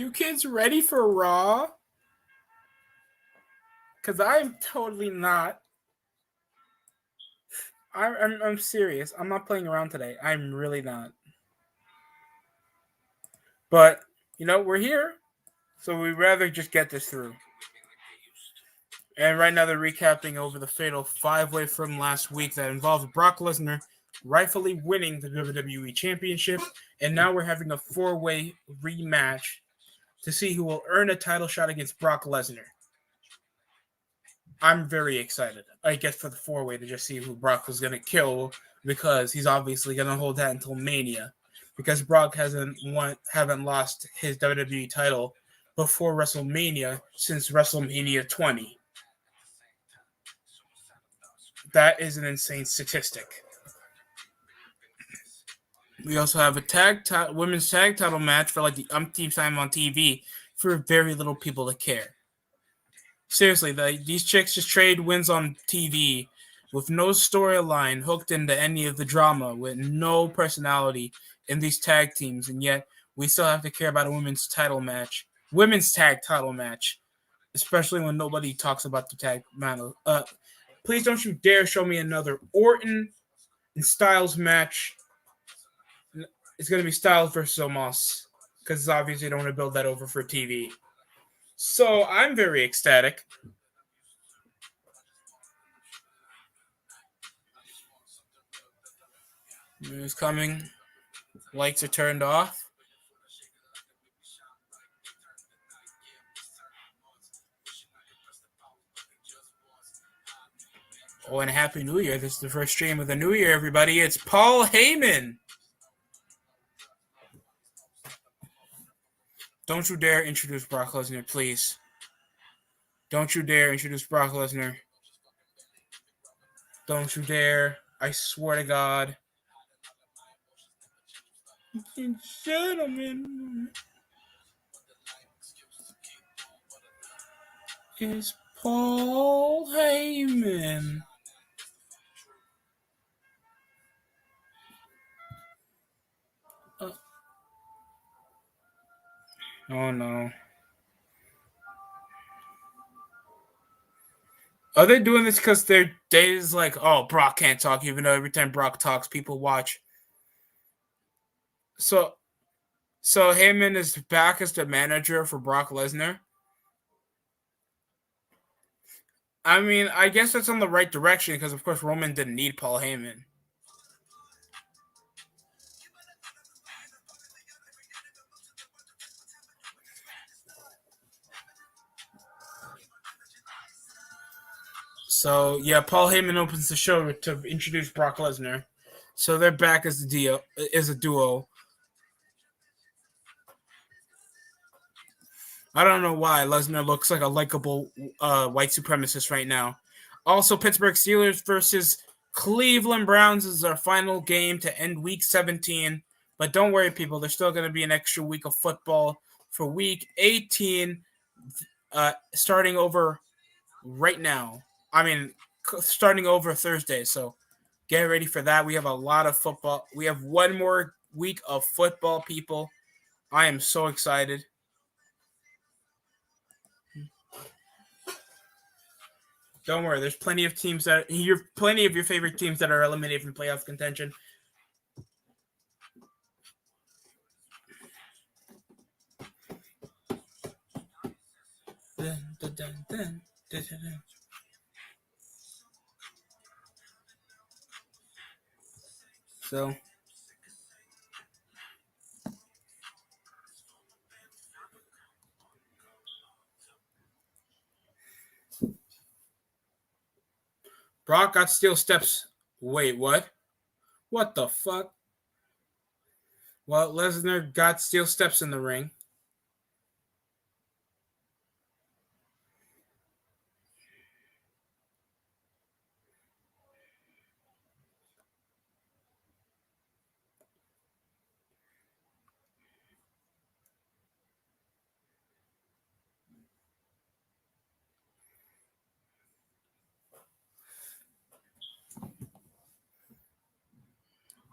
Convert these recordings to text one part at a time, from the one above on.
you kids ready for Raw? Because I'm totally not. I'm serious. I'm not playing around today. I'm really not. But, we're here. So we'd rather just get this through. And right now they're recapping over the fatal 5-way from last week that involved Brock Lesnar rightfully winning the WWE Championship. And now we're having a 4-way rematch to see who will earn a title shot against Brock Lesnar. I'm very excited, I guess, for the 4-way to just see who Brock was going to kill, because he's obviously going to hold that until Mania, because Brock haven't lost his WWE title before WrestleMania since WrestleMania 20. That is an insane statistic. We also have a women's tag title match for like the umpteenth time on TV for very little people to care. Seriously, these chicks just trade wins on TV with no storyline hooked into any of the drama, with no personality in these tag teams, and yet we still have to care about a women's tag title match, especially when nobody talks about the tag match. Please don't you dare show me another Orton and Styles match. It's going to be Styles versus Omos, because obviously you don't want to build that over for TV. So I'm very ecstatic. News coming. Lights are turned off. Oh, and Happy New Year. This is the first stream of the new year, everybody. It's Paul Heyman. Don't you dare introduce Brock Lesnar, please. Don't you dare introduce Brock Lesnar. Don't you dare. I swear to God. Gentlemen. It's Paul Heyman. Oh no. Are they doing this because their days like, oh, Brock can't talk, even though every time Brock talks, people watch? So Heyman is back as the manager for Brock Lesnar. I mean, I guess that's on the right direction, because of course Roman didn't need Paul Heyman. So yeah, Paul Heyman opens the show to introduce Brock Lesnar. So they're back as a duo. I don't know why Lesnar looks like a likable white supremacist right now. Also, Pittsburgh Steelers versus Cleveland Browns is our final game to end Week 17. But don't worry, people. There's still going to be an extra week of football for Week 18, starting over right now. I mean, starting over Thursday. So get ready for that. We have a lot of football. We have one more week of football, people. I am so excited. Don't worry. There's plenty of teams plenty of your favorite teams that are eliminated from playoff contention. So Brock got steel steps. Wait, what? What the fuck? Well, Lesnar got steel steps in the ring.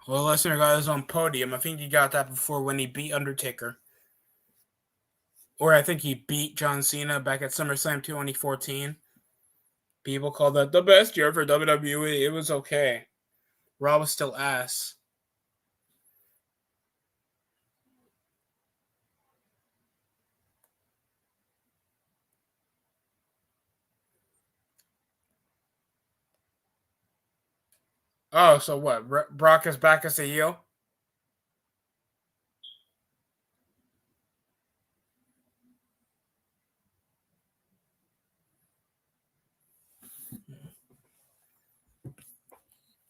Well, Lesnar got his own podium. I think he got that before when he beat Undertaker. Or I think he beat John Cena back at SummerSlam 2014. People called that the best year for WWE. It was okay. Raw was still ass. Oh, so what? Brock is back as a heel?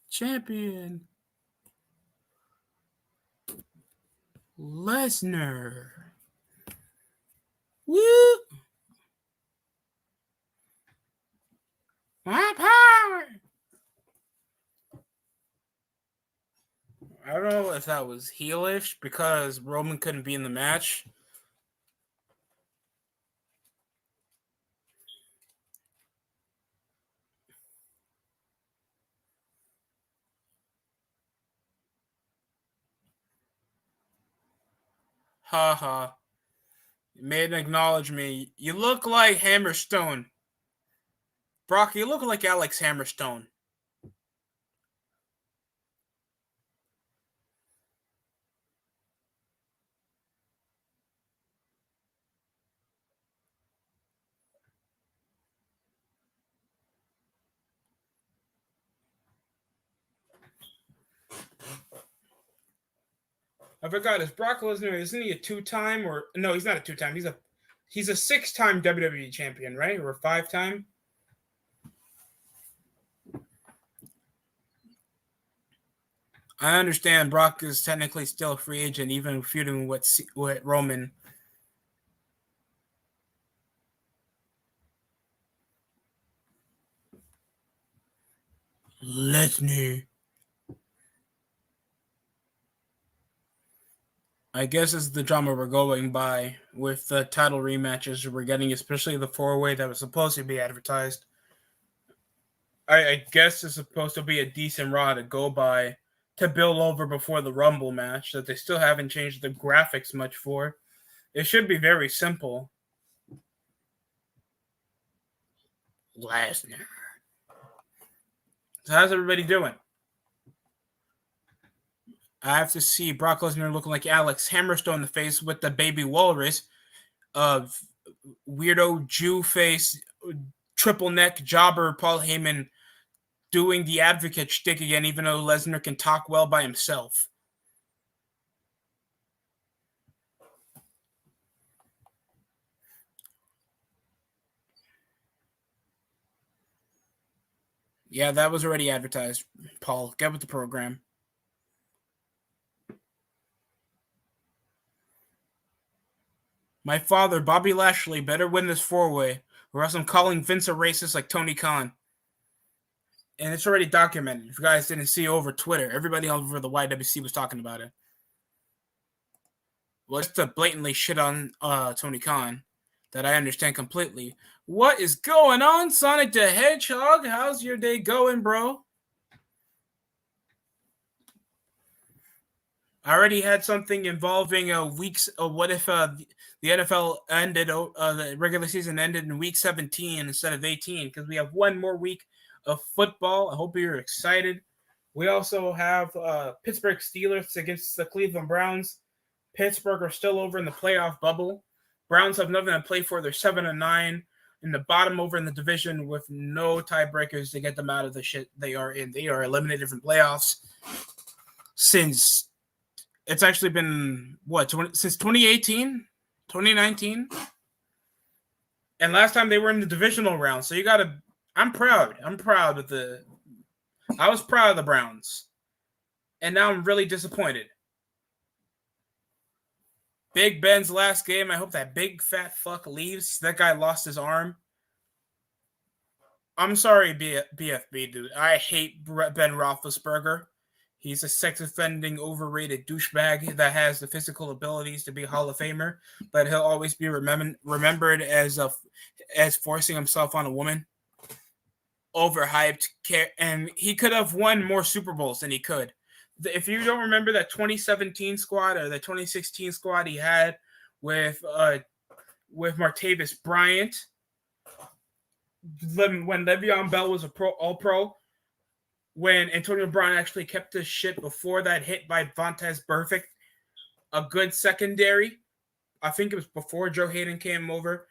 Champion Lesnar. Woo! My power! I don't know if that was heelish because Roman couldn't be in the match. Ha ha. Made an acknowledge me. You look like Hammerstone. Brock, you look like Alex Hammerstone. I forgot, is Brock Lesnar, isn't he a two-time or no, he's not a two-time. He's a six-time WWE champion, right? Or a five-time? I understand Brock is technically still a free agent, even feuding with Roman. Lesnar. I guess it's the drama we're going by with the title rematches we're getting, especially the four-way that was supposed to be advertised. I guess it's supposed to be a decent Raw to go by to build over before the Rumble match that they still haven't changed the graphics much for. It should be very simple. Lesnar. So how's everybody doing? I have to see Brock Lesnar looking like Alex Hammerstone in the face with the baby walrus of weirdo Jew face, triple neck jobber Paul Heyman doing the advocate shtick again, even though Lesnar can talk well by himself. Yeah, that was already advertised. Paul, get with the program. My father, Bobby Lashley, better win this four-way, or else I'm calling Vince a racist like Tony Khan. And it's already documented. If you guys didn't see over Twitter, everybody all over the YWC was talking about it. Well, just to blatantly shit on Tony Khan, that I understand completely. What is going on, Sonic the Hedgehog? How's your day going, bro? I already had something involving weeks. What if the NFL ended? The regular season ended in week 17 instead of 18 because we have one more week of football. I hope you're excited. We also have Pittsburgh Steelers against the Cleveland Browns. Pittsburgh are still over in the playoff bubble. Browns have nothing to play for. They're 7-9 in the bottom over in the division with no tiebreakers to get them out of the shit they are in. They are eliminated from playoffs since it's actually been since 2018, 2019, and last time they were in the divisional round. So you gotta. I'm proud. I was proud of the Browns, and now I'm really disappointed. Big Ben's last game. I hope that big fat fuck leaves. That guy lost his arm. I'm sorry, BFB dude. I hate Ben Roethlisberger. He's a sex-offending, overrated douchebag that has the physical abilities to be a Hall of Famer, but he'll always be remembered as forcing himself on a woman. Overhyped, and he could have won more Super Bowls than he could. If you don't remember that 2017 squad or the 2016 squad he had with with Martavis Bryant. When Le'Veon Bell was All-Pro. When Antonio Brown actually kept his shit before that hit by Vontaze Burfict. A good secondary. I think it was before Joe Hayden came over.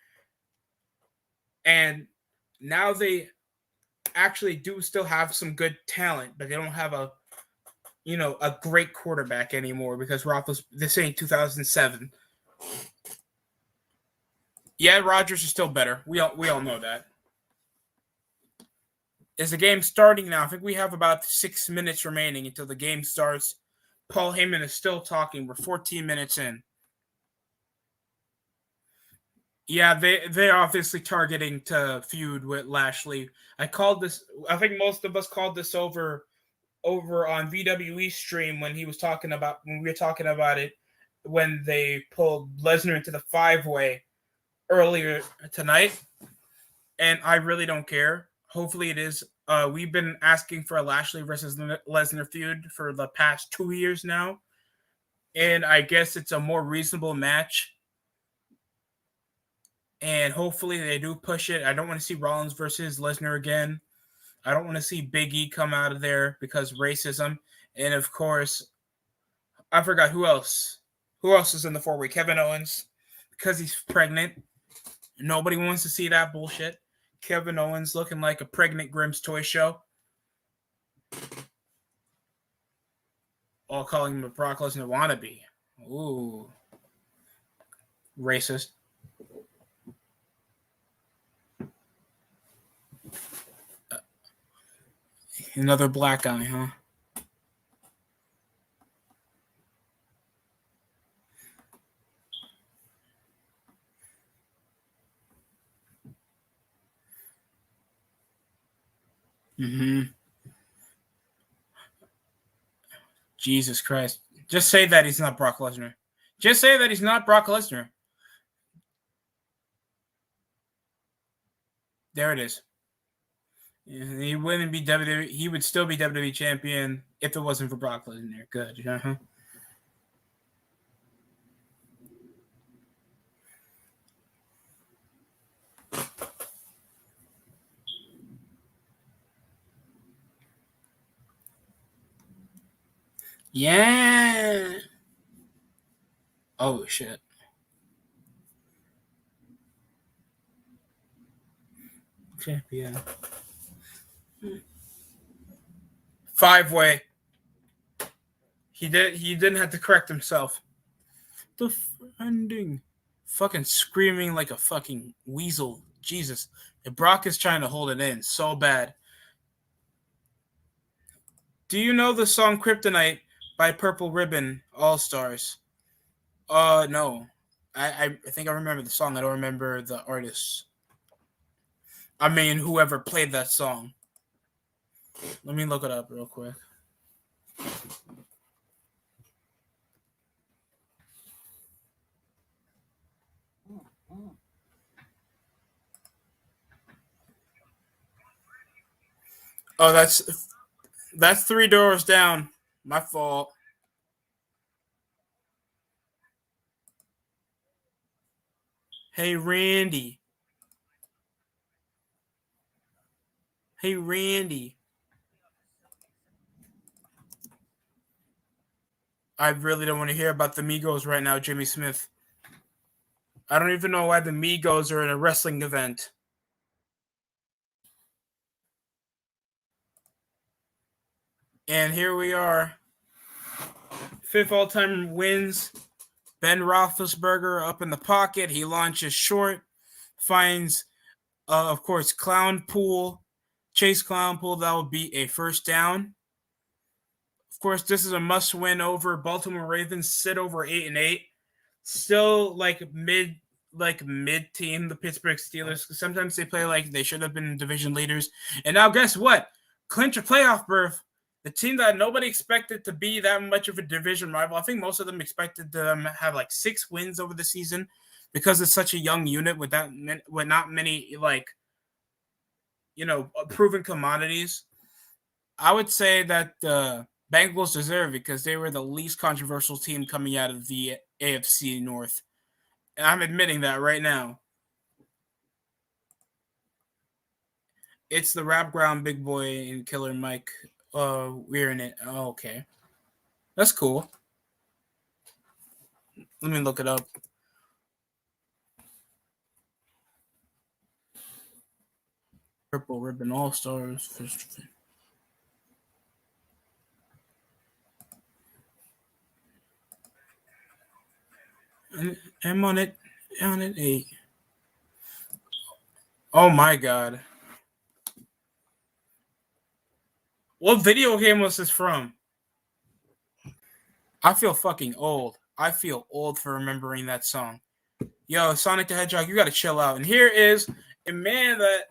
And now they actually do still have some good talent, but they don't have a great quarterback anymore because this ain't 2007. Yeah, Rodgers is still better. We all know that. Is the game starting now? I think we have about 6 minutes remaining until the game starts. Paul Heyman is still talking. We're 14 minutes in. Yeah, they're obviously targeting to feud with Lashley. I think most of us called this over on VWE stream when we were talking about it when they pulled Lesnar into the 5-way earlier tonight. And I really don't care. Hopefully it is. We've been asking for a Lashley versus Lesnar feud for the past 2 years now. And I guess it's a more reasonable match. And hopefully they do push it. I don't want to see Rollins versus Lesnar again. I don't want to see Big E come out of there because racism. And of course, I forgot who else. Who else is in the 4-way? Kevin Owens, because he's pregnant. Nobody wants to see that bullshit. Kevin Owens looking like a pregnant Grimm's toy show. All calling him a Brock Lesnar wannabe. Ooh. Racist. Another black guy, huh? Jesus Christ. Just say that he's not Brock Lesnar. Just say that he's not Brock Lesnar. There it is. He wouldn't be WWE. He would still be WWE champion if it wasn't for Brock Lesnar. Good. Uh-huh. Yeah. Oh shit. Champion. 5-way. He didn't have to correct himself. Defending. Fucking screaming like a fucking weasel. Jesus. And Brock is trying to hold it in so bad. Do you know the song Kryptonite by Purple Ribbon All-Stars? No. I think I remember the song. I don't remember the artist. I mean, whoever played that song. Let me look it up real quick. Oh, that's 3 doors down. My fault. Hey, Randy. Hey, Randy. I really don't want to hear about the Migos right now, Jimmy Smith. I don't even know why the Migos are in a wrestling event. And here we are. 5th all-time wins. Ben Roethlisberger up in the pocket. He launches short. Finds, of course, Chase Clownpool. That would be a first down. Of course, this is a must-win over Baltimore Ravens. Sit over 8-8. Still mid-team, the Pittsburgh Steelers. Sometimes they play like they should have been division leaders. And now guess what? Clinch a playoff berth. The team that nobody expected to be that much of a division rival. I think most of them expected them to have like 6 wins over the season because it's such a young unit with not many proven commodities. I would say that the Bangles deserve it because they were the least controversial team coming out of the AFC North. I'm admitting that right now. It's the Rap Ground Big Boy and Killer Mike. We're in it. Oh, okay. That's cool. Let me look it up. Purple Ribbon All Stars. I'm on it. On it 8. Oh my god. What video game was this from? I feel fucking old. I feel old for remembering that song. Yo, Sonic the Hedgehog, you gotta chill out. And here is a man that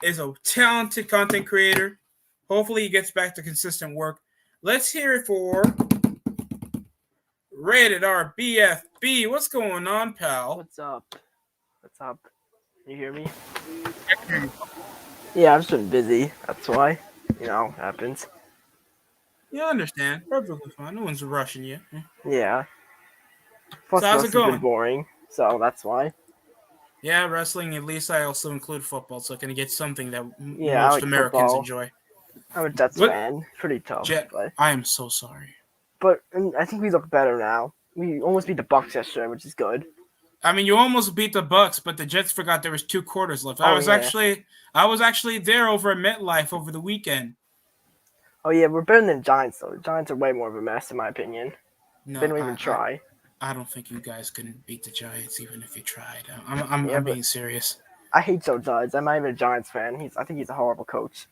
is a talented content creator. Hopefully he gets back to consistent work. Let's hear it for Rated R BFB. What's going on, pal? What's up? What's up? You hear me? Yeah, I've just been busy. That's why. Happens. Yeah, I understand. Perfectly fine. No one's rushing you. Yeah. Plus, so how's it going? Been boring, so that's why. Yeah, wrestling. At least I also include football, so I can get something that most Americans football. Enjoy. I'm a Jets fan. Pretty tough. But I am so sorry. But I think we look better now. We almost beat the Bucks yesterday, which is good. I mean, you almost beat the Bucks, but the Jets forgot there was 2 quarters left. I was actually there over at MetLife over the weekend. Oh yeah, we're better than the Giants though. The Giants are way more of a mess in my opinion. No, they don't even try. I don't think you guys can beat the Giants even if you tried. I'm being serious. I hate Joe Judge. I'm not even a Giants fan. I think he's a horrible coach.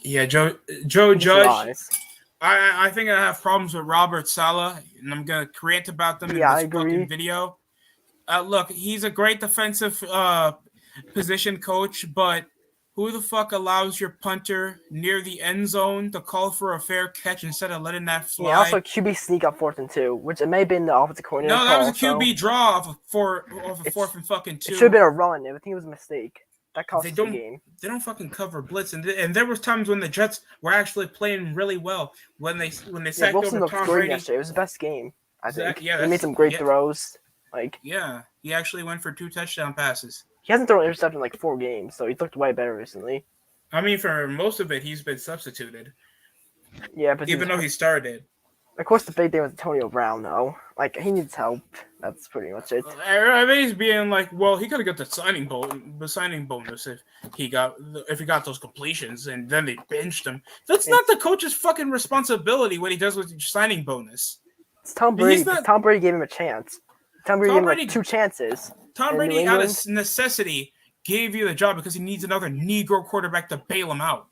Yeah, Joe Judge. I think I have problems with Robert Saleh, and I'm gonna rant about them in this fucking video. Look, he's a great defensive position coach, but who the fuck allows your punter near the end zone to call for a fair catch instead of letting that fly? Yeah, also QB sneak up 4th and 2, which it may have been the offensive coordinator. No, that was a QB draw off of 4th and fucking 2. It should have been a run. I think it was a mistake. That cost the game. They don't fucking cover blitz, and there was times when the Jets were actually playing really well when they sacked over Tom Brady. Yesterday. It was the best game, I think. Yeah, they made some great throws. Yeah, he actually went for 2 touchdown passes. He hasn't thrown an interception in like 4 games, so he's looked way better recently. I mean, for most of it, he's been substituted. Yeah, but even though he started. Of course, the big thing was Antonio Brown, though. He needs help. That's pretty much it. Everybody's being like, well, he could have got the signing bonus if he got those completions, and then they benched him. That's not the coach's fucking responsibility what he does with the signing bonus. It's Tom Brady. Tom Brady gave him a chance. Tom Brady gave him 2 chances. Tom Brady, out of necessity, gave you the job because he needs another Negro quarterback to bail him out.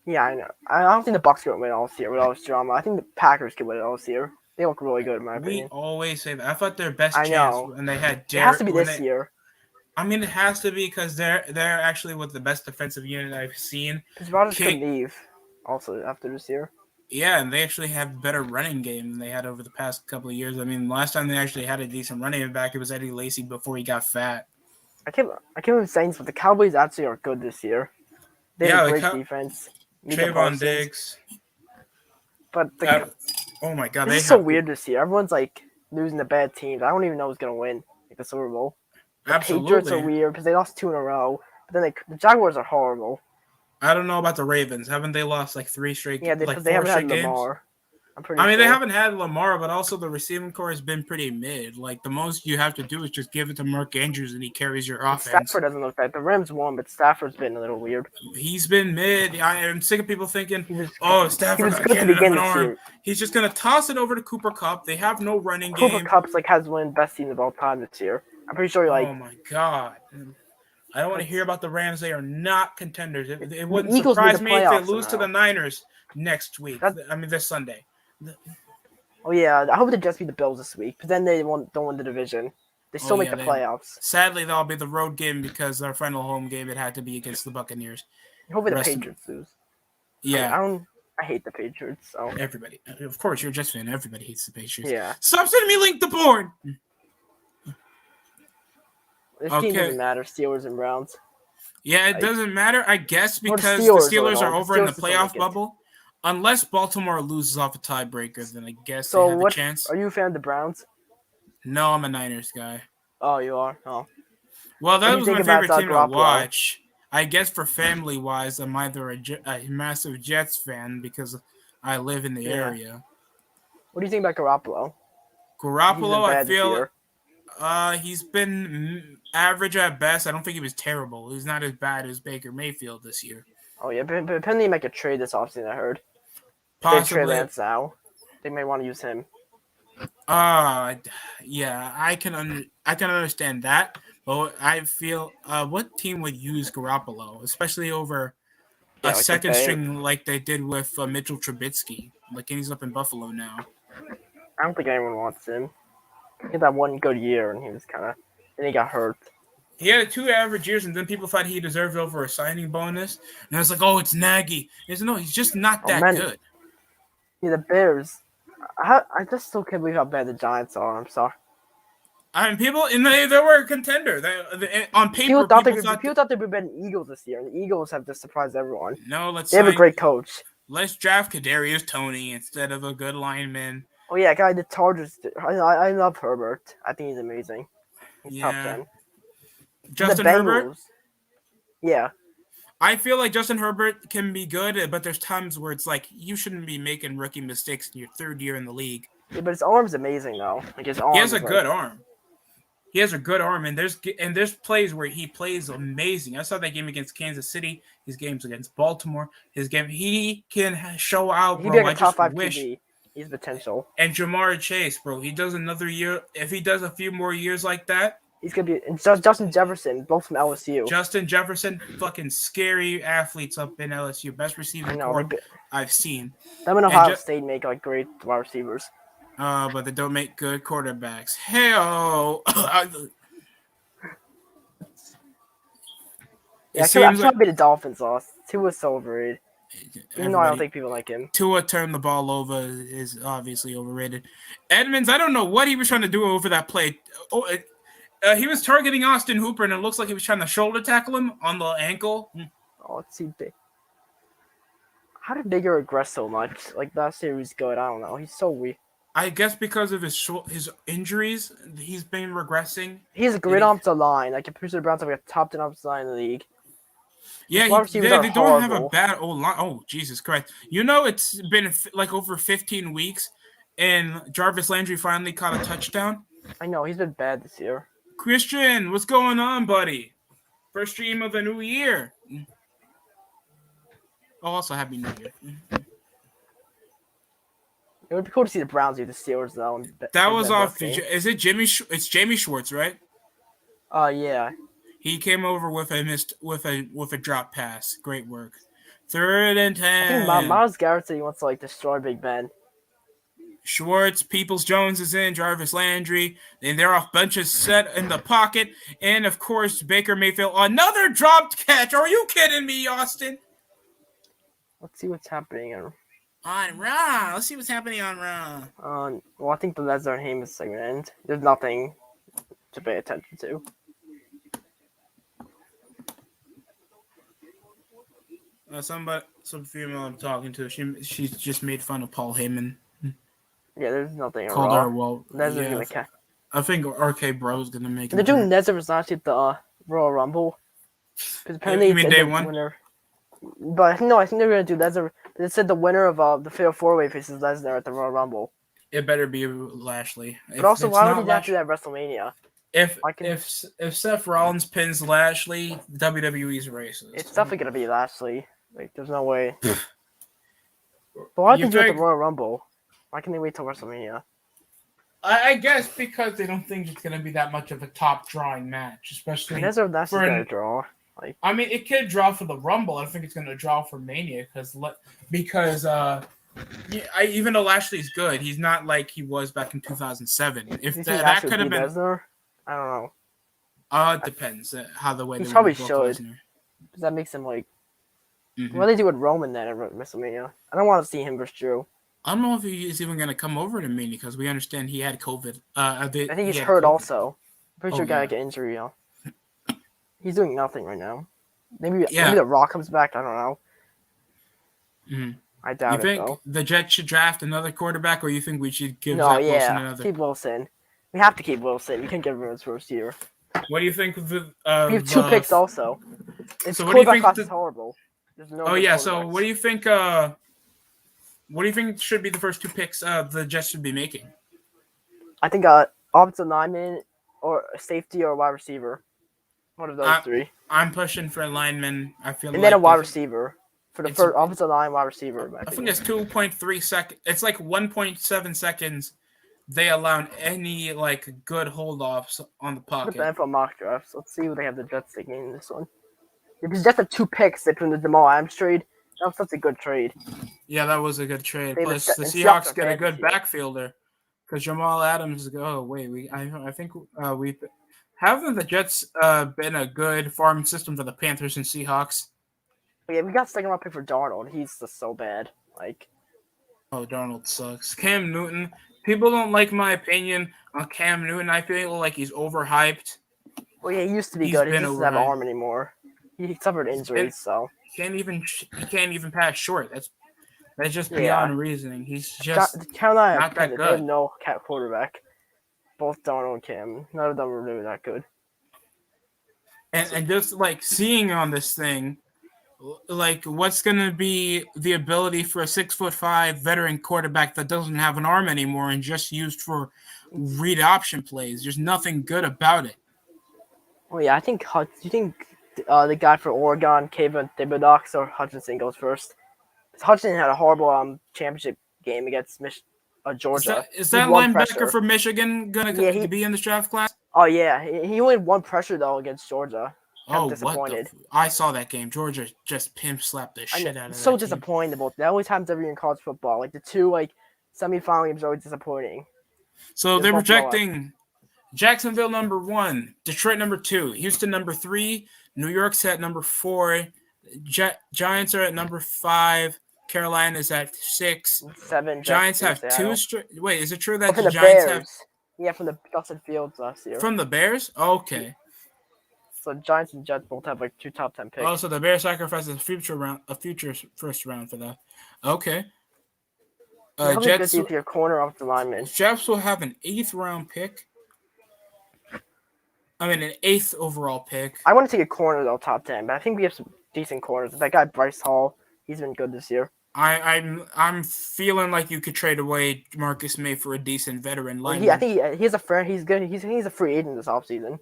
Yeah, I know. I don't think the Bucs can win all this year with all this drama. I think the Packers can win it all this year. They look really good, in my opinion. We always say that. I thought their best chance when they had Derek. It has to be this year. I mean, it has to be because they're actually with the best defensive unit I've seen. Because Rodgers could leave also after this year. Yeah, and they actually have a better running game than they had over the past couple of years. I mean, last time they actually had a decent running back, it was Eddie Lacy before he got fat. I can't even say this, but the Cowboys actually are good this year. They have a great defense. Trayvon Diggs. But oh my god, this is so weird this year. Everyone's losing to bad teams. I don't even know who's gonna win the Super Bowl. The Patriots are weird because they lost 2 in a row. But then the Jaguars are horrible. I don't know about the Ravens. Haven't they lost 3 straight games? Yeah, because they haven't had Lamar. They haven't had Lamar, but also the receiving core has been pretty mid. The most you have to do is just give it to Mark Andrews, and he carries your offense. Stafford doesn't look bad. The Rams won, but Stafford's been a little weird. He's been mid. I am sick of people thinking, Stafford can't have an arm. He's just going to toss it over to Cooper Kupp. They have no running game. Cooper Kupp's has one of the best teams of all time this year. I'm pretty sure Oh, my God. I don't want to hear about the Rams. They are not contenders. It wouldn't surprise me if they lose to the Niners next week. This Sunday. Oh yeah, I hope they just beat the Bills this week, but then they don't win the division. They still make the playoffs. Sadly, that'll be the road game because our final home game it had to be against the Buccaneers. Hopefully the Patriots lose. Yeah, I hate the Patriots. So everybody, of course, you're just fan. Everybody hates the Patriots. Yeah. Stop sending me link the board. This team doesn't matter. Steelers and Browns. Yeah, it doesn't matter, I guess, because the Steelers are over in the playoff bubble. Unless Baltimore loses off a tiebreaker, then I guess they have a chance. Are you a fan of the Browns? No, I'm a Niners guy. Oh, you are? Oh. Well, that was my favorite team to Garoppolo? watch. I guess for family-wise, I'm either a massive Jets fan because I live in the area. What do you think about Garoppolo? Garoppolo, I feel he's been average at best. I don't think he was terrible. He's not as bad as Baker Mayfield this year. Oh, yeah, but depending make a trade this offseason, I heard. Possibly. They trade Lance now. They may want to use him. Yeah, I can understand that. But I feel what team would use Garoppolo, especially over a second string like they did with Mitchell Trubisky? Like he's up in Buffalo now. I don't think anyone wants him. He had that one good year, and then he got hurt. He had 2 average years, and then people thought he deserved over a signing bonus. And I was like, oh, it's Nagy. No, he's just not that good. Yeah, the Bears. I just still can't believe how bad the Giants are. I'm sorry. I mean, they were a contender. They on paper, people thought they would be the Eagles this year, and the Eagles have just surprised everyone. No, they have a great coach. Let's draft Kadarius Toney instead of a good lineman. Oh yeah, guy, the Chargers. I love Herbert. I think he's amazing. He's top 10. Justin Herbert. Yeah. I feel like Justin Herbert can be good, but there's times where it's like you shouldn't be making rookie mistakes in your 3rd year in the league. Yeah, but his arm's amazing though. Like his arm. He has a good arm. He has a good arm, and there's plays where he plays amazing. I saw that game against Kansas City. His games against Baltimore. His game, he can show out, bro. He'd be like a top 5 QB. He's potential. And Jamar Chase, bro. He does another year. If he does a few more years like that, he's gonna be. And Justin Jefferson, both from LSU. Justin Jefferson, fucking scary athletes up in LSU. Best receiving core I've seen. Them in Ohio State make like great wide receivers. But they don't make good quarterbacks. Hell. Yeah, I'm trying to be the Dolphins loss. Tua's so overrated. Even though I don't think people like him. Tua turned the ball over is obviously overrated. Edmonds, I don't know what he was trying to do over that play. He was targeting Austin Hooper, and it looks like he was trying to shoulder tackle him on the ankle. Oh, let's see. How did Baker regress so much? Like, last year he was good. I don't know. He's so weak. I guess because of his injuries, he's been regressing. He's a great offensive line. Like, if Pittsburgh Browns have a top 10 offensive line in the league. Yeah, they don't have a bad old line. Oh, Jesus Christ. It's been like over 15 weeks, and Jarvis Landry finally caught a touchdown. I know. He's been bad this year. Christian, what's going on, buddy? First stream of the new year. Oh, also happy New Year. It would be cool to see the Browns beat the Steelers, though. That was off. Is it Jimmy? It's Jamie Schwartz, right? Yeah. He came over with a drop pass. Great work. 3rd and 10. I think Myles Garrett said he wants to destroy Big Ben. Schwartz, Peoples-Jones is in, Jarvis Landry, and they're off benches set in the pocket, and of course Baker Mayfield, another dropped catch. Are you kidding me, Austin? Let's see what's happening on Raw. Let's see what's happening on Raw. Well, I think the Lesnar and Heyman segment ends. There's nothing to pay attention to. Some female I'm talking to, she just made fun of Paul Heyman. Yeah, there's nothing. Called her Lesnar's gonna catch. I think RK Bro's gonna make. They're doing Lesnar versus Nazi at the Royal Rumble. Because apparently you mean day one? Winner. But no, I think they're gonna do Lesnar. They said the winner of the Fatal 4-Way faces Lesnar at the Royal Rumble. It better be Lashley. But also, why would he not do that at WrestleMania? If Seth Rollins pins Lashley, WWE's racist. It's definitely gonna be Lashley. Like, there's no way. But why did they do it at the Royal Rumble? Why can't they wait till WrestleMania? I guess because they don't think it's going to be that much of a top drawing match, especially that's going to draw. I mean, it could draw for the Rumble. I don't think it's going to draw for Mania because even though Lashley's good, he's not like he was back in 2007. If that could have been, Lesnar? I don't know. It depends how the way he probably should. Because that makes him like. Mm-hmm. What do they do with Roman then at WrestleMania? I don't want to see him versus Drew. I don't know if he's even going to come over to Mania because we understand he had COVID. I think he's hurt also. Pretty sure he got like an injury. He's doing nothing right now. Maybe The Rock comes back. I don't know. Mm-hmm. I doubt it, though. You think the Jets should draft another quarterback, or you think we should give Zach Wilson another? Keep Wilson. We have to keep Wilson. We can't give him his first year. What do you think of the? We have 2 picks also. It's so what do you quarterback think? class is horrible. There's no. Oh yeah. So what do you think? What do you think should be the first 2 picks the Jets should be making? I think offensive lineman or safety or wide receiver. One of those 3. I'm pushing for a lineman. I feel. And then a wide receiver for the first offensive line wide receiver. I think it's 2.3 seconds. It's like 1.7 seconds. They allow any like good hold-offs on the pocket. The NFL mock drafts. Let's see what they have the Jets taking in this one. Because Jets have 2 picks from the Jamal Adams trade. That was such a good trade. Yeah, that was a good trade. Plus, the Seahawks get a good backfielder because Jamal Adams. Oh wait, I think we haven't the Jets been a good farm system for the Panthers and Seahawks. But yeah, we got 2nd round pick for Darnold. He's just so bad. Like, oh, Darnold sucks. Cam Newton. People don't like my opinion on Cam Newton. I feel like he's overhyped. Well, yeah, he used to be good. He doesn't have an arm anymore. He suffered injuries, so he can't even pass short. That's just beyond reasoning. He's just Carolina not that good. They have no quarterback. Both Darnold and Cam, none of them were really that good. And just like seeing on this thing, like what's going to be the ability for a 6'5" veteran quarterback that doesn't have an arm anymore and just used for read option plays? There's nothing good about it. Oh yeah, I think. Do you think the guy for Oregon, Kevin Thibodeaux or Hutchinson goes first? Hutchinson had a horrible championship game against Georgia. Is that linebacker for Michigan gonna be in the draft class? Oh yeah, he only had 1 pressure though against Georgia. I'm disappointed. I saw that game. Georgia just pimp slapped the shit out of that. So disappointing. That always happens every year in college football. Like the 2 semifinal games are always disappointing. So they're projecting Jacksonville number 1, Detroit number 2, Houston number 3, New York's at number 4, Giants are at number 5, Carolina's at 6, 7. Giants have 2 straight. Wait, is it true that the Giants have? Yeah, from the Justin Fields last year. From the Bears? Okay. So Giants and Jets both have 2 top 10 picks. Oh, so the Bears sacrificed a future first round for that. Okay. Jets with your corner off the lineman. Jets will have an 8th round pick. I mean, an 8th overall pick. I want to take a corner though, top 10, but I think we have some decent corners. That guy Bryce Hall, he's been good this year. I'm feeling like you could trade away Marcus May for a decent veteran lineman. I think he's a friend. He's good. He's a free agent this offseason.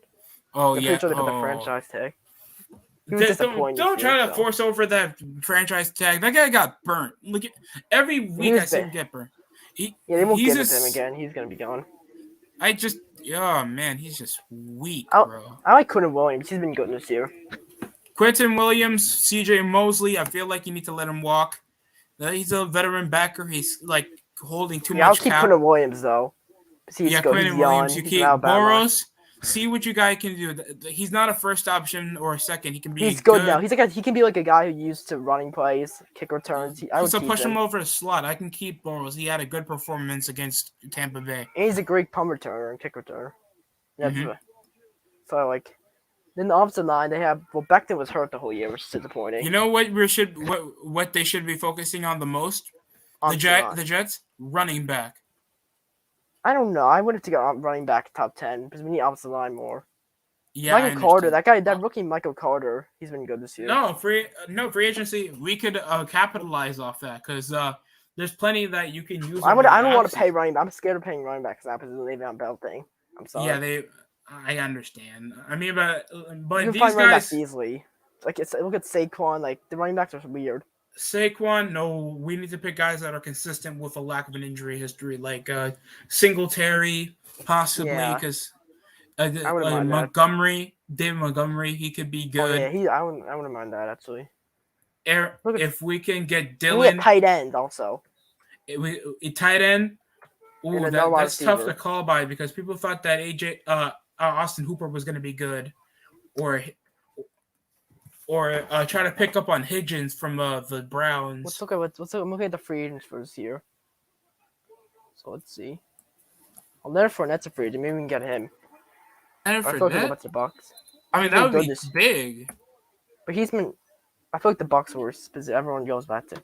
Oh yeah. Sure they put the franchise tag. Don't try to force over that franchise tag. That guy got burnt. Look at every week I see him get burnt. They won't give it to him again. He's gonna be gone. Oh man, he's just weak, bro. I like Quentin Williams. He's been good this year. Quentin Williams, CJ Mosley. I feel like you need to let him walk. He's a veteran backer. He's like holding too much. I'll keep Quentin Williams though. Quentin Williams. You keep Boros. See what you guys can do. He's not a first option or a second. He can be. He's good now. He can be like a guy who used to running plays, kick returns. So push him over the slot. I can keep Boros. He had a good performance against Tampa Bay. And he's a great punt returner and kick returner. So then the offensive line they have. Well, Becton was hurt the whole year, which is disappointing. You know what what they should be focusing on the most? The Jets running back. I don't know. I wanted to go running back top 10 because we need offensive line more. Yeah, Michael Carter, that rookie Michael Carter, he's been good this year. No free agency. We could capitalize off that because there's plenty that you can use. I don't want to pay running back. I'm scared of paying running backs now because of the Le'Veon Bell thing. I'm sorry. Yeah, I understand. I mean, but you can these find running guys backs easily. Look at Saquon. The running backs are weird. Saquon, no, we need to pick guys that are consistent with a lack of an injury history, like Singletary, possibly, because Montgomery, David Montgomery, he could be good. Oh, yeah, I wouldn't mind that, actually. If we can get Dylan. We get tight end, also. Tight end? Ooh, that's tough to call by because people thought that Austin Hooper was going to be good, or try to pick up on Higgins from the Browns. Let's look at the free agents for this year. So let's see. Leonard Fournette's a free agent. Maybe we can get him. Leonard Fournette? The Bucks. I mean, that would be big. But he's been. I feel like the Bucks were because everyone goes back to.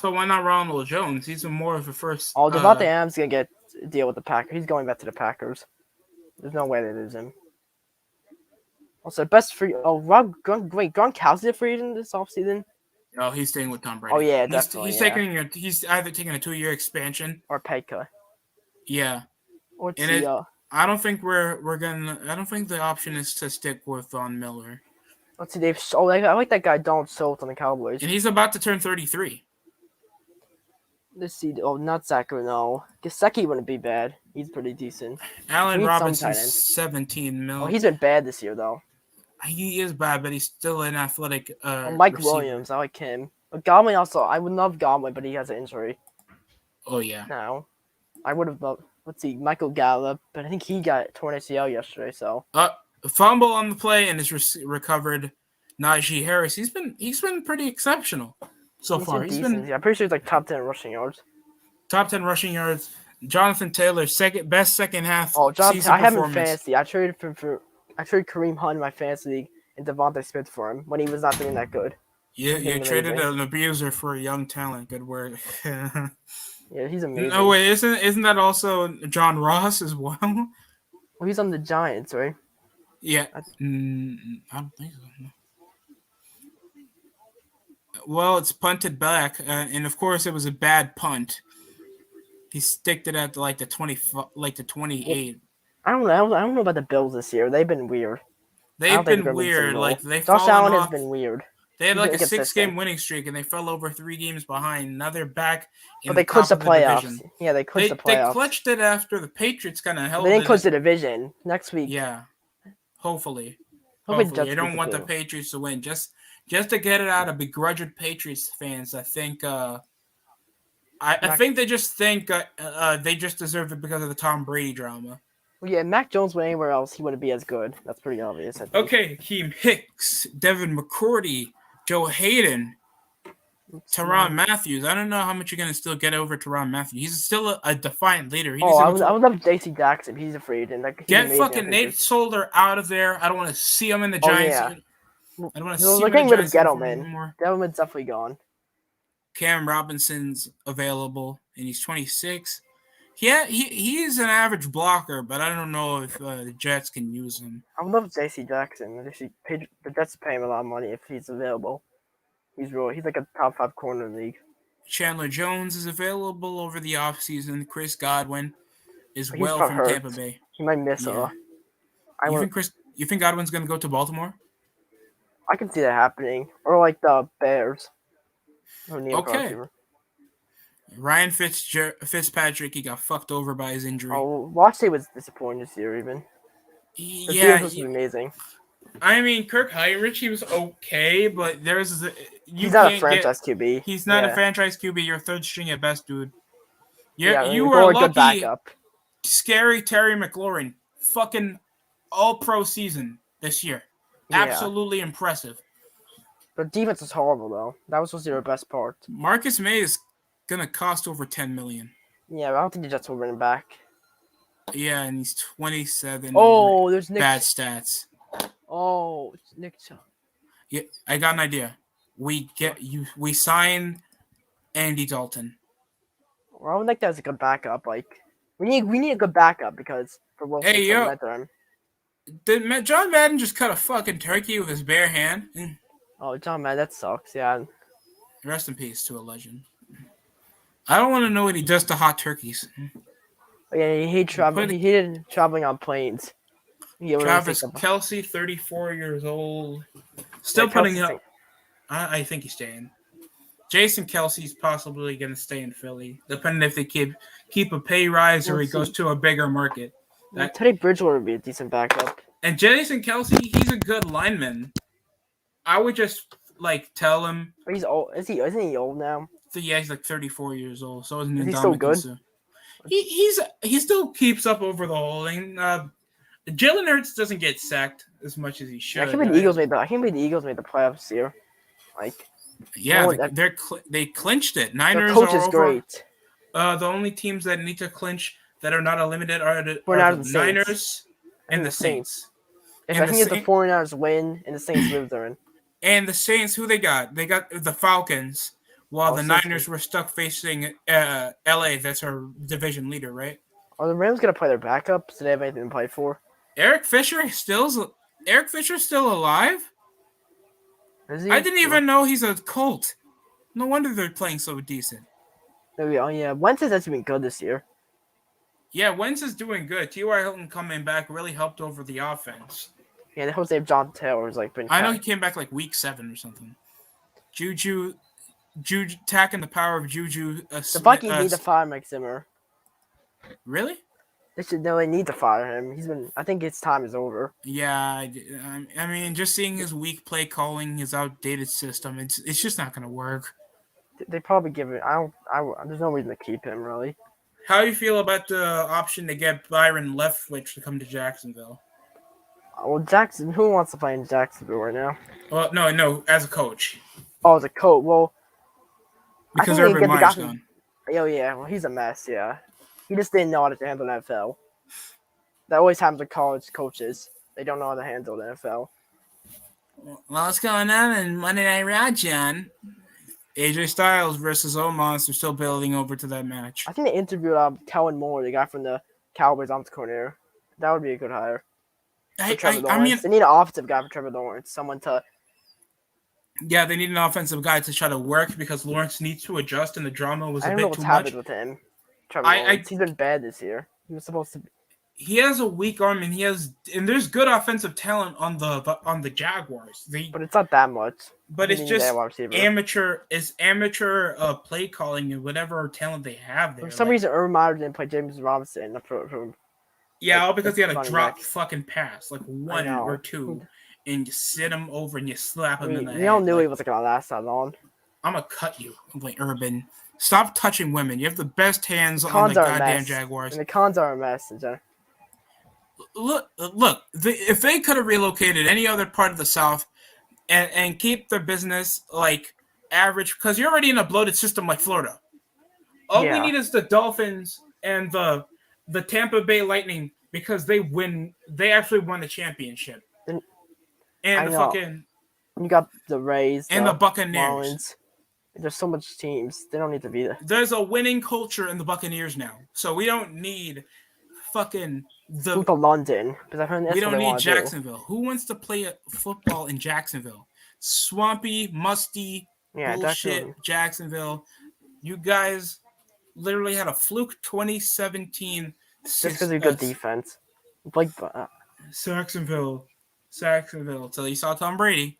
So why not Ronald Jones? He's more of a first. Devontae Adams gonna get a deal with the Packers. He's going back to the Packers. There's no way they lose him. Also, best free. Oh, Gronkowski's a free agent this offseason. Oh, he's staying with Tom Brady. Oh yeah, he's definitely. he's either taking a 2-year expansion or pay cut. Yeah, Let's and see. I don't think we're gonna. I don't think the option is to stick with Von Miller. Let's see. I like that guy Donald Schultz on the Cowboys. And he's about to turn 33. Let's see. Oh, not Zachary. No, Gesicki wouldn't be bad. He's pretty decent. Allen Robinson, 17 mil. Oh, he's been bad this year though. He is bad, but he's still an athletic. Mike receiver. Williams, I like him. But Godwin also, I would love Godwin, but he has an injury. Oh yeah. Now, I would have loved. Let's see, Michael Gallup, but I think he got torn ACL yesterday. So. Fumble on the play and is recovered. Najee Harris, he's been pretty exceptional so far. He's been. Yeah, I'm pretty sure he's like top 10 rushing yards. Top 10 rushing yards. Jonathan Taylor, best second half. Oh, Jonathan, I have him in fantasy. I traded Kareem Hunt in my fantasy league and Devontae Smith for him when he was not doing that good. Yeah, you traded an abuser for a young talent. Good work. Yeah, he's amazing. No wait, isn't that also John Ross as well? Well, he's on the Giants, right? Yeah, I don't think so. Well, it's punted back, and of course it was a bad punt. He sticked it at like the 28. I don't know about the Bills this year. They've been weird. They've been weird. Like Josh Allen has been weird. They had like a 6-game winning streak, and they fell over 3 games behind. Now they're back. But they clinched the playoffs. Yeah, they clinched the playoffs. They clutched it after the Patriots kind of held. They didn't clinch the division next week. Yeah, hopefully. I don't want the Patriots to win. Just to get it out of begrudged Patriots fans. I think. I think they just think they just deserve it because of the Tom Brady drama. Well, yeah, Mac Jones went anywhere else, he wouldn't be as good. That's pretty obvious. I think. Okay, Hakeem Hicks, Devin McCourty, Joe Hayden, Tyrann Matthews. I don't know how much you're gonna still get over Tyrann Matthews. He's still a defiant leader. I would love J.C. Jackson. He's a free agent. Get fucking Nate Solder out of there. I don't want to see him in the Giants. Yeah. I don't want to see him in the Giants anymore. Gettleman's definitely gone. Cam Robinson's available, and he's 26. Yeah, he is an average blocker, but I don't know if the Jets can use him. I would love J.C. Jackson. The Jets pay him a lot of money if he's available. He's like a top 5 corner in the league. Chandler Jones is available over the offseason. Chris Godwin is from Tampa Bay. He might miss You think Godwin's going to go to Baltimore? I can see that happening. Or like the Bears. Okay. Ryan Fitzpatrick, he got fucked over by his injury. Oh, Washington was disappointing this year even. Yeah. Was amazing. I mean, Kirk Heinrich, he was okay, but he's not a franchise QB. He's not a franchise QB. You're third string at best, dude. You were a lucky. Good backup. Scary Terry McLaurin, fucking all-pro season this year. Yeah. Absolutely impressive. But defense was horrible, though. That was supposed to be their best part. Marcus May is gonna cost over $10 million. Yeah, but I don't think the Jets will bring him back. Yeah, and he's 27. Oh, there's bad stats. Oh, it's Nick Chubb. Yeah, I got an idea. We sign Andy Dalton. Well, I would like that as a good backup. Like we need a good backup because for Wilson. Did John Madden just cut a fucking turkey with his bare hand? Oh, John Madden, that sucks. Yeah. Rest in peace to a legend. I don't want to know what he does to hot turkeys. Yeah, he hated traveling. He hated traveling on planes. Travis Kelce, 34 years old, still putting up. I think he's staying. Jason Kelsey's possibly going to stay in Philly, depending if they keep a pay rise or he goes to a bigger market. Teddy Bridgewater would be a decent backup. And Jason Kelsey, he's a good lineman. I would just tell him. But he's old. Isn't he old now? So yeah, he's 34 years old. So isn't he still good? He still keeps up over the whole thing. Jalen Hurts doesn't get sacked as much as he should. I can't believe the Eagles made the playoffs here. They clinched it. Niners their coach is great. The only teams that need to clinch that are not eliminated are the Niners and the Saints. If I think if the 49ers win and the Saints lose, they're in. And the Saints, who they got? They got the Falcons, while the Niners were stuck facing LA. That's our division leader, right? Are the Rams going to play their backup? Do they have anything to play for? Eric Fisher's still alive? Is he? I didn't even know he's a Colt. No wonder they're playing so decent. Maybe. Oh yeah, Wentz has actually been good this year. Yeah, Wentz is doing good. T.Y. Hilton coming back really helped over the offense. Yeah, the Jose John Taylor's like been. I know he came back like week 7 or something. Juju attacking the power of Juju. The Vikings need to fire Mike Zimmer. Really? They need to fire him. He's been. I think his time is over. Yeah, I mean, just seeing his weak play calling, his outdated system, it's just not gonna work. They probably give it. There's no reason to keep him really. How do you feel about the option to get Byron Leftwich to come to Jacksonville? Well, Jackson. Who wants to play in Jacksonville right now? Well, no, as a coach. Oh, as a coach. Well, because Urban Meyer's gone. Oh yeah, well he's a mess. Yeah, he just didn't know how to handle the NFL. That always happens with college coaches. They don't know how to handle the NFL. Well, what's going on in Monday Night Raw, John? AJ Styles versus Omos. They're still building over to that match. I think they interviewed Kellen Moore, the guy from the Cowboys offensive coordinator. That would be a good hire. I mean, they need an offensive guy for Trevor Lawrence. Someone to. Yeah, they need an offensive guy to try to work because Lawrence needs to adjust, and the drama was a bit too much. I don't know what's happened with him. Trevor Lawrence. He's been bad this year. He was supposed to. He has a weak arm, and there's good offensive talent on the Jaguars. But it's not that much. But it's just amateur play calling and whatever talent they have there. For some reason, Urban Meyer didn't play James Robinson. Yeah, all because he had a drop fucking pass, like 1 or 2, and you sit him over and you slap him in the head. We all knew he wasn't gonna last that long. I'm gonna cut you, like Urban. Stop touching women. You have the best hands on the goddamn Jaguars. And the cons are a mess, Look! If they could have relocated any other part of the South and keep their business like average, because you're already in a bloated system like Florida. All we need is the Dolphins and the Tampa Bay Lightning because they actually won the championship. And you got the Rays and the Buccaneers. Marlins. There's so much teams. They don't need to be there. There's a winning culture in the Buccaneers now, so we don't need fucking London. We don't need Jacksonville. Who wants to play football in Jacksonville? Swampy, musty, bullshit Jacksonville. You guys literally had a fluke 2017. Just because of good defense. Like Saxonville. Till you saw Tom Brady.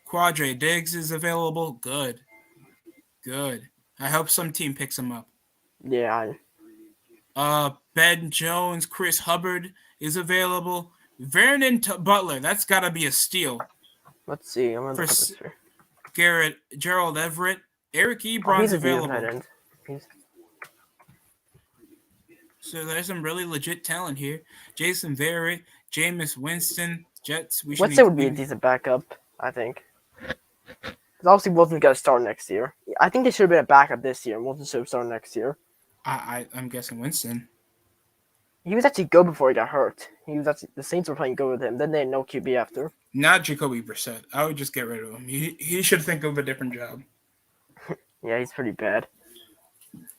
Quadre Diggs is available. Good. I hope some team picks him up. Yeah. Ben Jones, Chris Hubbard is available. Vernon Butler, that's got to be a steal. Let's see. I'm for Gerald Everett. Eric Ebron's available. So there's some really legit talent here. Jason Verrett, Jameis Winston, Jets. Winston would be a decent backup, I think. Because obviously Wilson's got to start next year. I think they should have been a backup this year, and Wilson should have started next year. I'm guessing Winston. He was actually good before he got hurt. The Saints were playing good with him. Then they had no QB after. Not Jacoby Brissett. I would just get rid of him. He should think of a different job. Yeah, he's pretty bad.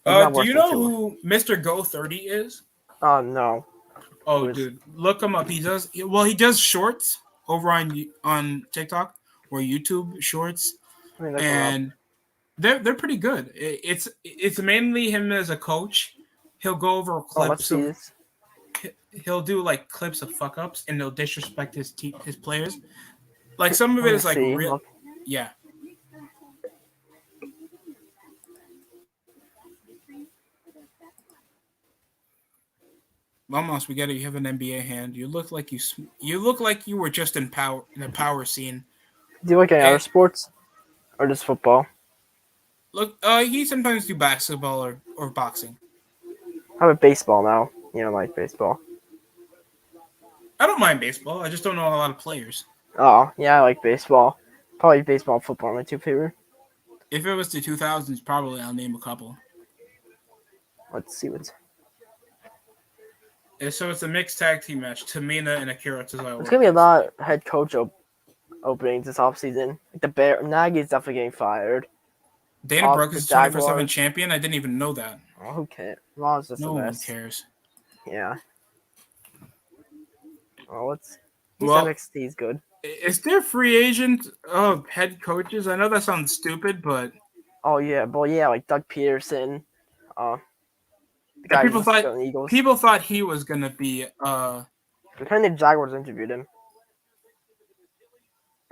Do you know who Mr. Go 30 is? No. Oh, dude, look him up. He does shorts over on TikTok or YouTube shorts, and they're pretty good. It's mainly him as a coach. He'll go over clips he'll do like clips of fuck ups, and he'll disrespect his players. Like some of it is like real. Yeah. Almost, we get it. You have an NBA hand. You look like you were just in the power scene. Do you like any other sports, or just football? Look, he sometimes do basketball or boxing. How about baseball now? You don't like baseball? I don't mind baseball. I just don't know a lot of players. Oh, yeah, I like baseball. Probably baseball and football are my two favorite. If it was the 2000s, probably I'll name a couple. Let's see what's... So it's a mixed tag team match. Tamina and Akira Tozawa. There's going to be a lot of head coach openings this offseason. Like Nagy's definitely getting fired. Dana Brooke is 24/7 champion. I didn't even know that. Oh, who cares? Ron's just no one cares. Yeah. Oh, he's Well, NXT is good. is there free agent of head coaches? I know that sounds stupid, but Oh yeah, but yeah, like Doug Peterson, the guy who's just on the Eagles. people thought he was gonna be Apparently the Jaguars interviewed him.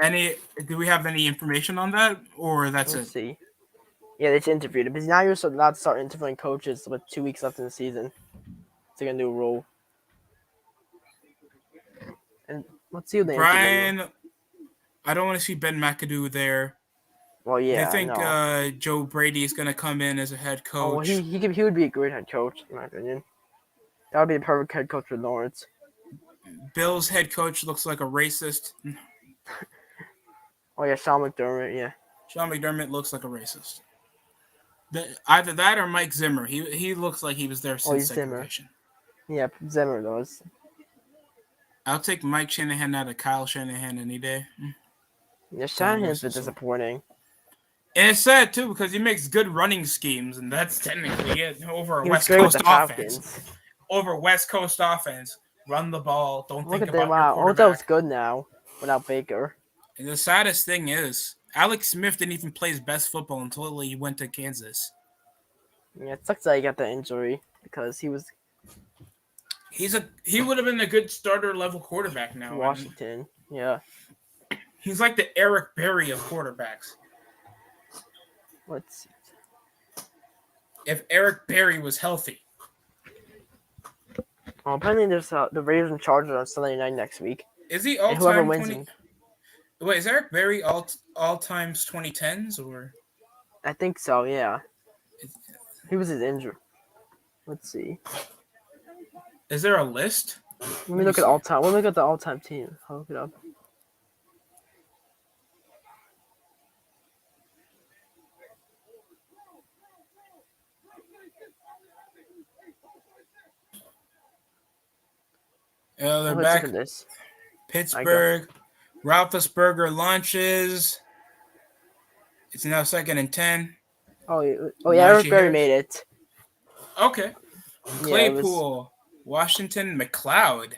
any. Do we have any information on that, or that's Let's it? see. Yeah, they just interviewed him. Because now you're allowed to start interviewing coaches with 2 weeks left in the season. It's like a new rule. And let's see who they interviewed. Brian, I don't want to see Ben McAdoo there. Well, yeah, They think I know. Joe Brady is gonna come in as a head coach. Oh, well, he would be a great head coach in my opinion. That would be a perfect head coach for Lawrence. Bill's head coach looks like a racist. Oh yeah, Sean McDermott. Yeah. Sean McDermott looks like a racist. Either that or Mike Zimmer. He looks like he was there since segregation. Yeah, Zimmer does. I'll take Mike Shanahan out of Kyle Shanahan any day. Yeah, Shanahan's been disappointing. And it's sad too because he makes good running schemes, and that's technically it over He West was great with Coast the offense. Falcons. Over West Coast offense, run the ball. Don't Look think at about them. your Wow, quarterback. Odell's good now without Baker. And the saddest thing is, Alex Smith didn't even play his best football until he went to Kansas. Yeah, it sucks that he got that injury because he was. He would have been a good starter level quarterback now. Washington, yeah. He's like the Eric Berry of quarterbacks. Let's see. If Eric Berry was healthy. Oh, apparently there's the Raiders and Chargers on Sunday night next week. Is he all and whoever time wins 20? Wait, is Eric Berry all times 2010s or? I think so. Yeah. He was his injury. Let's see. Is there a list? Let me look at all time. Let me look at the all time team. I'll look it up. Oh, they're back. This. Pittsburgh. Roethlisberger launches. It's now 2nd and 10. Oh yeah, Eric Berry made it. Okay. Claypool, Washington, McLeod.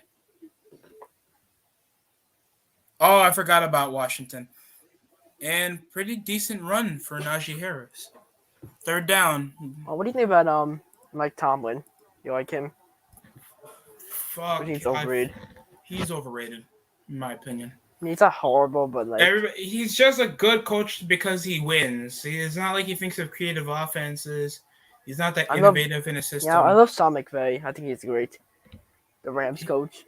Oh, I forgot about Washington. And pretty decent run for Najee Harris. 3rd down. Oh, what do you think about Mike Tomlin? You like him? Fuck. He's overrated. He's overrated, in my opinion. I mean, he's not horrible, but like he's just a good coach because he wins. It's not like he thinks of creative offenses. He's not that innovative in a system. Yeah, I love Sean McVay. I think he's great. The Rams coach.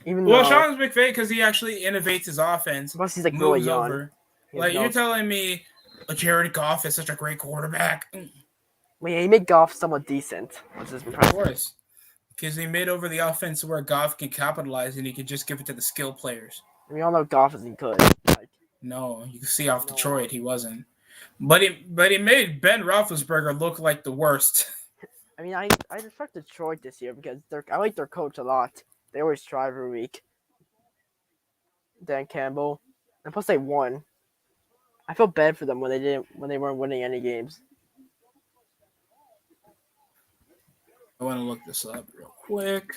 Sean McVay because he actually innovates his offense. Plus, he's like really young. Over. Like you're telling me, Jared Goff is such a great quarterback. Well, yeah, he made Goff somewhat decent, which is impressive. Of course, because he made over the offense where Goff can capitalize and he can just give it to the skill players. We all know Goff isn't good. No, you can see off Detroit he wasn't. But he made Ben Roethlisberger look like the worst. I mean, I respect Detroit this year because I like their coach a lot. They always try every week. Dan Campbell, and plus they won. I feel bad for them when they weren't winning any games. I want to look this up real quick.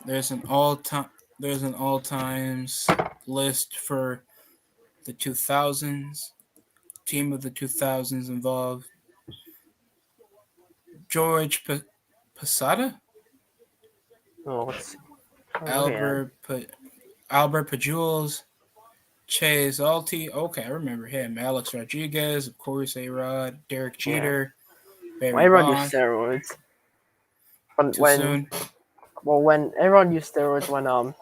There's an all-times list for the 2000s. Team of the 2000s involved. George Posada? Oh, let's see. Albert Pujols, Chase Alty. Okay, I remember him. Alex Rodriguez, of course, A-Rod, Derek Jeter, Barry everyone Bonds. used steroids. When everyone used steroids when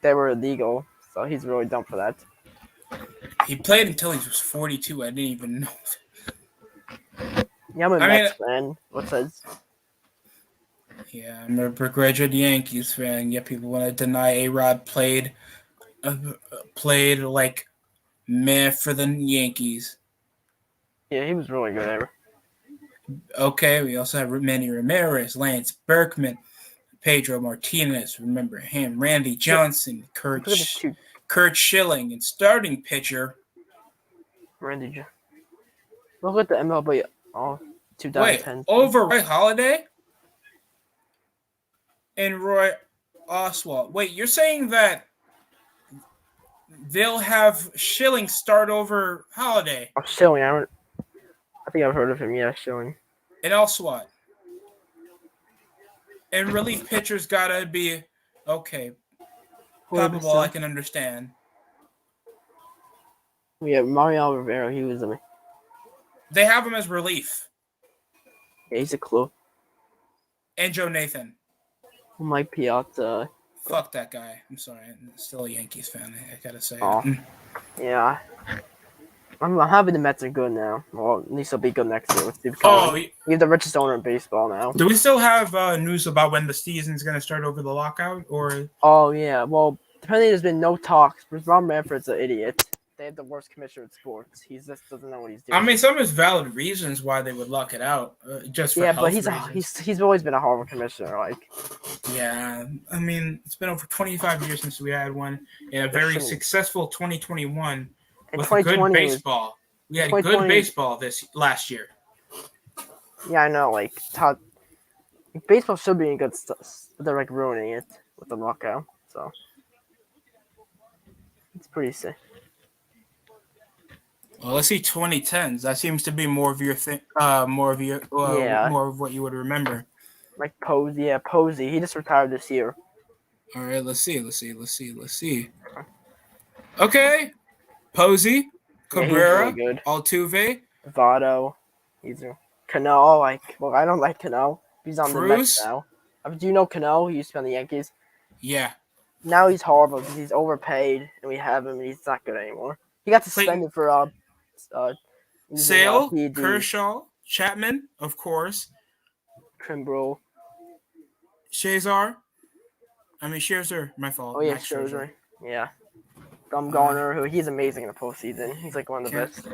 they were illegal, so he's really dumb for that. He played until he was 42. I didn't even know. Yeah, I'm a Mets fan. What says? Yeah, I'm a begrudged Yankees fan. Yet people want to deny A-Rod played like meh for the Yankees. Yeah, he was really good ever. Okay, we also have Manny Ramirez, Lance Berkman, Pedro Martinez. Remember him? Randy Johnson, Kurt Schilling, and starting pitcher Randy. Look at the MLB. Oh, Wait, 2010. over Roy Halladay and Roy Oswald. Wait, you're saying that they'll have Schilling start over Halladay Oh, Schilling. I think I've heard of him. Yeah, Schilling. and Oswald. And relief pitchers gotta be okay. Papa Ball, I can understand. Yeah, Mario Rivera. He was They have him as relief. yeah, he's a clue. And Joe Nathan. Mike Piazza. Fuck that guy. I'm sorry. I'm still a Yankees fan. I gotta say Oh, it. yeah. I'm happy the Mets are good now. Well, at least they'll be good next year. You're the richest owner in baseball now. Do we still have news about when the season's going to start over the lockout? Or Oh, yeah. Well, apparently there's been no talks. Because Rob Manfred's an idiot. They have the worst commissioner in sports. He just doesn't know what he's doing. I mean, some of his valid reasons why they would lock it out, just for health reasons. He's always been a horrible commissioner. Like, yeah, I mean, it's been over 25 years since we had one in a very successful 2021 with good baseball. We had good baseball last year. Yeah, I know. Like, baseball should be in good stuff, but they're like ruining it with the lockout. So it's pretty sick. Well, let's see 2010s. That seems to be more of your thing. More of what you would remember. Like Posey, yeah, Posey. He just retired this year. All right, let's see. Okay, Posey, Cabrera, Altuve, Votto. He's Cano. I don't like Cano. He's on the Mets now. Do you know Cano? He used to be on the Yankees. Yeah. Now he's horrible because he's overpaid, and we have him, and he's not good anymore. He got suspended for Sale, Kershaw, Chapman, of course. Kimbrel. Scherzer, my fault. Oh, yeah, Scherzer. Yeah. Bumgarner, he's amazing in the postseason. He's like one of the best.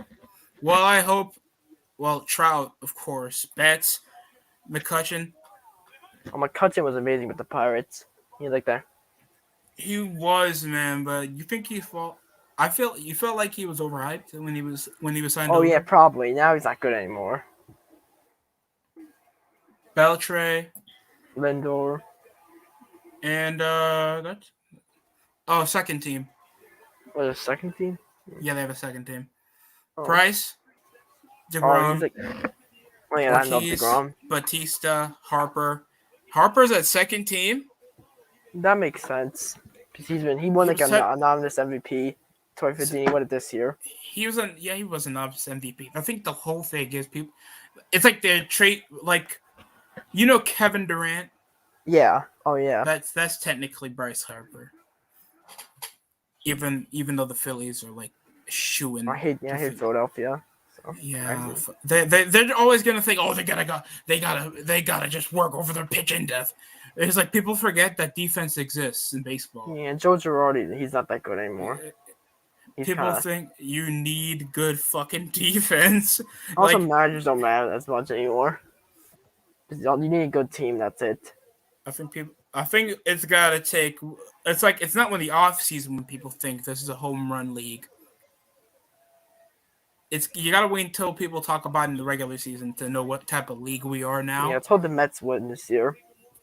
Well, Trout, of course. Betts, McCutchen. Oh, McCutchen was amazing with the Pirates. He's like that. He was, man, but you think you felt like he was overhyped when he was signed over? Oh, yeah, probably. Now he's not good anymore. Beltre. Lindor. And second team. What, a second team? Yeah, they have a second team. Price, DeGrom, I love DeGrom. Batista, Harper. Harper's at second team. That makes sense because he won like a anonymous MVP 2015. He won it this year. He was an anonymous MVP. I think the whole thing is people. It's like they trade Kevin Durant. Yeah. Oh yeah. That's technically Bryce Harper. Even though the Phillies are like shooing. I hate Philadelphia. So yeah, they're always gonna think, they gotta just work over their pitch in depth. It's like people forget that defense exists in baseball. Yeah, Joe Girardi, he's not that good anymore. People think you need good fucking defense. Also, managers don't matter as much anymore. You need a good team. That's it. I think it's gotta take. It's like it's not when the off season when people think this is a home run league. You gotta wait until people talk about it in the regular season to know what type of league we are now. Yeah, I told the Mets win this year.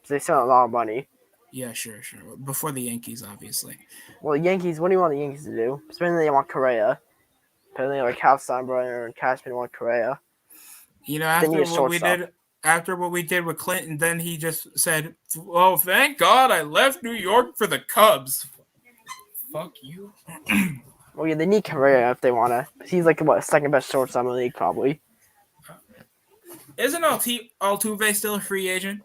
They spent a lot of money. Yeah, sure. Before the Yankees, obviously. Well, the Yankees. What do you want the Yankees to do? Apparently, they want Correa. Apparently, like Cal Steinbrenner and Cashman want Correa. After what we did with Clinton, then he just said, "Oh, thank God I left New York for the Cubs." Fuck you. Well, yeah, they need Correa if they want to. He's like second best shortstop in the league, probably. Isn't Altuve still a free agent?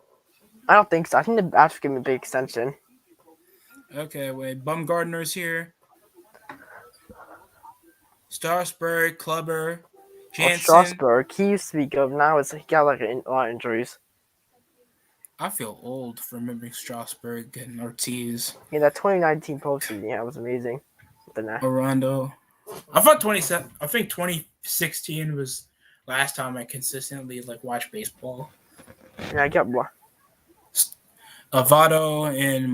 I don't think so. I think they actually give him a big extension. Okay, wait. Bumgarner's here. Strasburg, Clubber, Jansen. Strasburg, he used to be good. Now he got like a lot of injuries. I feel old for remembering Strasburg and Ortiz. Yeah, that 2019 postseason, was amazing. Orondo. I think 2016 was last time I consistently watched baseball. Yeah, I got more. Votto and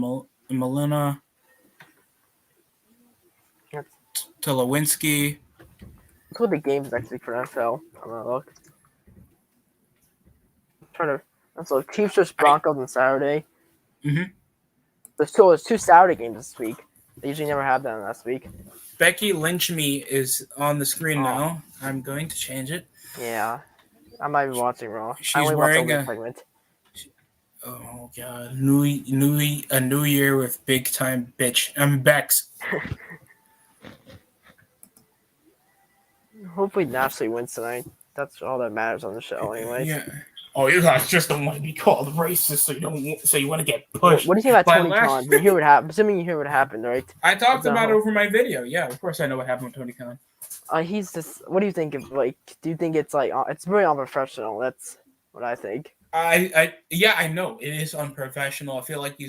Molina. Tulowitzki. Look at the games next week for NFL. I'm gonna look. trying to. So Chiefs versus Broncos on Saturday. Mhm. There's 2 Saturday games this week. They usually never have that last week. Becky Lynch Me is on the screen Oh. now. I'm going to change it. Yeah, I'm not even watching Raw. I She's only watch wearing the a. segment. Oh god, a new year with big time bitch. Bex. Hopefully, Lashley wins tonight. That's all that matters on the show, anyways. Yeah. Oh, you guys just don't want to be called racist, so you want to get pushed. What do you think about by Tony Lash- Khan? You hear what happened? Assuming you hear what happened, right? I talked The about it whole- over my video. Yeah, of course I know what happened with Tony Khan. He's just. What do you think of like? Do you think it's like it's very unprofessional? That's what I think. I know it is unprofessional. I feel like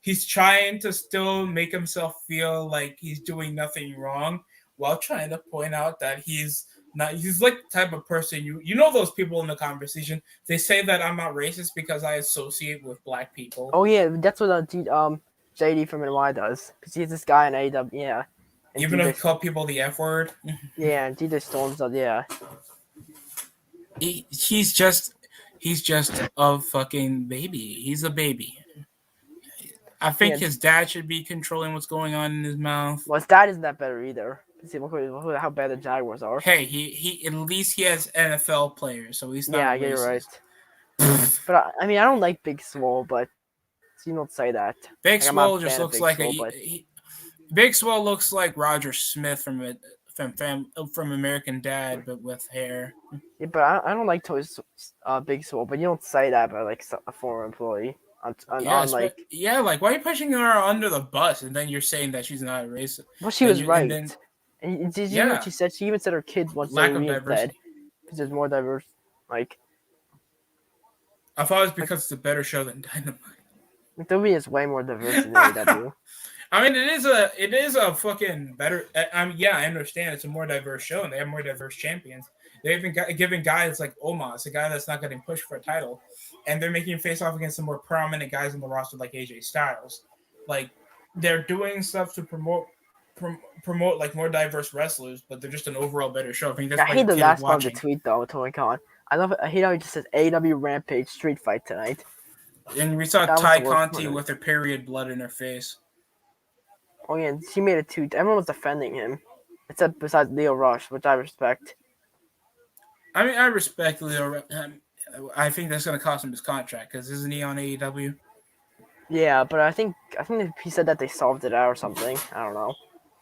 he's trying to still make himself feel like he's doing nothing wrong while trying to point out that he's not. He's like the type of person you know those people in the conversation. They say that I'm not racist because I associate with black people. Oh yeah, that's what JD from NY does because he's this guy in AW. Yeah. And Even if DJ you call people the F word. Yeah, and DJ Storms does. Yeah. He's just a fucking baby. He's a baby. I think his dad should be controlling what's going on in his mouth. Well, his dad isn't that better either. See look how bad the Jaguars are. Hey, he at least he has NFL players, so he's not. Yeah, I get it right. But I mean, I don't like Big Swole, but you don't say that. Big Like, Swole just looks like Big Swole looks like Roger Smith from American Dad, but with hair. Yeah, but I don't like Big Swole, but you don't say that about like a former employee. Like why are you pushing her under the bus and then you're saying that she's not a racist? Well, she was right. And did you know what she said? She even said her kids want to be dead because there's more diverse. Like, I thought it was because it's a better show than Dynamite. WWE is way more diverse than AEW. I mean, it is a fucking better. I understand it's a more diverse show and they have more diverse champions. They've been giving guys like Omos, a guy that's not getting pushed for a title, and they're making him face off against some more prominent guys on the roster like AJ Styles. Like, they're doing stuff to promote like more diverse wrestlers, but they're just an overall better show. I think that's I hate the last part of the tweet though, Tony Khan. I hate how he just says AEW Rampage Street Fight tonight. And we saw Ty Conti with her period blood in her face. Oh yeah, she made a tweet. Everyone was defending him, except besides Leo Rush, which I respect. I mean, I respect Leo. I think that's going to cost him his contract because isn't he on AEW? Yeah, but I think he said that they solved it out or something. I don't know.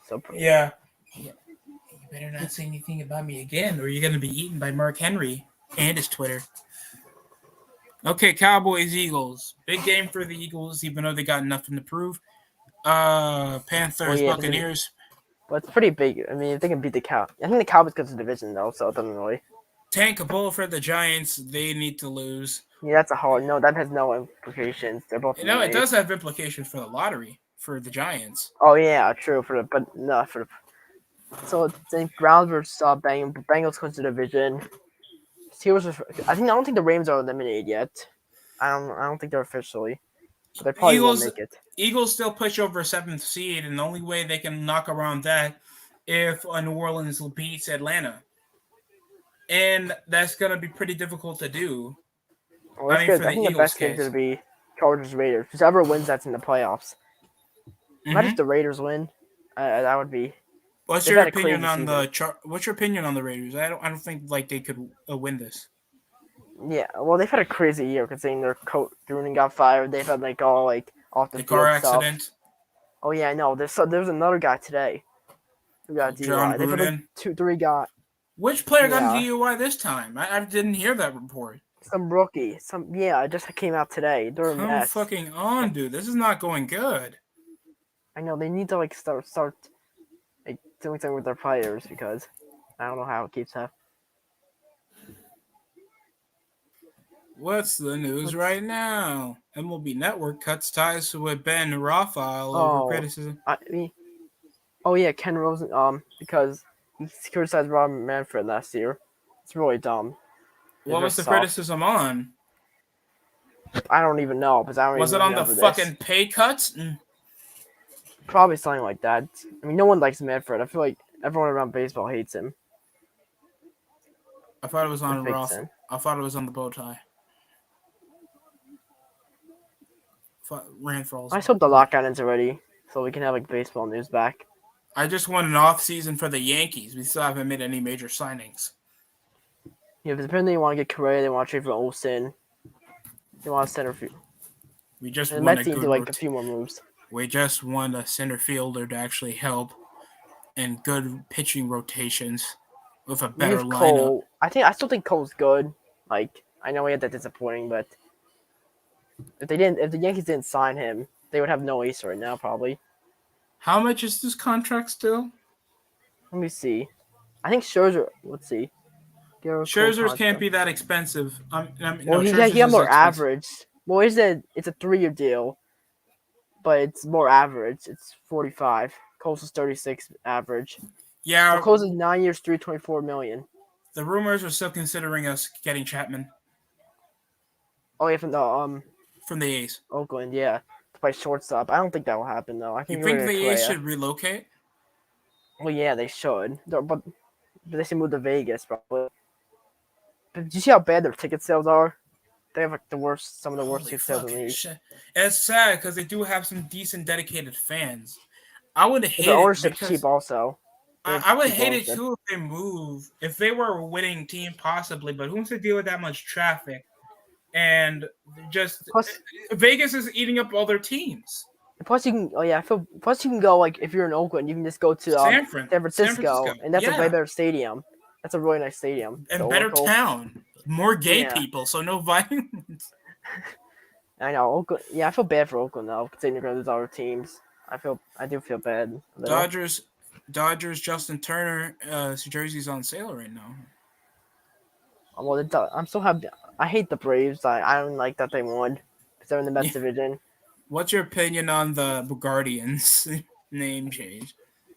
So yeah. You better not say anything about me again, or you're going to be eaten by Mark Henry and his Twitter. Okay, Cowboys, Eagles. Big game for the Eagles, even though they got nothing to prove. Panthers, Buccaneers. But it's pretty big. I mean, if they can beat the Cow. I think the Cowboys got the division, though, so it doesn't really. Tank a bull for the Giants. They need to lose. Yeah, that's a hard. No, that has no implications. They're both. No, it does have implications for the lottery for the Giants. Oh, yeah, true. But not for the. So, I think Browns versus Bengals clinch the division. Steelers. I don't think the Rams are eliminated yet. I don't think they're officially. But they probably won't make it. Eagles still push over 7th seed, and the only way they can knock around that if New Orleans beats Atlanta. And that's going to be pretty difficult to do. Well, I think the best game is going to be Chargers-Raiders. Whoever wins, that's in the playoffs. Imagine if the Raiders win. That would be. What's your opinion on the Raiders? I don't think like they could win this. Yeah, well, they've had a crazy year considering their coach Gruden got fired. They've had like all like off the car accident. Stuff. Oh yeah, I know. There's another guy today who got DUI. They've had like 2-3 guys. Which player got DUI this time? I didn't hear that report. Some rookie. It just came out today. They're a mess. Come fucking on, dude. This is not going good. I know they need to like start like doing something with their players because I don't know how it keeps happening. What's the news right now? MLB Network cuts ties with Ben Raphael over criticism. Ken Rosen. Because he criticized Rob Manfred last year. It's really dumb. What was the criticism on? I don't even know. Was it on the fucking pay cuts? Probably something like that. I mean, no one likes Manfred. I feel like everyone around baseball hates him. I thought it was on Roth. I thought it was on the bow tie. ran for all. I just hope the lockout ends already, so we can have like baseball news back. I just want an off season for the Yankees. We still haven't made any major signings. Yeah, but apparently they want to get Correa, they want to trade for Olsen, they want a center field. We just And the want Mets need to do like a few more moves. We just want a center fielder to actually help and good pitching rotations with a better lineup. Cole. I still think Cole's good. Like I know he had that disappointing, but if the Yankees didn't sign him, they would have no ace right now probably. How much is this contract still? Let me see. I think Scherzer. Let's see. Scherzer's can't be that expensive. Well, he got more average. Well, it's a 3-year deal, but it's more average. It's 45. Cole's is 36 average. Yeah. So Cole's is 9 years, $324 million. The rumors are still considering us getting Chapman. Oh yeah, from the A's. Oakland, yeah, to play shortstop. I don't think that will happen though. I think you think the A's should relocate? Well, yeah, they should, but they should move to Vegas probably. But did you see how bad their ticket sales are? They have like some of the worst ticket sales in the league. It's sad because they do have some decent, dedicated fans. I would hate the ownership's cheap also. I would hate it too if they move. If they were a winning team, possibly, but who wants to deal with that much traffic? And just Vegas is eating up all their teams. Plus, you can. Plus, you can go like if you're in Oakland, you can just go to San Francisco, and that's a way better stadium. That's a really nice stadium and better town. More gay people, so no violence. I know Oakland. Yeah, I feel bad for Oakland though, considering they're gonna lose all their teams. I do feel bad. Dodgers, Justin Turner, his jersey's on sale right now. Well, I'm so happy. I hate the Braves. I don't like that they won because they're in the Mets division. What's your opinion on the Guardians name change?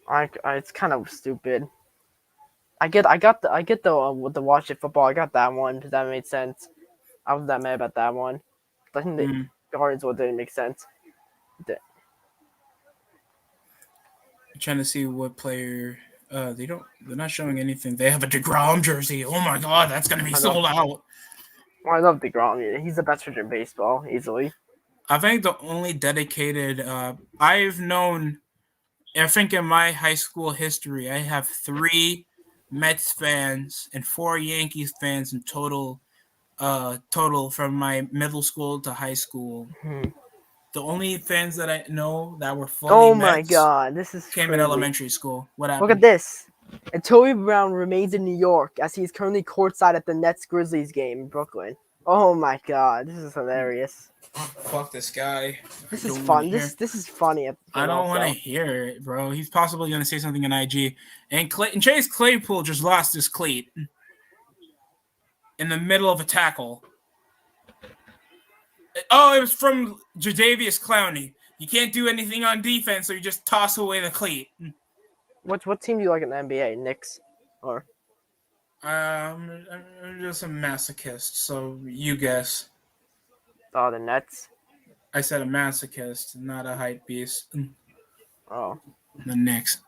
It's kind of stupid. I get the watch it football. I got that one because that made sense. I wasn't that mad about that one. I think the Guardians one didn't make sense. I'm trying to see what player. They're not showing anything. They have a DeGrom jersey. Oh my god, that's gonna be sold out. Well, I love DeGrom. He's the best pitcher in baseball, easily. I think the only dedicated I've known. I think in my high school history, I have 3 Mets fans and 4 Yankees fans in total. Total from my middle school to high school. The only fans that I know that were fully my god, this is came crazy. in elementary school. What happened? Look at this. Antonio Brown remains in New York as he is currently courtside at the Nets-Grizzlies game in Brooklyn. Oh my god, this is hilarious. Fuck this guy. This is fun. This is funny. I don't want to hear it, bro. He's possibly going to say something in IG. And Chase Claypool just lost his cleat in the middle of a tackle. Oh, it was from Jadavius Clowney. You can't do anything on defense, so you just toss away the cleat. What team do you like in the NBA? Knicks or? I'm just a masochist, so you guess. Oh, the Nets. I said a masochist, not a hype beast. Oh. The Knicks.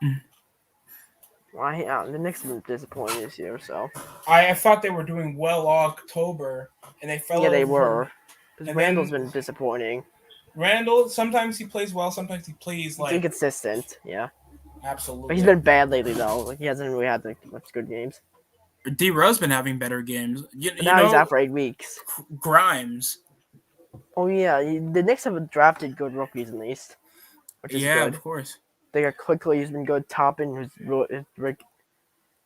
Well, the Knicks have been disappointing this year, so. I thought they were doing well all October, and they fell. Yeah, they were. Because Randall's been disappointing. Randall, sometimes he plays well, sometimes he plays like inconsistent. Yeah. Absolutely. But he's been bad lately, though. Like he hasn't really had much good games. D-Rose been having better games. Now he's out for 8 weeks. Grimes. Oh yeah, the Knicks have drafted good rookies at least, which is good. Of course. They got quickly. He's been good. Toppin,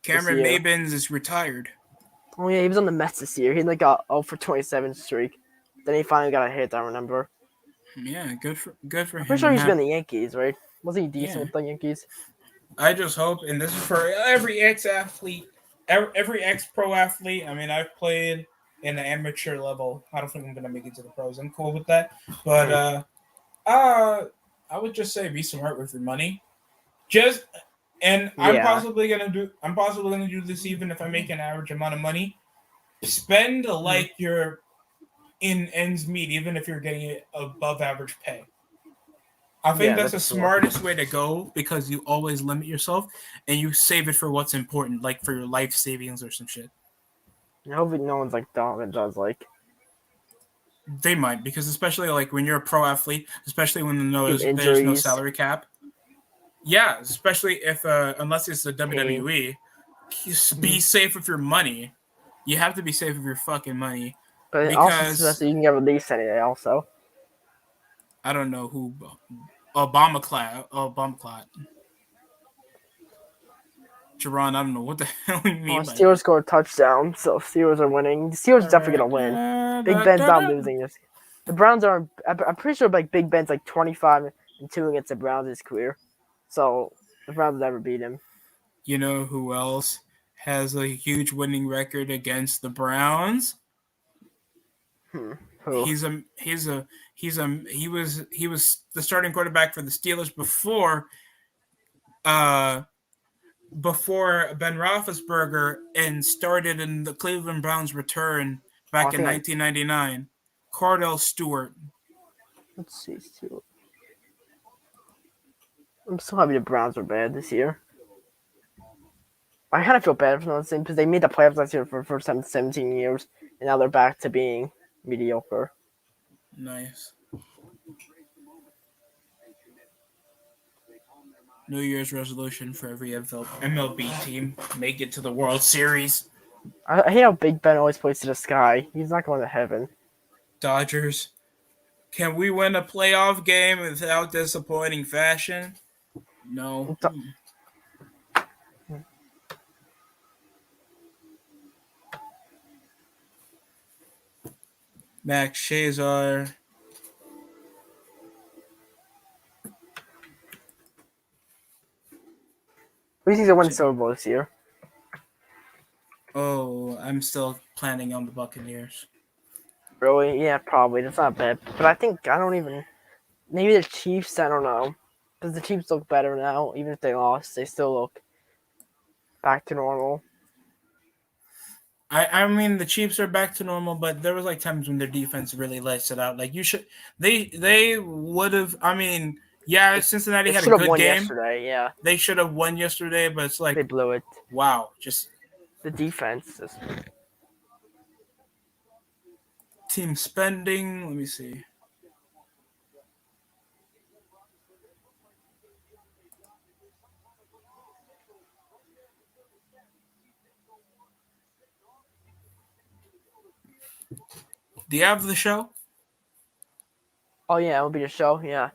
Cameron Mabins is retired. Oh yeah, he was on the Mets this year. He got 0 for 27 streak. Then he finally got a hit. I remember. Yeah, good for him. I'm pretty sure he's been the Yankees, right? Wasn't he decent with the Yankees? I just hope, and this is for every ex-athlete, every ex-pro athlete. I mean, I've played in the amateur level. I don't think I'm gonna make it to the pros. I'm cool with that, but I would just say be smart with your money. I'm possibly gonna do this even if I make an average amount of money. Spend like you're in ends meet, even if you're getting above average pay. I think that's the smartest way to go because you always limit yourself and you save it for what's important, like for your life savings or some shit. I hope no one's like Donovan does. Like, They might, because especially like when you're a pro athlete, especially when there's no Injuries. salary cap. Yeah, especially if unless it's the WWE, be safe with your money. You have to be safe with your fucking money. But Because also, you can get released anyway. Also, I don't know who Obama clot. Jerron, I don't know what the hell we mean by Steelers scored a touchdown, so Steelers are winning. The Steelers are definitely gonna win. Big Ben's not losing this. The Browns are. I'm pretty sure like Big Ben's like 25-2 against the Browns his career, so the Browns never beat him. You know who else has a huge winning record against the Browns? Who? He was the starting quarterback for the Steelers before Ben Roethlisberger and started in the Cleveland Browns return back in 1999. Cordell Stewart. Let's see, Stewart. I'm so happy the Browns are bad this year. I kind of feel bad for them because they made the playoffs last year for the first time in 17 years, and now they're back to being mediocre. Nice. New Year's resolution for every MLB team: make it to the World Series. I hate how Big Ben always plays to the sky. He's not going to heaven. Dodgers, can we win a playoff game without disappointing fashion? No. Max Scherzer. Who do you think will win the Super Bowl this year? Oh, I'm still planning on the Buccaneers. Really? Yeah, probably. That's not bad. But I think, maybe the Chiefs, I don't know. Because the Chiefs look better now. Even if they lost, they still look back to normal. I mean, the Chiefs are back to normal, but there was like times when their defense really lets it out. Like they would have. I mean, yeah, Cincinnati had a good won game yesterday. Yeah, they should have won yesterday, but it's like they blew it. Wow, just the defense. Team spending. Let me see. Do you have the show? Oh yeah, it'll be the show. Yeah.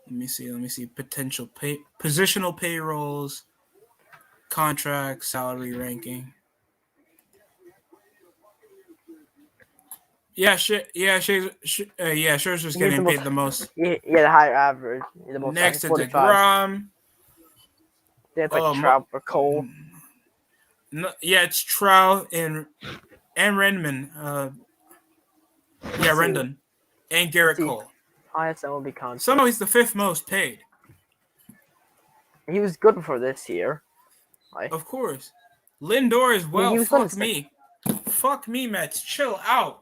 Let me see. Potential positional payrolls, contracts, salary ranking. Yeah, Scherzer's getting paid the most. Yeah, the higher average. The most next to DeGrom. That's like Trout or Cole. No, yeah, it's Trout and Redmond. Rendon and Garrett Cole. Highest MLB contract. Somehow he's the fifth most paid. He was good before this year. Of course. Lindor as well. Fuck me. Fuck me, Mets. Chill out.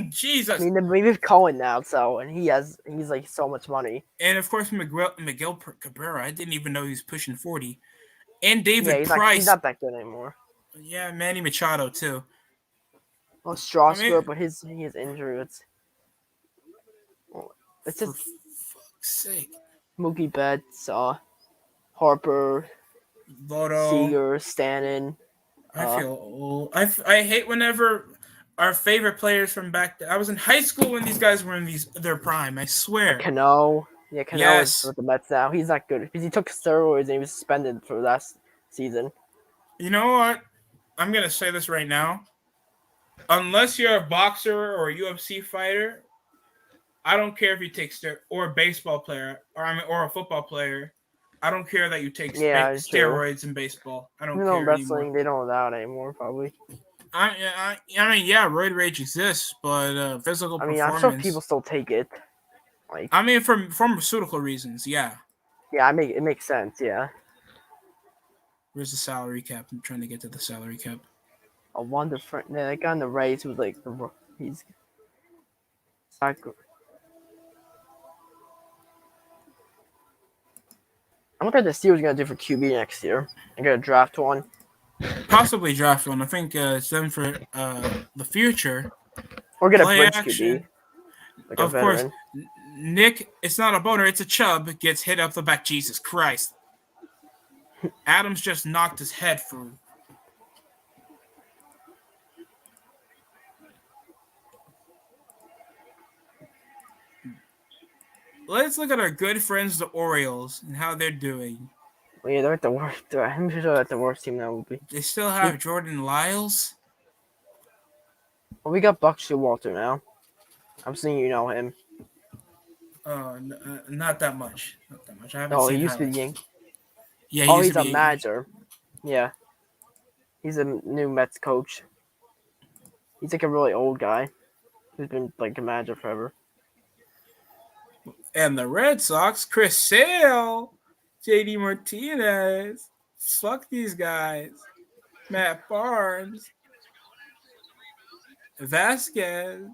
Jesus. I mean, we have Cohen now, and he's like so much money. And of course, Miguel Cabrera. I didn't even know he was pushing 40. And David Price. He's not that good anymore. Yeah, Manny Machado too. Oh, Strasburg, but he has injury. It's just for fuck's sake. Mookie Betts, Harper, Voto, Seager, Stanton. I feel old. I hate whenever our favorite players from back then. I was in high school when these guys were in their prime. I swear. Cano. Yeah, Cano is with the Mets now. He's not good because he took steroids and he was suspended for last season. You know what? I'm gonna say this right now. Unless you're a boxer or a UFC fighter, I don't care if you take or a baseball player or a football player. I don't care that you take steroids in baseball. I don't care anymore. Wrestling, they don't allow it anymore, probably. I mean, yeah, roid rage exists, but physical performance. I'm sure people still take it. I mean, for pharmaceutical reasons, yeah. Yeah, it makes sense, yeah. Where's the salary cap? I'm trying to get to the salary cap. A wonder friend. Yeah, that guy in the Rays was like he's not good. I wonder what the Steelers are gonna do for QB next year. They're gonna draft one. Possibly draft one. I think it's them for the future. Or get a Play bench action. QB, like a Of course, veteran. Nick, it's not a boner, it's a chub, gets hit up the back. Jesus Christ. Adams just knocked his head through. Let's look at our good friends, the Orioles, and how they're doing. Well, yeah, they're at the worst. I'm sure they're at the worst team that would be. They still have Jordan Lyles. Well, we got Buck Showalter now. I'm seeing you know him. Not that much. Not that much. I haven't Oh, seen he used to be highlights. Yankee. Yeah, Oh, used he's to a be manager. Yeah. He's a new Mets coach. He's like a really old guy who's been like a manager forever. And the Red Sox, Chris Sale, JD Martinez. Fuck these guys. Matt Barnes. Vasquez.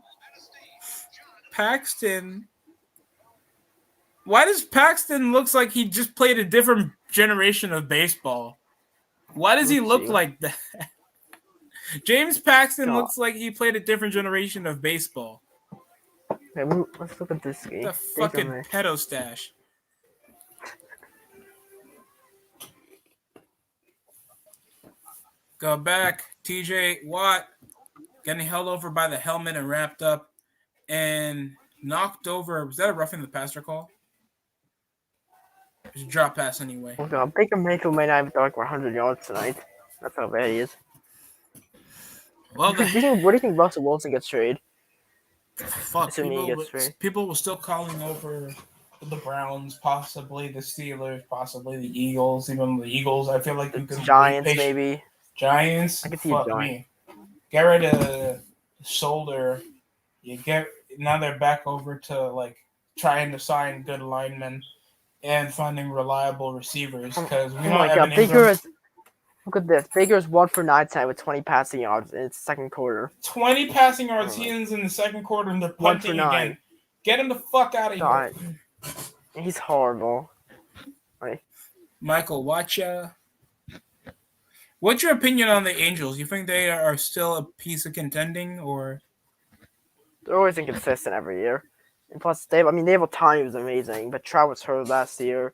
Paxton. Why does Paxton looks like he just played a different generation of baseball? Why does he look like that? James Paxton looks like he played a different generation of baseball. Okay, let's look at this game. The fucking pedo stash. Go back. TJ Watt getting held over by the helmet and wrapped up and knocked over. Was that a roughing the passer call? It was a drop pass anyway. Oh god, Baker Mayfield may not have thrown like 100 yards tonight. That's how bad he is. Well, what do you think Russell Wilson gets traded? Fuck, people were still calling over the Browns, possibly the Steelers, possibly the Eagles. Even the Eagles, I feel like you could Giants maybe. Giants. I could see fuck Giants. Me. Get rid of Solder. Now they're back over to like trying to sign good linemen and finding reliable receivers because we know Evan Ingram. Look at this. Baker's 1 for 9 tonight with 20 passing yards in its second quarter. 20 passing yards he ends in the second quarter and they're punting again. Get him the fuck out of here. He's horrible. Right. Michael, what's your opinion on the Angels? You think they are still a piece of contending or? They're always inconsistent every year. And plus, Dave Otani was amazing, but Trout was hurt last year.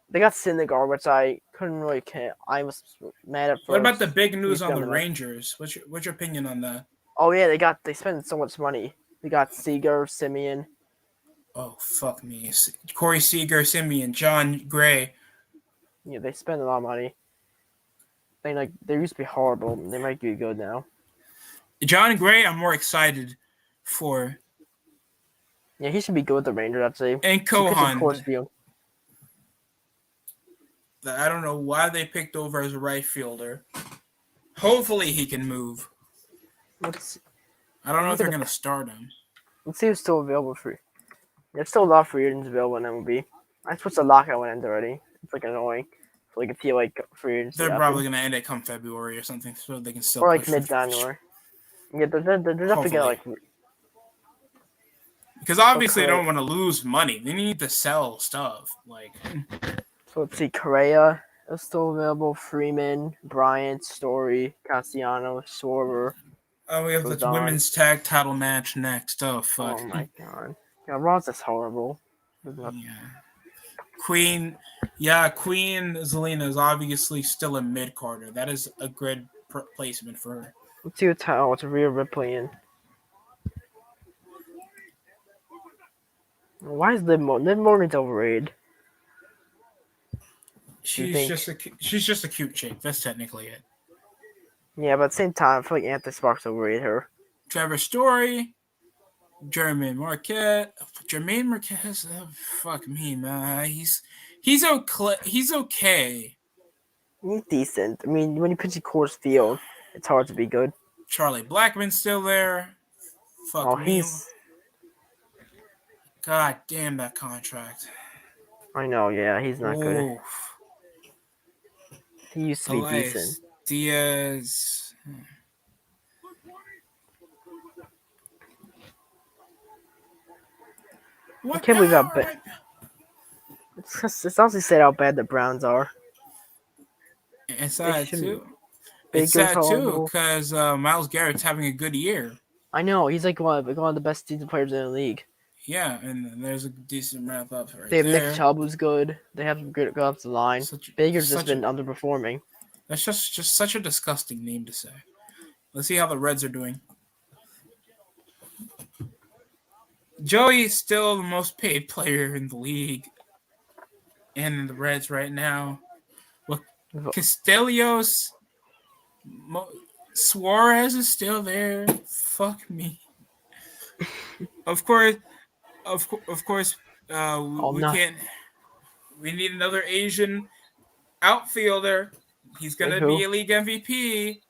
They got Syndergaard, which I couldn't really care. I was mad at first. What about the big news on the Rangers? What's your opinion on that? Oh yeah, they spent so much money. They got Seager, Simeon. Oh fuck me, Corey Seager, Simeon, John Gray. Yeah, they spend a lot of money. They used to be horrible. They might be good now. John Gray, I'm more excited for. Yeah, he should be good with the Rangers, I'd say. And Cohan. I don't know why they picked over as a right fielder. Hopefully he can move. I don't know if they're going to start him. Let's see who's still available for you. There's still a lot of free agents available in MLB. I suppose the lockout went end already. It's like annoying. So like, if you like free agents. They're probably going to end it come February or something so they can still. Or like mid-January. Yeah, they're definitely going to Because obviously they don't want to lose money. They need to sell stuff. So let's see, Correa is still available. Freeman, Bryant, Story, Castellanos, Schwarber. Oh, we have the women's tag title match next. Oh, fuck. Oh, my God. Yeah, Raw's is horrible. Yeah. Queen Zelina is obviously still a mid-carder. That is a good placement for her. Let's see what's Rhea Ripley in. Why is Liv Morgan? Liv Morgan's overrated. She's just a cute chick. That's technically it. Yeah, but at the same time, I feel like Anthony Sparks overrated her. Trevor Story, Jermaine Marquette. Fuck me, man. He's okay. He's decent. I mean, when you pitch Coors Field, it's hard to be good. Charlie Blackman's still there. Fuck me. God damn that contract. I know, yeah, he's not good. He used to be decent. Diaz. I can't believe how bad. It's honestly sad how bad the Browns are. It's sad too. It's sad too because Myles Garrett's having a good year. I know he's like one of the best season players in the league. Yeah, and there's a decent wrap up right They have there. Nick Chubb, who's good. They have some good offensive line. Baker's just been underperforming. That's just such a disgusting name to say. Let's see how the Reds are doing. Joey is still the most paid player in the league and in the Reds right now. Well, Castellanos, Suarez is still there. Fuck me. Of course, we can't. We need another Asian outfielder. He's gonna be a league MVP.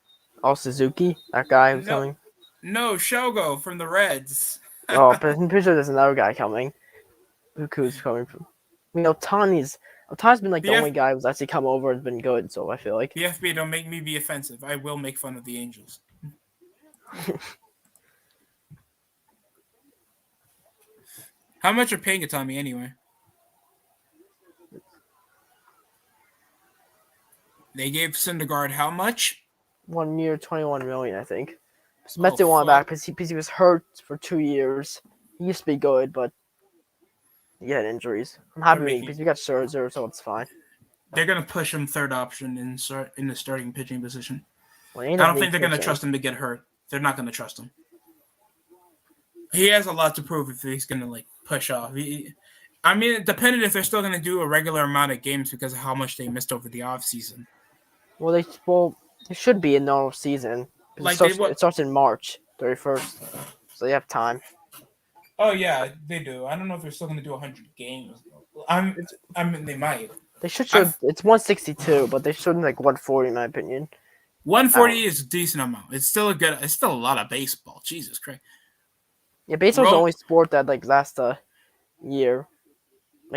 Oh, Suzuki, that guy who's coming. No, Shogo from the Reds. But I'm pretty sure there's another guy coming. Who's coming from? Otani's been like the only guy who's actually come over and been good. So I feel like BFB, don't make me be offensive. I will make fun of the Angels. How much are paying Otani anyway? They gave Syndergaard how much? 1 year, $21 million, I think. So Mets didn't want him back because he was hurt for 2 years. He used to be good, but he had injuries. I'm happy because we got Scherzer, so it's fine. They're gonna push him third option in the starting pitching position. Well, I don't think they're gonna trust him to get hurt. They're not gonna trust him. He has a lot to prove if he's gonna push off. Depending if they're still gonna do a regular amount of games because of how much they missed over the off season. Well, they should be in normal season. It starts in March 31st, so they have time. Oh yeah, they do. I don't know if they're still gonna do 100 games. They might. They should. It's 162, but they shouldn't 140 in my opinion. 140 is a decent amount. It's still a lot of baseball. Jesus Christ. Yeah, baseball's the only sport that lasts a year.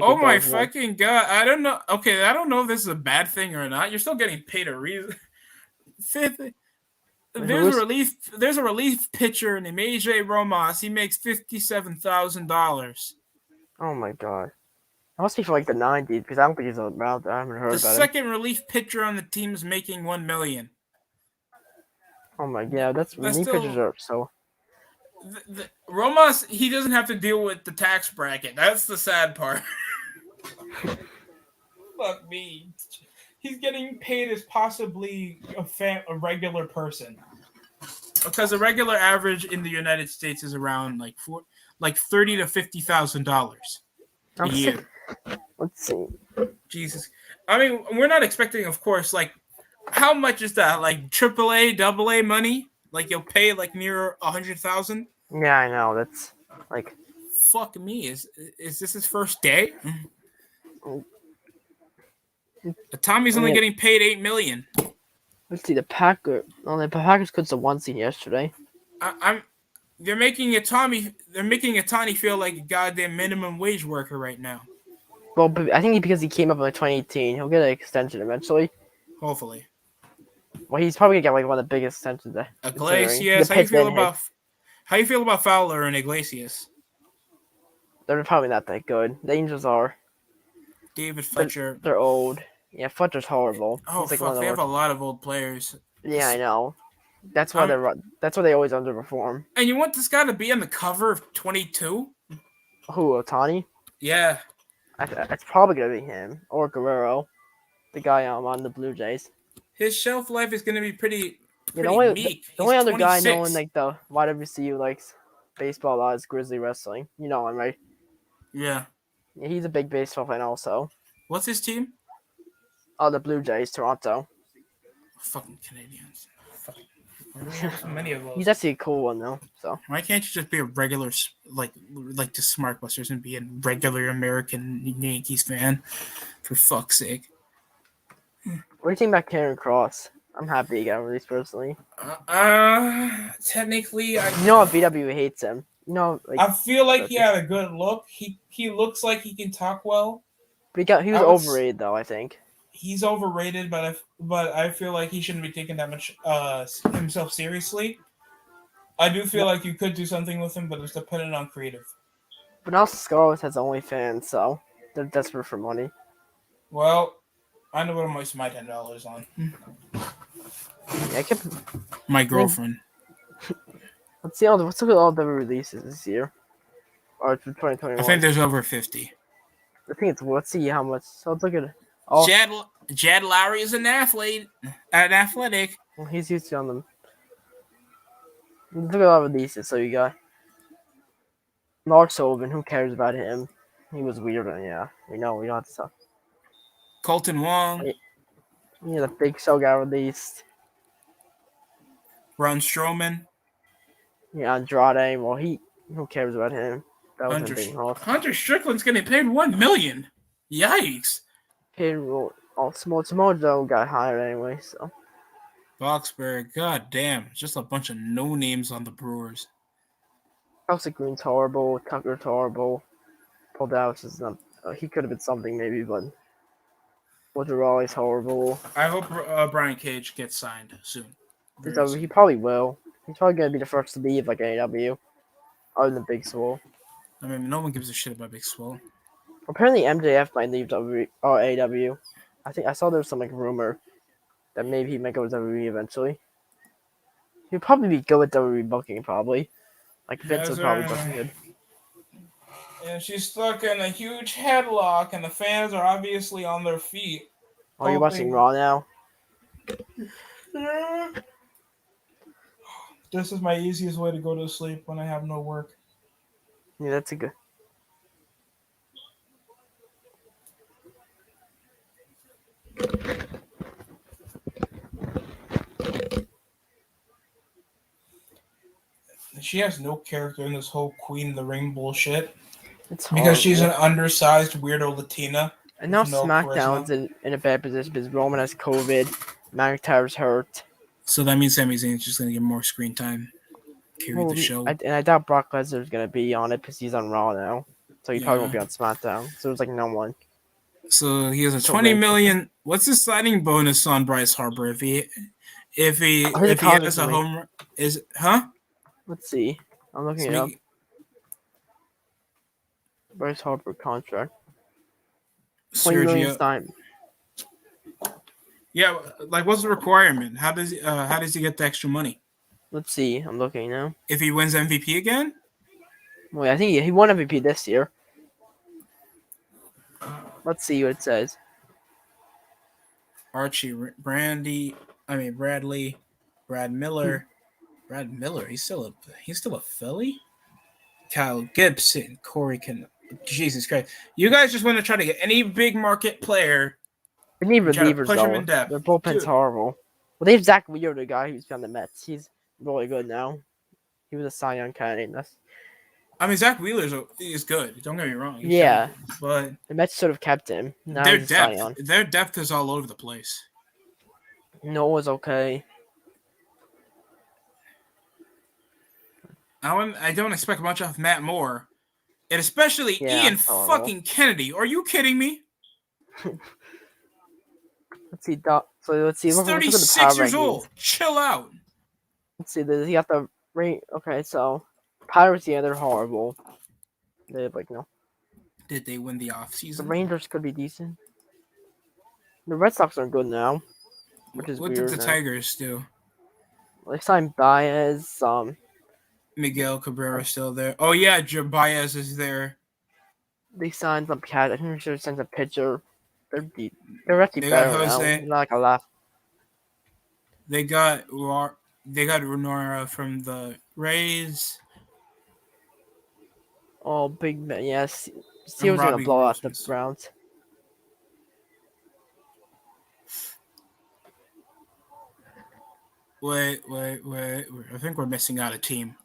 Oh my fucking god! I don't know. Okay, I don't know if this is a bad thing or not. You're still getting paid a reason. There's a relief pitcher named AJ Romas. He makes $57,000. Oh my god! That must be for the 90s because I don't think he's around. I haven't heard about it. The second relief pitcher on the team is making $1 million. Oh my god! Relief pitchers are so. Romas, he doesn't have to deal with the tax bracket. That's the sad part. Fuck me. He's getting paid as possibly a regular person. Because a regular average in the United States is around $30,000 to $50,000 a year. Let's see. Jesus. We're not expecting, of course, how much is that? AAA, AA money? You'll pay near $100,000? Yeah, I know. That's fuck me. Is this his first day? Tommy's only getting paid $8 million. Let's see the Packers. Oh, the Packers could have 1 seed yesterday. They're making Otani feel like a goddamn minimum wage worker right now. Well, I think because he came up in 2018, he'll get an extension eventually. Hopefully. Well, he's probably gonna get one of the biggest extensions. Iglesias, how you feel about Fowler and Iglesias? They're probably not that good. The Angels are. David Fletcher. They're old. Yeah, Fletcher's horrible. Oh fuck! They have a lot of old players. Yeah, I know. That's why they always underperform. And you want this guy to be on the cover of 22? Who, Otani? Yeah. It's probably gonna be him or Guerrero, the guy on the Blue Jays. His shelf life is gonna be pretty meek. The only other 26. Guy knowing the YWC who likes baseball a lot is Grizzly Wrestling. You know him, right? Yeah. He's a big baseball fan also. What's his team? Oh, the Blue Jays, Toronto. Fucking Canadians. So many of those. He's actually a cool one though. So why can't you just be a regular the Smart Busters and be a regular American Yankees fan? For fuck's sake. What do you think about Karen Cross? I'm happy he got released personally. Technically, VW hates him. I feel like he had a good look. He looks like he can talk well. But he was overrated though. I think he's overrated, but I feel like he shouldn't be taking that much himself seriously. I do feel like you could do something with him, but it's dependent on creative. But now Scarlett has OnlyFans, so they're desperate for money. Well, I know what I'm wasting my $10 on. Yeah, my girlfriend. Let's look at all the releases this year. Or for I 2021. think there's over 50. I think it's. Let's see how much. So let's look at. Oh, Jed Lowry is an athletic. well, he's used to on them. Let's look at all the releases. So you got Mark Sullivan. Who cares about him? He was weird. And yeah, we know. We don't have to talk. Colton Wong. Yeah, the Big Show got released. Braun Strowman. Yeah, Andrade. Well, who cares about him? That was Hunter, a big horse. Hunter Strickland's getting paid $1 million. Yikes. Payroll. Samoa Joe got hired anyway. So Boxberg, god damn, just a bunch of no names on the Brewers. Kelsey Green's horrible. Tucker's horrible. Paul Dallas is not. He could have been something maybe, but Raleigh's horrible. I hope Brian Cage gets signed soon. So he probably will. He's probably gonna be the first to leave like AEW, other than Big Swole. I mean, no one gives a shit about Big Swole. Apparently, MJF might leave AEW. I think I saw there was some like rumor that maybe he might go to WWE eventually. He'd probably be good with WWE booking, probably. Like Vince would probably book him good. And she's stuck in a huge headlock, and the fans are obviously on their feet. Oh, you're watching Raw now? This is my easiest way to go to sleep when I have no work. Yeah, that's a good. She has no character in this whole Queen of the Ring bullshit. It's because she's an undersized weirdo Latina. And now SmackDown's in a bad position because Roman has COVID, McIntyre's hurt. So that means Sami Zayn's just gonna get more screen time. Carry the show. I doubt Brock Lesnar's gonna be on it because he's on Raw now. So he probably won't be on SmackDown. So there's like no one. So he has a 20 million. What's the signing bonus on Bryce Harper if he has a home run? Let's see. I'm looking it up. Bryce Harper contract. 20 million time. Yeah, like what's the requirement? How does he get the extra money? Let's see. I'm looking now. If he wins MVP again? Well, I think he won MVP this year. Let's see what it says. Bradley, Brad Miller. Brad Miller, he's still a Philly? Kyle Gibson, Corey Can. Jesus Christ. You guys just want to try to get any big market player. We need relievers, though. Their bullpen's horrible. Well, they have Zach Wheeler, the guy who's been on the Mets. He's really good now. He was a Cy Young candidate. Zach Wheeler is good. Don't get me wrong. But the Mets should have kept him. Now their depth is all over the place. Noah's okay. I don't expect much of Matt Moore, and especially Ian fucking Kennedy. Are you kidding me? Let's see. Let's see. He's 36 years old. Chill out. Let's see. He got the rate. Okay, so Pirates, they're horrible. They have no. Did they win the offseason? The Rangers could be decent. The Red Sox are good now, which is weird. What did the Tigers do? They signed Baez. Miguel Cabrera still there. Oh yeah, Baez is there. They signed some cat. I think we should have sent a pitcher. They're actually better now. Not like a laugh. They got Renora from the Rays. Oh, big man, yes. Steelers gonna blow out the Browns. Wait. I think we're missing out a team.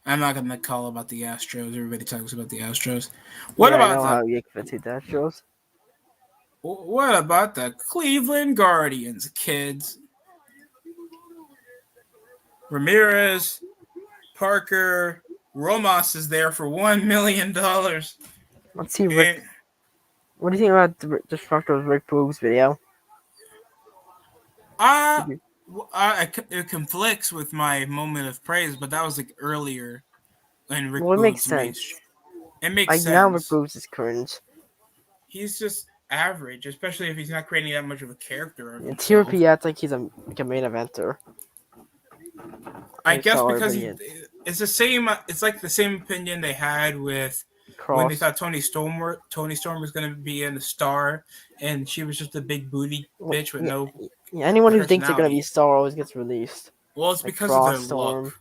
I'm not gonna call about the Astros. Everybody talks about the Astros. What about the Astros? What about the Cleveland Guardians, kids? Ramirez, Parker, Romas is there for $1 million. Let's see, Rick. What do you think about the destructor of Rick Boogs video? It conflicts with my moment of praise, but that was like earlier. And Rick Boogs makes sense. It makes sense. Now Rick Boogs is cringe. He's just average, especially if he's not creating that much of a character. TRP acts like he's a main eventer. I guess Sorry, because but it's the same. It's like the same opinion they had with when they Cross. thought Tony Storm was going to be in the star, and she was just a big booty bitch with Yeah, no yeah, anyone who thinks they're gonna be personality. star always gets released. Well, it's Like because of their Cross, Storm. look.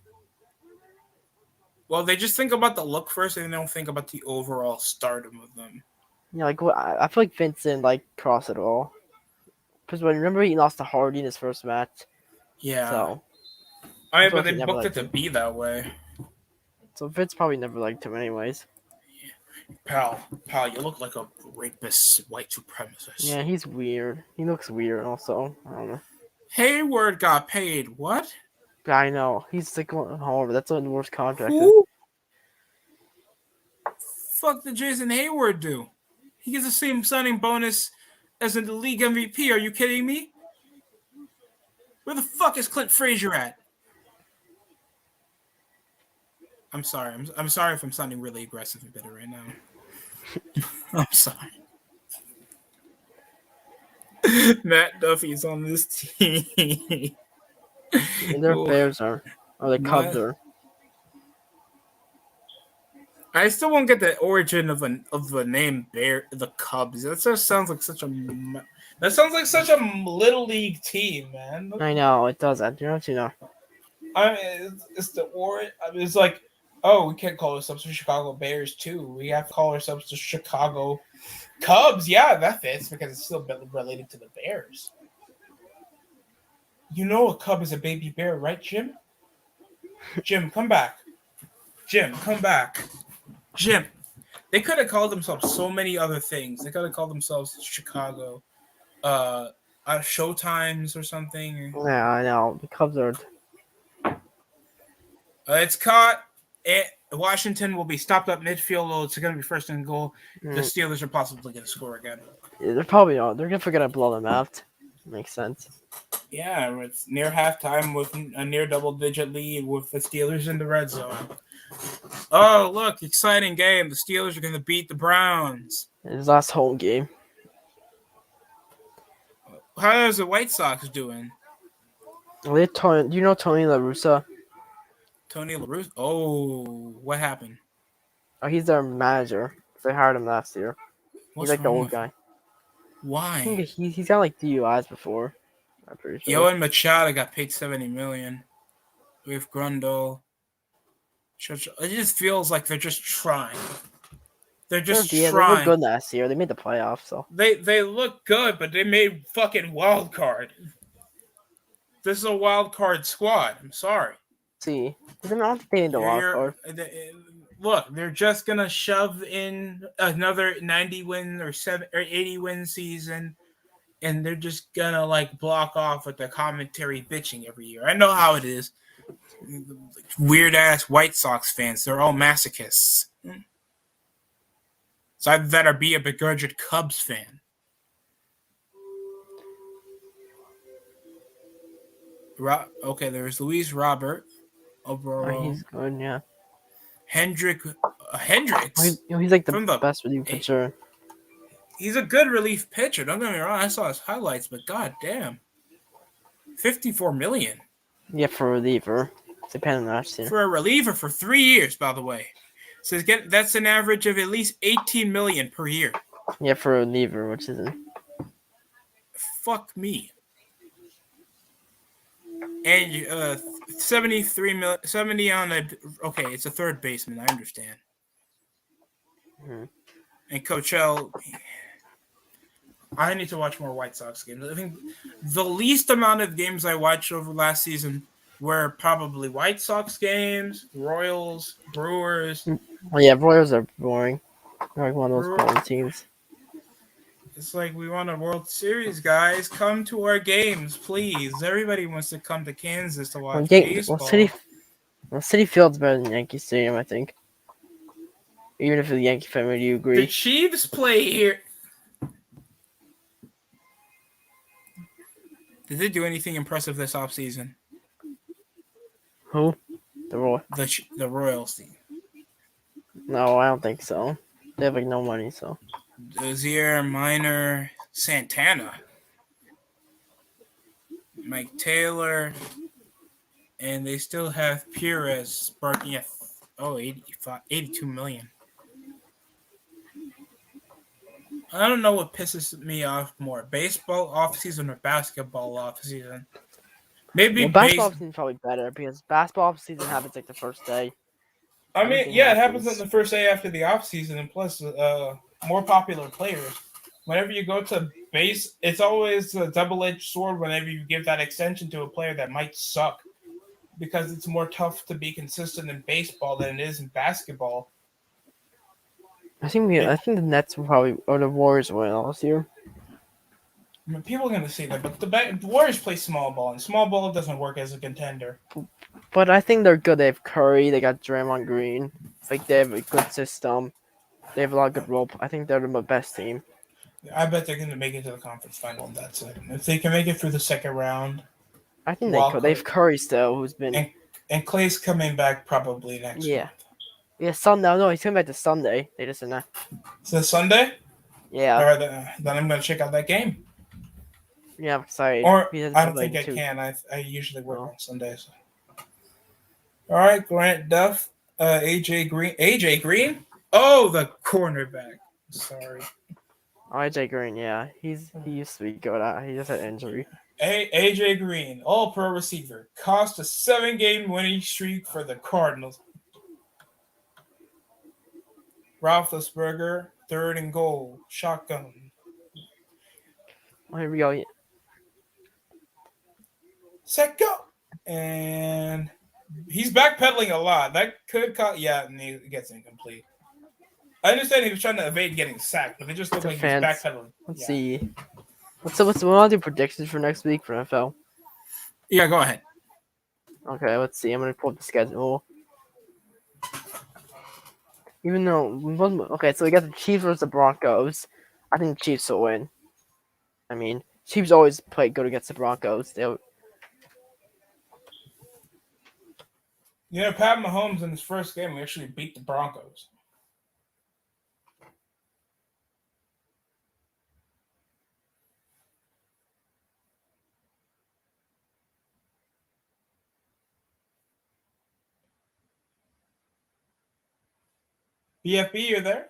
Well, they just think about the look first, and they don't think about the overall stardom of them. Yeah, like I feel like Vince didn't like Cross at all. Because remember he lost to Hardy in his first match, Yeah, so I I mean, feel but like they he never booked it liked to him. be that way. So Vince probably never liked him anyways. Pal, you look like a rapist, white supremacist. Yeah, he's weird. He looks weird also. I don't know. Hayward got paid. What? But I know. He's like however, that's the worst contract. Who? Fuck did Jason Hayward do? He gets the same signing bonus as in the league MVP. Are you kidding me? Where the fuck is Clint Frazier at? I'm sorry. I'm sorry if I'm sounding really aggressive and bitter right now. I'm sorry. Matt Duffy's on this team. And their Bears are. Or the Cubs My, are. I still won't get the origin of the name Bear, the Cubs. That just sounds like such a little league team, man. I know, it does that. Don't you know? I mean, it's the or. I mean, it's like, oh, we can't call ourselves the Chicago Bears too. We have to call ourselves the Chicago Cubs. Yeah, that fits because it's still related to the Bears. You know, a cub is a baby bear, right, Jim? Jim, come back. Jim, come back. Jim. They could have called themselves so many other things. They could have called themselves Chicago, Showtimes or something. Yeah, I know. The Cubs are. It's caught. Washington will be stopped up midfield. It's going to be first and goal. The Steelers are possibly going to score again. Yeah, they're probably not. They're gonna blow them out. Makes sense. Yeah, it's near halftime with a near double-digit lead with the Steelers in the red zone. Oh, look, exciting game. The Steelers are going to beat the Browns. His last home game. How's the White Sox doing? Do you know Tony La Russa? Tony La Russa? Oh, what happened? Oh, he's their manager. They hired him last year. What's He's like the wrong old with guy. Why? I think he's got like DUIs before. I'm pretty sure. Yoan Machado got paid $70 million. With Grundle. It just feels like they're just trying. They're just They looked trying. good last year. They made the playoffs, so They look good, but they made fucking wild card. This is a wild card squad. I'm sorry. see. I don't think they need the wild card. Look, they're just gonna shove in another 90 win or 80 win season, and they're just gonna like block off with the commentary bitching every year. I know how it is. Weird ass White Sox fans, they're all masochists. It's either that or be a begrudged Cubs fan. Okay, there's Luis Robert. Oh, he's good, yeah. Hendricks. He's like the best relief pitcher. He's a good relief pitcher. Don't get me wrong. I saw his highlights, but god damn, $54 million. Yeah, for a reliever. Depending on last year. For a reliever for 3 years, by the way. So that's an average of at least $18 million per year. Yeah, for a reliever, which isn't. Fuck me. And 73 million, 70 on a. Okay, it's a third baseman. I understand. Mm-hmm. And Coachell. I need to watch more White Sox games. I think the least amount of games I watched over last season were probably White Sox games, Royals, Brewers. Oh yeah, Royals are boring. They're like one of those boring teams. It's like we want a World Series, guys. Come to our games, please. Everybody wants to come to Kansas to watch baseball. City Field's better than Yankee Stadium, I think. Even if you're a Yankee fan, would you agree? The Chiefs play here. Did they do anything impressive this offseason? Who? The Royals team. No, I don't think so. They have like no money, so. Dozier, Minor, Santana, Mike Taylor. and they still have Perez sparking at 82 million. I don't know what pisses me off more, baseball offseason or basketball offseason. Maybe Well, basketball season is probably better because basketball season happens like the first day. I mean, Everything yeah, it happens happens. on the first day after the offseason, and plus, more popular players. Whenever you go to base, it's always a double-edged sword whenever you give that extension to a player that might suck, because it's more tough to be consistent in baseball than it is in basketball. I think the Nets will probably or the Warriors will win this year. I mean, people are going to say that, but the Warriors play small ball, and small ball doesn't work as a contender. But I think they're good. They have Curry. They got Draymond Green. Like they have a good system. They have a lot of good role. I think they're the best team. I bet they're going to make it to the conference final. That's it. If they can make it through the second round, I think they could. They have Curry still, who's been and Clay's coming back probably next month. Yeah, Sunday. No, he's coming back to Sunday. They just announced. So Sunday? Yeah. All right, then I'm going to check out that game. Yeah, I'm excited. Or I don't think I can. I usually work on Sundays. All right, Grant Duff, AJ Green. AJ Green? Oh, the cornerback. Sorry. AJ Green, yeah. He used to be good at. He just had injury. AJ Green, all-pro receiver, cost a 7-game winning streak for the Cardinals. Roethlisberger, 3rd and goal, shotgun. Oh, here we go. Set, go! And he's backpedaling a lot. That could cause, and he gets incomplete. I understand he was trying to evade getting sacked, but it just looked like he's backpedaling. Let's see. We want to do predictions for next week for NFL? Yeah, go ahead. Okay, let's see. I'm going to pull up the schedule. Even though, okay, so we got the Chiefs versus the Broncos. I think the Chiefs will win. I mean, Chiefs always play good against the Broncos. Pat Mahomes in his first game actually beat the Broncos. BFB, you're there?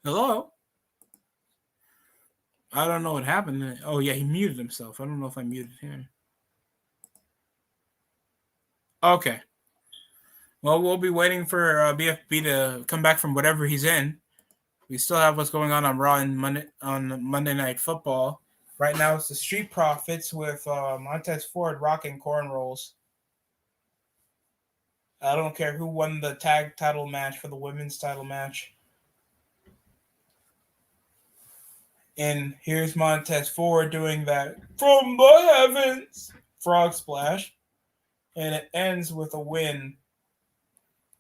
Hello? I don't know what happened. Oh, yeah, he muted himself. I don't know if I muted him. Okay. Well, we'll be waiting for BFB to come back from whatever he's in. We still have what's going on Raw and Monday Night Football. Right now, it's the Street Profits with Montez Ford rocking cornrows. I don't care who won the tag title match for the women's title match. And here's Montez Ford doing that from the heavens frog splash. And it ends with a win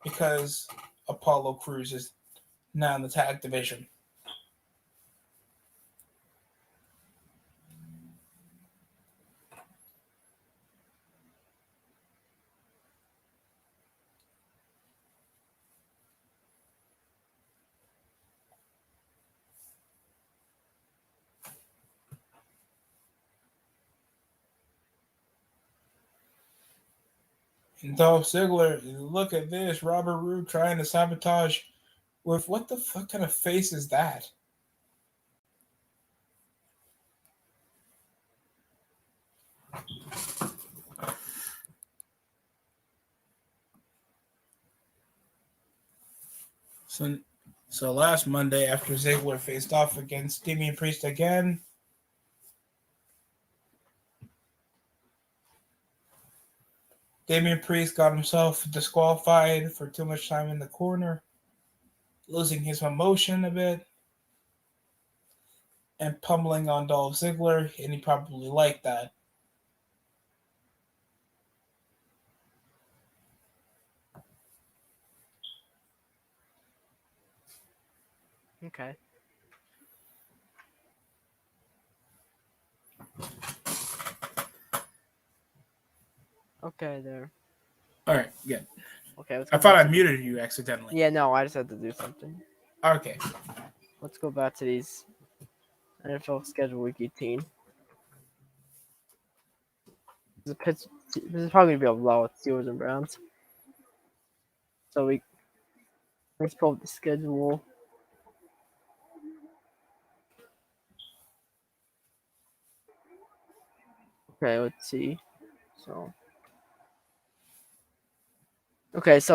because Apollo Crews is now in the tag division. And Dolph Ziggler, look at this. Robert Roode trying to sabotage with what the fuck kind of face is that? So last Monday, after Ziggler faced off against Damian Priest again, Damian Priest got himself disqualified for too much time in the corner, losing his emotion a bit, and pummeling on Dolph Ziggler, and he probably liked that. Okay. Okay, there. All right, good. Okay, I thought I muted you accidentally. Yeah, no, I just had to do something. Okay. Let's go back to these NFL schedule week 18. This is probably gonna be a lot with Steelers and Browns. So let's pull up the schedule. Okay, let's see. So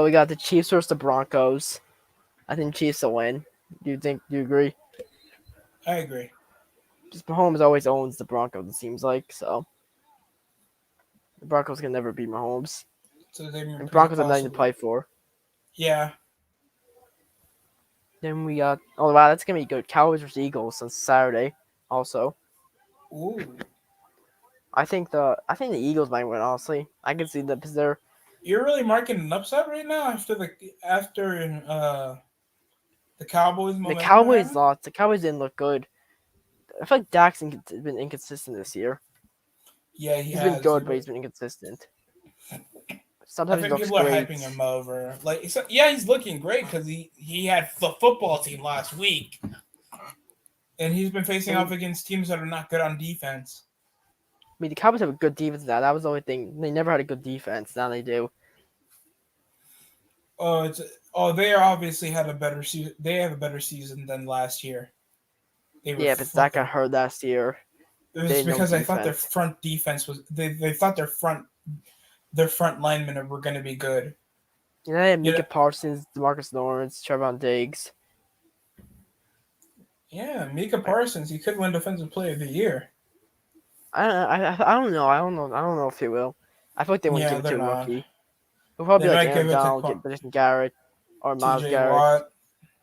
we got the Chiefs versus the Broncos. I think Chiefs will win. Do you agree? I agree. Just Mahomes always owns the Broncos, it seems like, so the Broncos can never beat Mahomes. So they And Broncos have nothing to play for. Yeah. Then we got wow, that's gonna be good. Cowboys versus Eagles on Saturday. Also, Ooh. I think the Eagles might win. Honestly, I can see that because they're. You're really marking an upset right now after the Cowboys momentum. The Cowboys lost. The Cowboys didn't look good. I feel like Dak's been inconsistent this year. Yeah, He's been good, but he's been inconsistent. Sometimes I think people are hyping him over. Like, yeah, he's looking great because he had the football team last week, and he's been facing off against teams that are not good on defense. I mean, the Cowboys have a good defense now. That was the only thing. They never had a good defense. Now they do. They obviously had a better season. They have a better season than last year. Yeah, but Dak got hurt last year. It was because I thought their front defense was. They thought their front linemen were going to be good. Yeah, they had Micah Parsons, DeMarcus Lawrence, Trevon Diggs. Yeah, Micah Parsons. He could win Defensive Player of the Year. I don't know. I don't know if he will. I feel like they wouldn't give it to a rookie. It'll probably be like Aaron Donald, Jason Garrett, or Miles Garrett. Watt.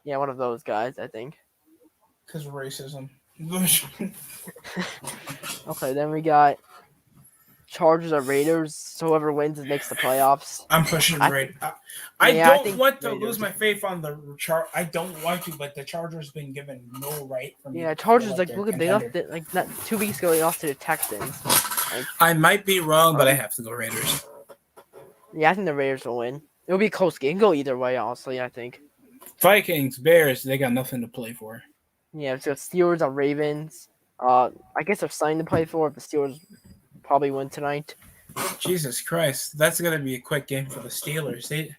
Yeah, one of those guys, I think. Because of racism. Okay, then we got Chargers or Raiders. So whoever wins makes the playoffs. I'm pushing Raiders. I don't want to lose my faith on the I don't want to, but the Chargers been given no right from. Yeah, Chargers look at they lost it not 2 weeks ago. They lost to the Texans. I might be wrong, but I have to go Raiders. Yeah, I think the Raiders will win. It'll be a close game. Go either way, honestly. I think. Vikings, Bears, they got nothing to play for. Yeah, so Steelers or Ravens. I guess they're something to play for. The Steelers probably win tonight. Jesus Christ, that's gonna be a quick game for the Steelers. They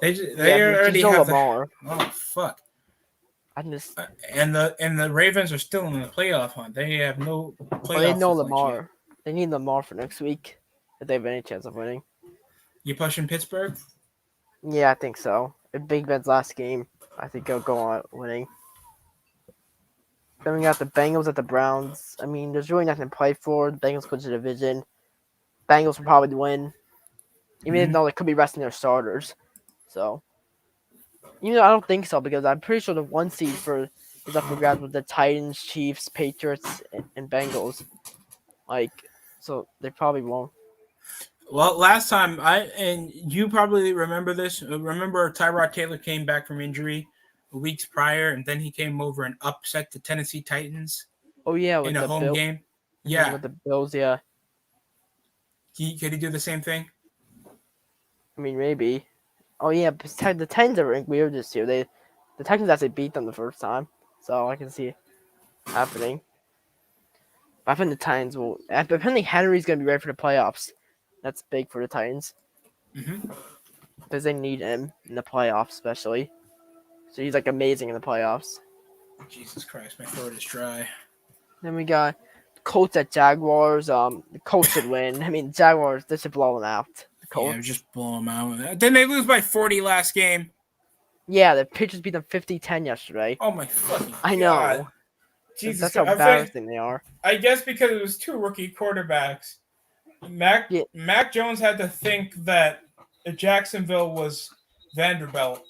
already have Lamar. Oh fuck! And the Ravens are still in the playoff hunt. They have no playoff. They know Lamar. They need Lamar for next week if they have any chance of winning. You pushing Pittsburgh? Yeah, I think so. If Big Ben's last game, I think he'll go on winning. Then we got the Bengals at the Browns. I mean, there's really nothing to play for. The Bengals go to the division. Bengals will probably win. Even though they could be resting their starters. So, even though I don't think so, because I'm pretty sure the 1 seed is up for grabs with the Titans, Chiefs, Patriots, and Bengals. So they probably won't. Well, last time and you probably remember this. Remember Tyrod Taylor came back from injury weeks prior, and then he came over and upset the Tennessee Titans. Oh yeah, with in a home game. Yeah, with the Bills. Yeah. Could he do the same thing? I mean, maybe. Oh yeah, but the Titans are weird this year. The Titans actually beat them the first time, so I can see it happening. But I think the Titans will. Apparently, Henry's gonna be ready for the playoffs. That's big for the Titans. Because they need him in the playoffs, especially. So he's amazing in the playoffs. Jesus Christ, my throat is dry. Then we got Colts at Jaguars. The Colts should win. I mean, Jaguars, they should blow them out. The Colts. Yeah, just blow them out. Didn't they lose by 40 last game? Yeah, the Patriots beat them 50-10 yesterday. Oh my fucking God. I know. Jesus, that's how embarrassing they are. I guess because it was 2 rookie quarterbacks. Mac Jones had to think that Jacksonville was Vanderbilt.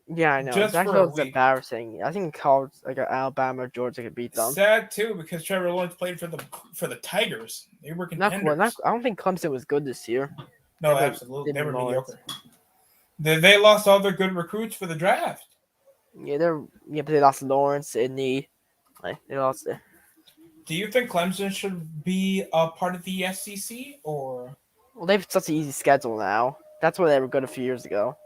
Yeah, I know. Jacksonville's embarrassing. I think college, Alabama or Georgia could beat them. Sad too, because Trevor Lawrence played for the Tigers. They were contenders. I don't think Clemson was good this year. No, absolutely, they were mediocre. They lost all their good recruits for the draft. Yeah, but they lost Lawrence in they lost it. Do you think Clemson should be a part of the SEC or? Well, they have such an easy schedule now. That's why they were good a few years ago.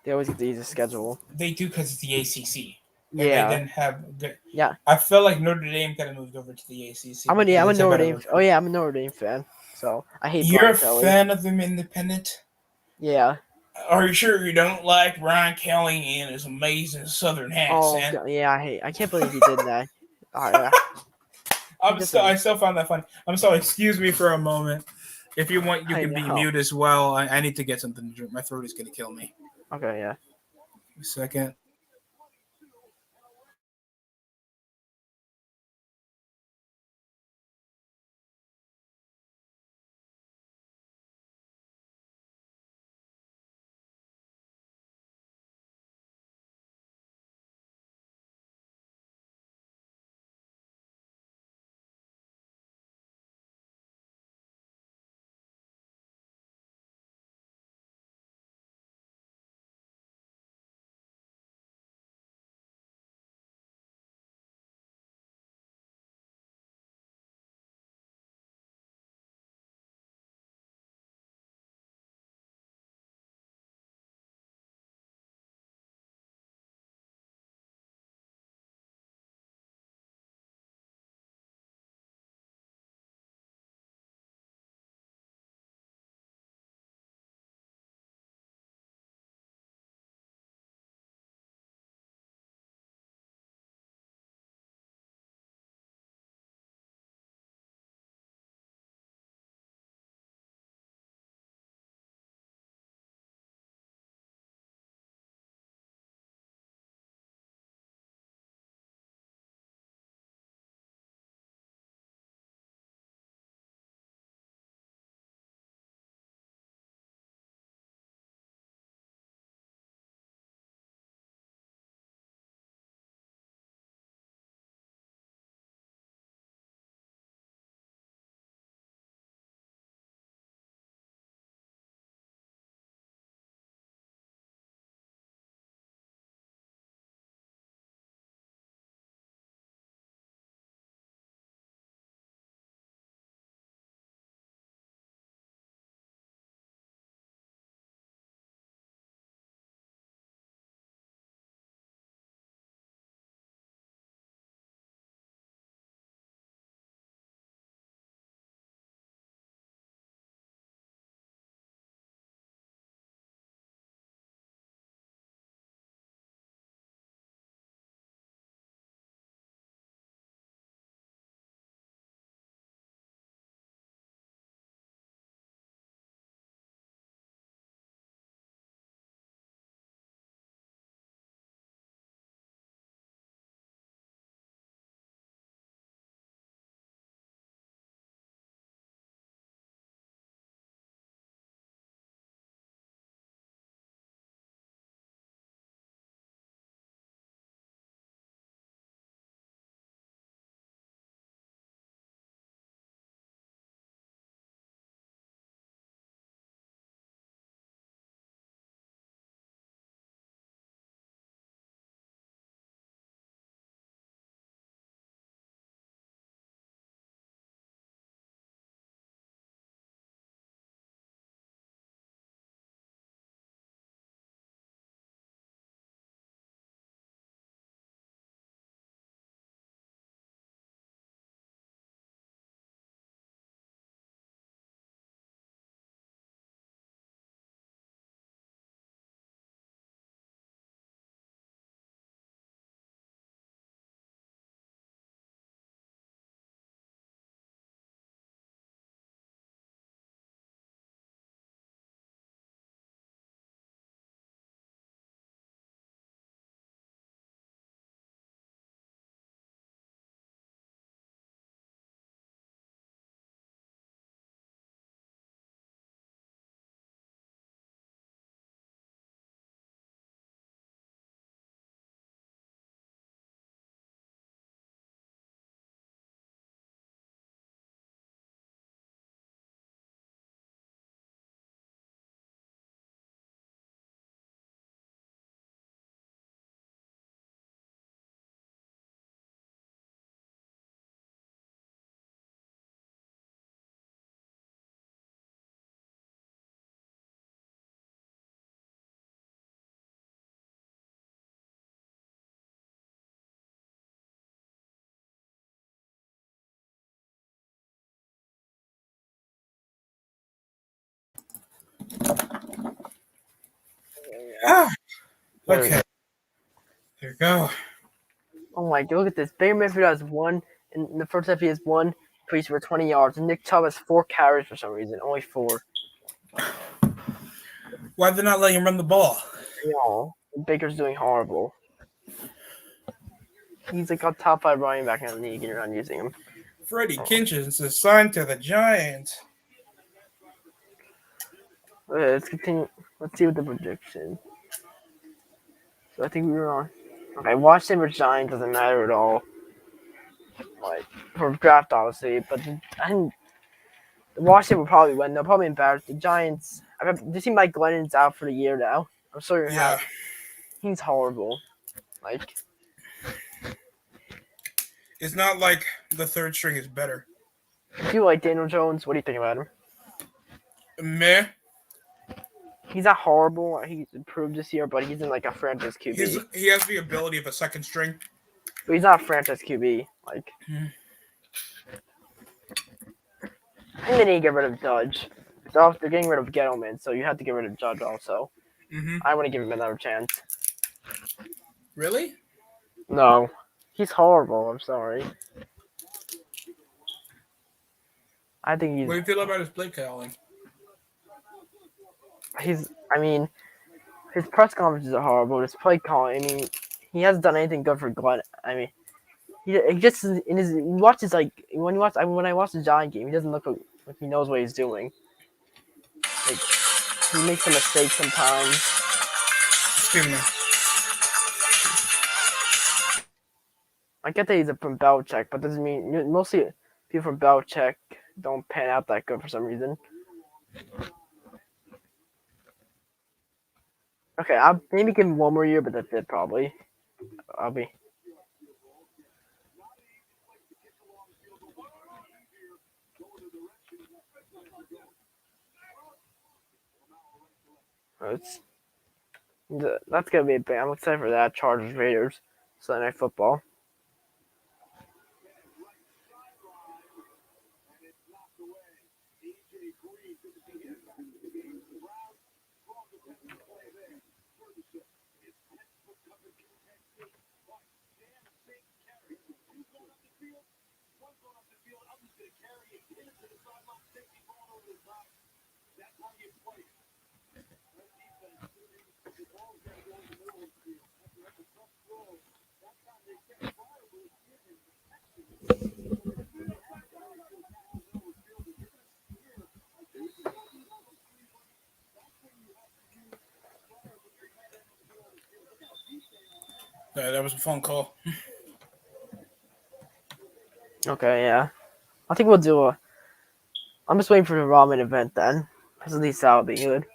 They always get the easiest schedule. They do because it's the ACC. Yeah. They didn't have good. Yeah. I feel like Notre Dame kind of moved over to the ACC. I'm a Notre Dame. Oh yeah, I'm a Notre Dame fan. So I hate You're Brian a Kelly. fan of them independent? Yeah. Are you sure you don't like Brian Kelly and his amazing Southern Oh accent? God, yeah. I can't believe he did that. Yeah. He I doesn't. still found that funny. I'm sorry. Excuse me for a moment. If you want, you I can be know. mute as well. I need to get something to drink. My throat is gonna kill me. Okay. Yeah. A second. Ah, okay. There you go. Oh my god, look at this. Baker Mayfield has one. In the first half, he has one increase for 20 yards. And Nick Chubb has 4 carries for some reason. Only 4. Why did they not let him run the ball? No, Baker's doing horrible. He's like a top 5 running back in the league, and you're not using him. Freddie Kitchens is signed to the Giants. Okay, let's continue. Let's see what the prediction. So I think we were on. Okay, Washington or Giants doesn't matter at all. Like for draft, obviously, but I think the Washington will probably win. They'll probably embarrass the Giants. Do you see Mike Glennon's out for the year now? I'm sorry, he's horrible. Like it's not like the third string is better. If you like Daniel Jones, what do you think about him? Meh. He's not horrible. He's improved this year, but he's in like a franchise QB. He has the ability of a second string. But he's not a franchise QB. Like, and they need to get rid of Judge. So they're getting rid of Gettleman, so you have to get rid of Judge also. I want to give him another chance. Really? No. He's horrible. I'm sorry. I think he's... What do you feel about his play calling? I mean, his press conferences are horrible. His play calling, I mean, he hasn't done anything good for Glenn. I mean, he just in his watches like when I watch the Giant game, he doesn't look like he knows what he's doing. Like he makes a mistake sometimes. Excuse me. I get that he's from Belichick, but doesn't mean mostly people from Belichick don't pan out that good for some reason. Okay, I'll maybe give him one more year, but that's it probably. I'll be. That's gonna be a big. I'm excited for that. Chargers Raiders Sunday Night Football. Yeah, that was a phone call. Okay, yeah. I think we'll do a. I'm just waiting for the ramen event then. Because at least that'll be good.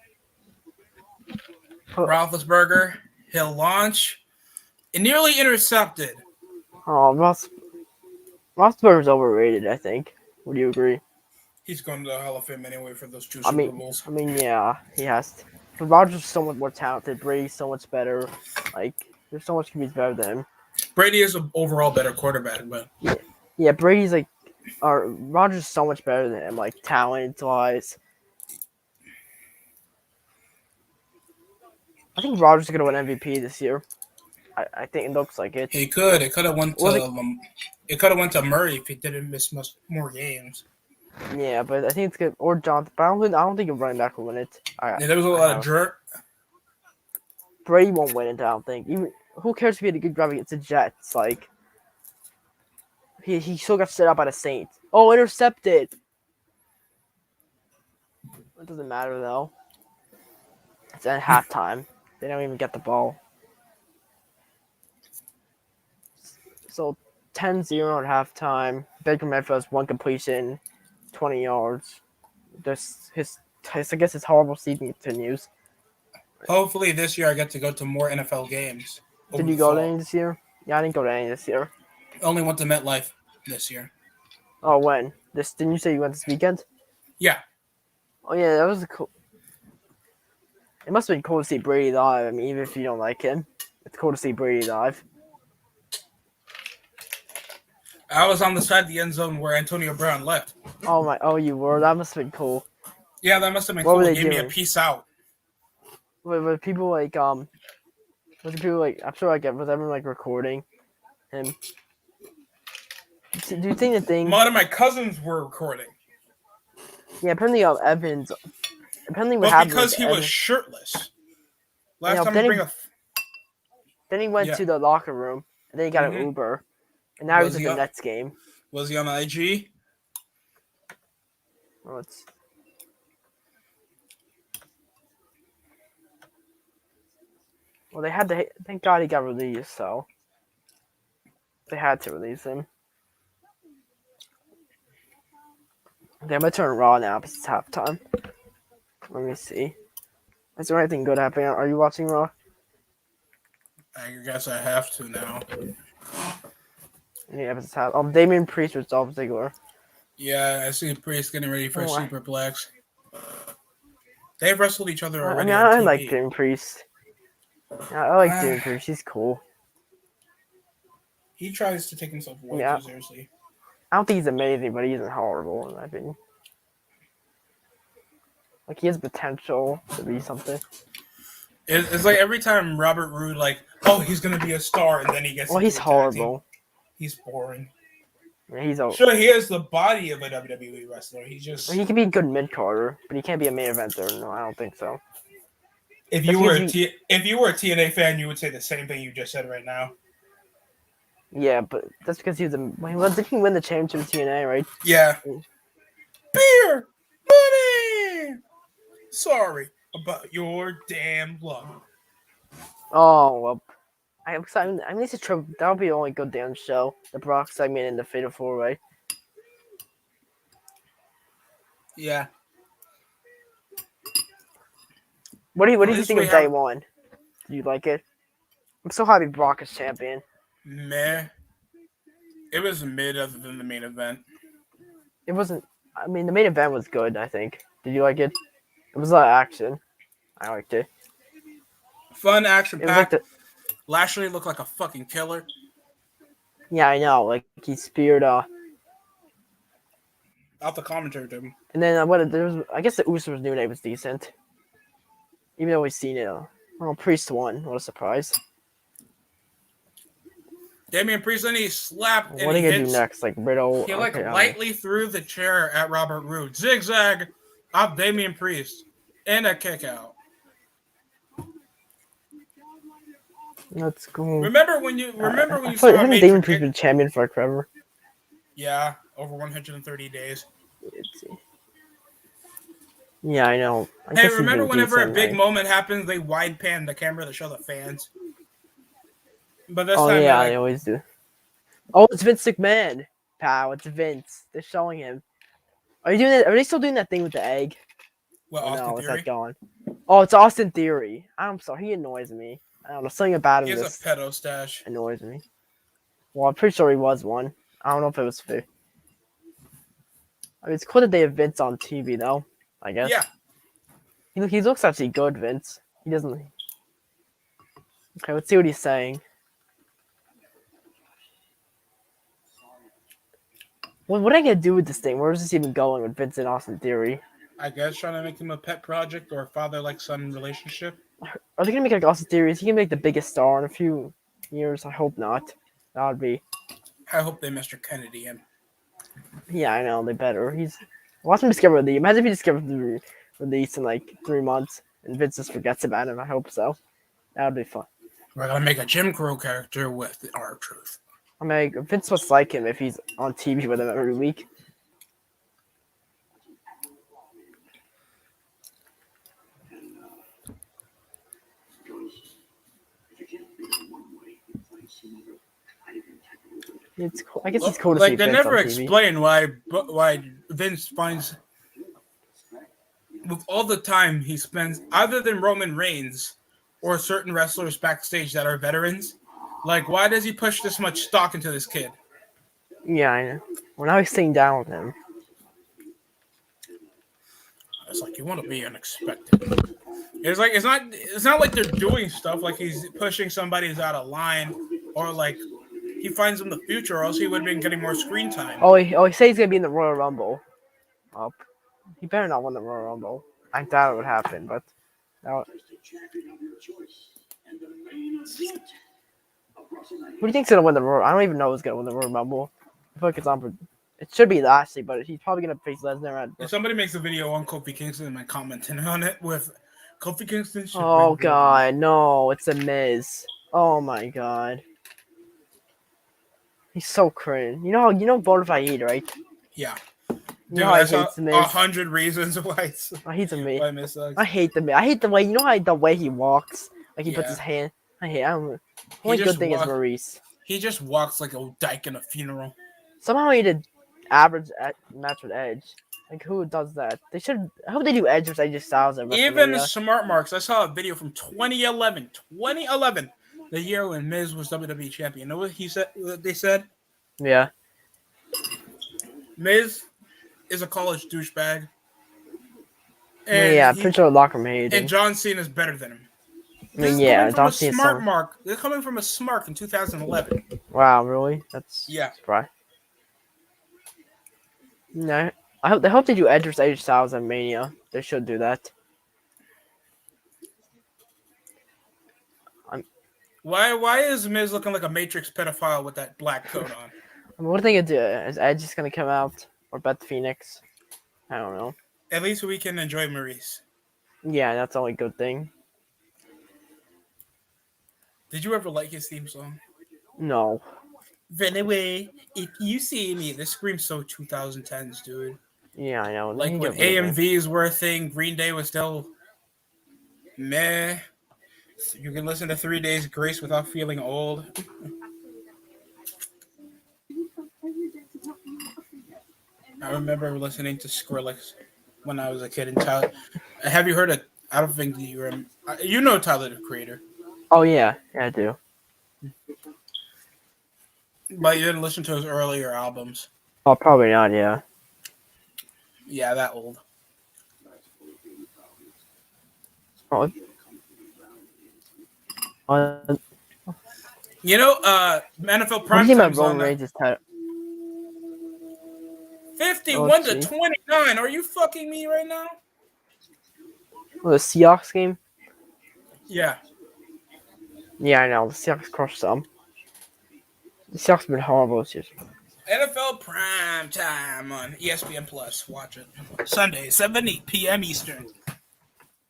Roethlisberger, he'll launch. And nearly intercepted. Oh, Roethlisberger's overrated, I think. Would you agree? He's going to the Hall of Fame anyway for those 2 Super Bowls. I mean, yeah, he has to. But Rodgers is so much more talented. Brady's so much better. Like, there's so much QBs better than him. Brady is an overall better quarterback, but yeah, Brady's like, Rodgers is so much better than him, like talent wise. I think Rodgers is gonna win MVP this year. I think it looks like it. He could. It could have went to. It could have went to Murray if he didn't miss much more games. Yeah, but I think it's good. Or Jonathan. But I don't think a running back will win it. There was a lot of jerk. Brady won't win it. I don't think. Even who cares if he had a good drive against the Jets? Like he still got set up by the Saints. Oh, intercepted. It doesn't matter though. It's at halftime. They don't even get the ball. So 10-0 at halftime. Baker Mayfield has 1 completion, 20 yards. I guess his horrible season continues. Hopefully this year I get to go to more NFL games. Did you go to any this year? Yeah, I didn't go to any this year. Only went to MetLife this year. Oh, when? Didn't you say you went this weekend? Yeah. Oh yeah, that was cool. It must have been cool to see Brady live. I mean, even if you don't like him, it's cool to see Brady live. I was on the side of the end zone where Antonio Brown left. Oh, you were? That must have been cool. Yeah, that must have been cool. He gave me a peace out. with people like with people like I'm sure like was everyone like recording him. Do you think the thing? One of my cousins were recording, Yeah, apparently Evans. Apparently what but happened because with he was Evans. shirtless. You Last know, time then I bring then he went yeah. to the locker room and then he got an Uber, and now Was he's he at the on- Nets game. Was he on IG? Well, they had to. Thank God he got released. So they had to release him. Okay, I'm gonna turn Raw now because it's halftime. Let me see. Is there anything good happening? Are you watching Raw? I guess I have to now. Yeah, it's half. Damian Priest with Dolph Ziggler. Yeah, I see Priest getting ready for a Oh, superplex. They've wrestled each other I already mean, on I TV. like Damian Priest. I like Damian Priest. He's cool. He tries to take himself way too seriously. I don't think he's amazing, but he isn't horrible in my opinion. Like he has potential to be something. It's like every time Robert Roode, like, oh, he's gonna be a star, and then he gets. Well, he's horrible. He's boring. Yeah, he's sure he has the body of a WWE wrestler. He just he can be a good mid carder, but he can't be a main eventer. No, I don't think so. If you were a TNA fan, you would say the same thing you just said right now. Yeah, but that's because he was did he win the championship with TNA, right? Yeah. Beer, money. Sorry about your damn luck. Oh well, I'm excited. I mean, it's a trip. That would be the only good damn show. The Brock segment in the Fatal 4-Way. Yeah. What do you think of day one? Do you like it? I'm so happy Brock is champion. Meh. It was mid other than the main event. It wasn't. I mean, the main event was good. I think. Did you like it? It was a lot of action. I liked it. Fun action packed. Like Lashley looked like a fucking killer. Yeah, I know. Like he speared out the commentary table. And then I guess the Usos new name was decent. Even though we've seen it. Priest won. What a surprise. Damian Priest, then he slapped. What are you gonna do next? Like Riddle? He lightly threw the chair at Robert Roode. Zigzag off Damian Priest. And a kick out. That's cool. Remember when you saw Damian Priest been champion for forever? Yeah, over 130 days. Let's see. Yeah, I know. Hey, remember whenever a big moment happens, they wide pan the camera to show the fans? But this time, yeah, they always do. Oh, it's Vince McMahon. Pal, it's Vince. They're showing him. Are you doing it? Are they still doing that thing with the egg? What, Austin Theory? Is that gone? Oh, it's Austin Theory. I'm sorry, he annoys me. I don't know, something about him. He has a pedo stash. Annoys me. Well, I'm pretty sure he was one. I don't know if it was fair. I mean, it's cool that they have Vince on TV, though. I guess. Yeah. He looks actually good, Vince. He doesn't. Okay, let's see what he's saying. What are they gonna do with this thing? Where is this even going with Vince and Austin Theory? I guess trying to make him a pet project or a father-like-son relationship. Are they gonna make like Austin Theory? Is he gonna make the biggest star in a few years? I hope not. That would be. I hope they Mr. Kennedy him. Yeah, I know they better. Watch him discover the. Imagine if he discovers the release in like 3 months and Vince just forgets about him. I hope so. That would be fun. We're gonna make a Jim Crow character with our truth. I mean, Vince must like him if he's on TV with him every week. It's cool. I guess it's cool to see Vince on TV. Like, they never explain why Vince finds, with all the time he spends, other than Roman Reigns or certain wrestlers backstage that are veterans, like, why does he push this much stock into this kid? Yeah, I know. Well, now he's sitting down with him. It's like you want to be unexpected. It's like it's not like they're doing stuff like he's pushing somebody who's out of line or like he finds in the future, or else he would have been getting more screen time. He says he's gonna be in the Royal Rumble. He better not win the Royal Rumble. I doubt it would happen, but Now, who do you think's gonna win the Royal? I don't even know who's gonna win the Royal Rumble. I feel like it's on for. It should be Lashley, but he's probably gonna face Lesnar If at. somebody makes a video on Kofi Kingston and commenting on it with Kofi Kingston should Oh win. God, no! It's a Miz. Oh my God, he's so cringe. You know Bonafide, right? Yeah. You Dude, know how he that's hates the Miz. 100 reasons why it's I hate the Miz. why Miz sucks. I hate the Miz. I hate the way the way he walks. Like he puts Yeah. his hand. I hate. I don't. He Only just good thing is walk- Maurice. He just walks like a dyke in a funeral. Somehow he did average match with Edge. Like who does that? They should. I hope they do Edge versus AJ Styles at Even WrestleMania. smart marks. I saw a video from 2011. 2011, the year when Miz was WWE champion. You know what he said? What they said? Yeah. Miz is a college douchebag. And Yeah, pretty sure locker room hated him. And John Cena is better than him. I mean, yeah, John Cena's smart mark. They're coming from a smart in 2011. Wow, really? That's Yeah. surprise. No, I hope they do Edge versus AJ Styles at Mania. They should do that. Why is Miz looking like a Matrix pedophile with that black coat on? I mean, what are they gonna do? Is Edge just gonna come out or Beth Phoenix? I don't know. At least we can enjoy Maurice. Yeah, that's the only good thing. Did you ever like his theme song? No. Anyway, if you see me, this screams so 2010s, dude. Yeah, I know. Like when AMVs were a thing, Green Day was still meh. You can listen to 3 Days Grace without feeling old. I remember listening to Skrillex when I was a kid in Tyler. Have you heard of? I don't think you know Tyler the Creator. Oh yeah, I do. But you didn't listen to his earlier albums. Oh, probably not. Yeah. Yeah, that old. Oh. You know, NFL What do you mean Primetime Roman Reigns is title? 51 to 29. Are you fucking me right now? Oh, the Seahawks game? Yeah. Yeah, I know. The Seahawks crushed some. The Seahawks have been horrible this year. NFL Primetime on ESPN Plus. Watch it. Sunday, 7 p.m. Eastern.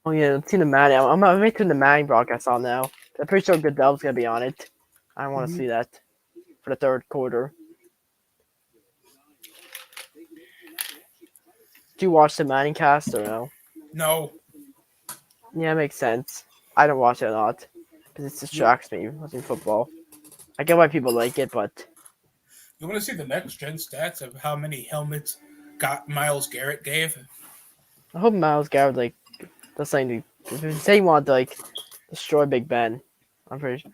Oh yeah, I'm seeing the Madden. I'm making the Madden broadcast on now. I'm pretty sure Goodell's gonna be on it. I want to see that for the third quarter. Do you watch the Madden cast or no? No. Yeah, it makes sense. I don't watch it a lot because it distracts me watching football. I get why people like it, but You want to see the next gen stats of how many helmets Myles Garrett gave? I hope Myles Garrett does something to. If you say you want to destroy Big Ben, I'm pretty sure.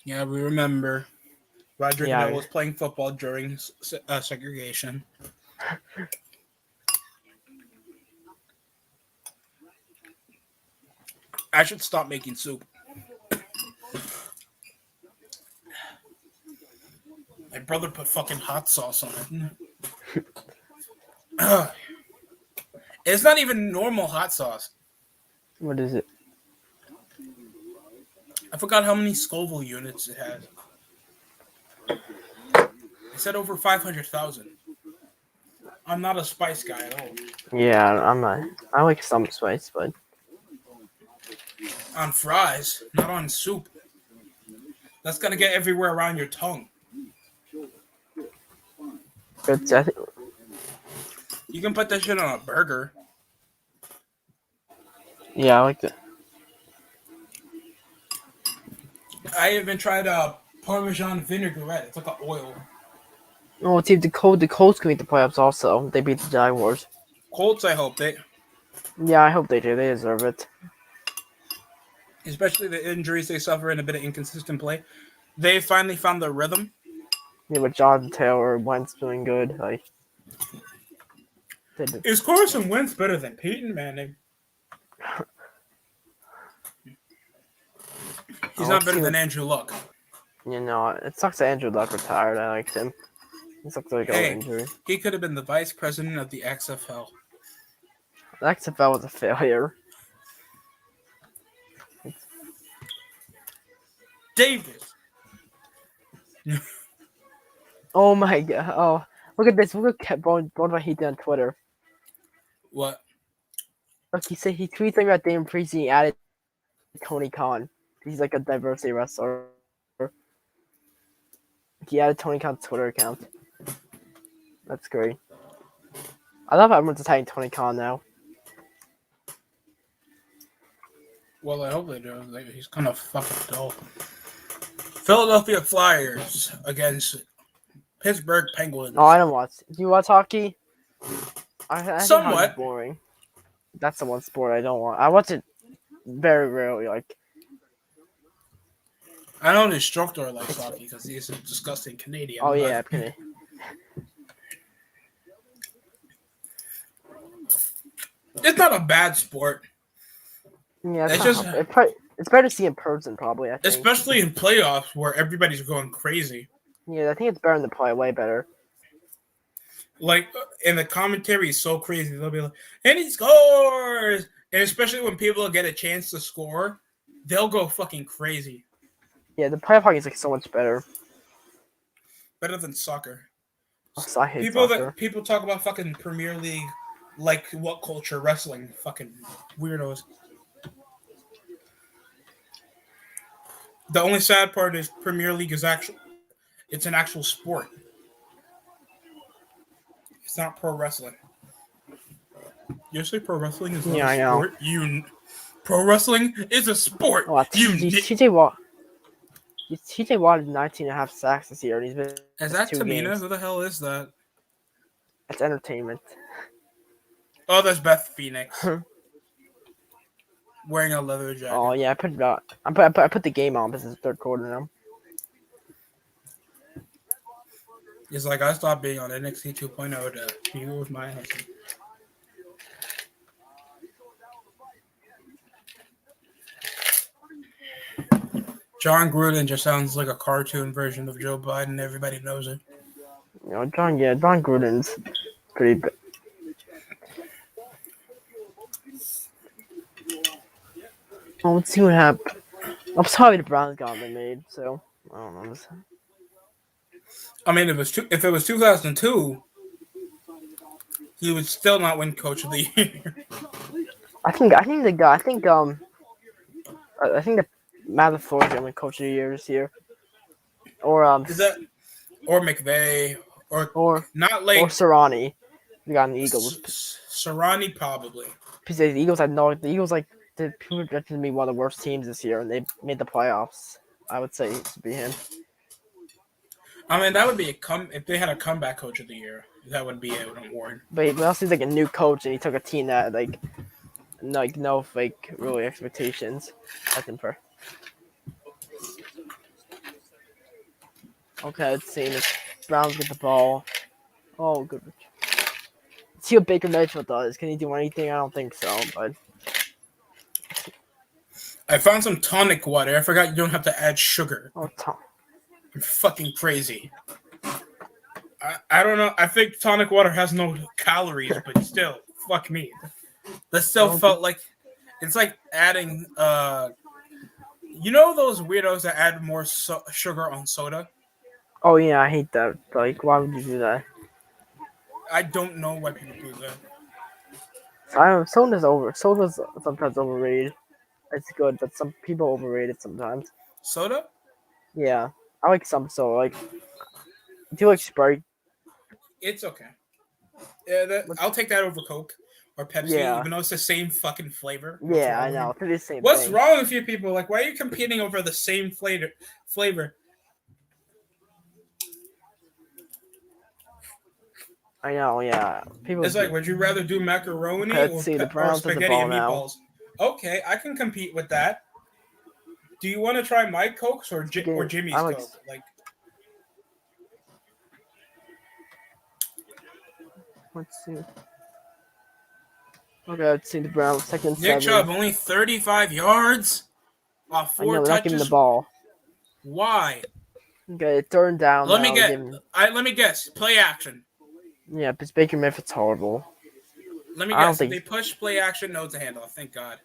Yeah, we remember. Roger Yeah. Goodell was playing football during segregation. I should stop making soup. My brother put fucking hot sauce on it. It's not even normal hot sauce. What is it? I forgot how many Scoville units it has. It said over 500,000. I'm not a spice guy at all. Yeah, I'm not. I like some spice, but On fries, not on soup. That's gonna get everywhere around your tongue. it's. You can put that shit on a burger. Yeah, I like it. I even tried Parmesan vinaigrette. It's like an oil. Oh, see, the Colts can beat the playoffs also. They beat the Jaguars. Colts, I hope they. Yeah, I hope they do. They deserve it. Especially the injuries they suffer and a bit of inconsistent play. They finally found their rhythm. Yeah, but Jonathan Taylor, Wentz doing good. Is Carson Wentz better than Peyton Manning? He's not better than Andrew Luck. You know, it sucks that Andrew Luck retired. I liked him. It sucks like an injury. He could have been the vice president of the XFL. The XFL was a failure. Davis. Oh my god! Oh, look at this! Look at what he did on Twitter. What? Look, he tweeted something about Damon Priest and he added Tony Khan. He's like a diversity wrestler. He added Tony Khan's Twitter account. That's great. I love how everyone's attacking Tony Khan now. Well, I hope they do. He's kind of fucking dull. Philadelphia Flyers against Pittsburgh Penguins. Oh, I don't watch. Do you watch hockey? I think Somewhat. hockey's boring. That's the one sport I don't want. I watch it very rarely. Like, I know the instructor likes hockey because he's a disgusting Canadian. oh yeah, okay. It's not a bad sport. Yeah, It's just it's better to see in person, probably. I think. Especially in playoffs where everybody's going crazy. Yeah, I think it's better in the play. Way better. Like, and the commentary is so crazy. They'll be like, and he scores! And especially when people get a chance to score, they'll go fucking crazy. Yeah, the playoff hockey is like so much better. Better than soccer. Also, I hate soccer. People talk about fucking Premier League like what culture? Wrestling. Fucking weirdos. The only sad part is Premier League is it's an actual sport. It's not pro wrestling. You say pro wrestling is not a sport? Pro wrestling is a sport. Oh, TJ Watt had 19.5 sacks this year, and he's been. Is that Tamina? Games. Who the hell is that? That's entertainment. Oh, that's Beth Phoenix. Wearing a leather jacket. Oh yeah, I put the game on. This is the third quarter now. It's like I stopped being on NXT 2.0 to be with my husband. John Gruden just sounds like a cartoon version of Joe Biden. Everybody knows it. You know, John Gruden's pretty big. Well, let's see what happens. I'm sorry the Browns got made, so I don't know. I mean, if it was 2002, he would still not win Coach of the Year. I think Matt LaFleur's gonna win Coach of the Year this year, or or McVay, or not like or Sirianni. We got the Eagles. Sirianni probably. Because the Eagles like the people projected to be one of the worst teams this year, and they made the playoffs. I would say it should be him. I mean, that would be if they had a comeback Coach of the Year. That would be an award. But he also seems like a new coach, and he took a team that no fake really expectations. That's him for. Okay, let's see. The Browns get the ball. Oh, good. Let's see what Baker Mayfield does. Can he do anything? I don't think so, but. I found some tonic water. I forgot you don't have to add sugar. Oh, Tom. I'm fucking crazy. I don't know. I think tonic water has no calories, but still, fuck me. That still felt like it's like adding. You know those weirdos that add more sugar on soda? Oh yeah, I hate that. Like, why would you do that? I don't know why people do that. I don't know. Soda's sometimes overrated. It's good, but some people overrate it sometimes. Soda? Yeah, I like some soda. Like, do you like Sprite? It's okay. Yeah, I'll take that over Coke or Pepsi, even though it's the same fucking flavor. Yeah, I know. It's the same. What's wrong with you people? Like, why are you competing over the same flavor? I know. Yeah, people. It's like, would you rather do macaroni or spaghetti and meatballs? Okay, I can compete with that. Do you want to try my Cokes or Jimmy's Coke? Like, let's see. Okay, let's see the Browns second. Nick Chubb only 35 yards off 4 touches. Not giving the ball. Why? Okay, third down. Let me guess. Play action. Yeah, but Baker Mayfield's horrible. Let me guess. They push play action. No, it's a handoff. Thank God.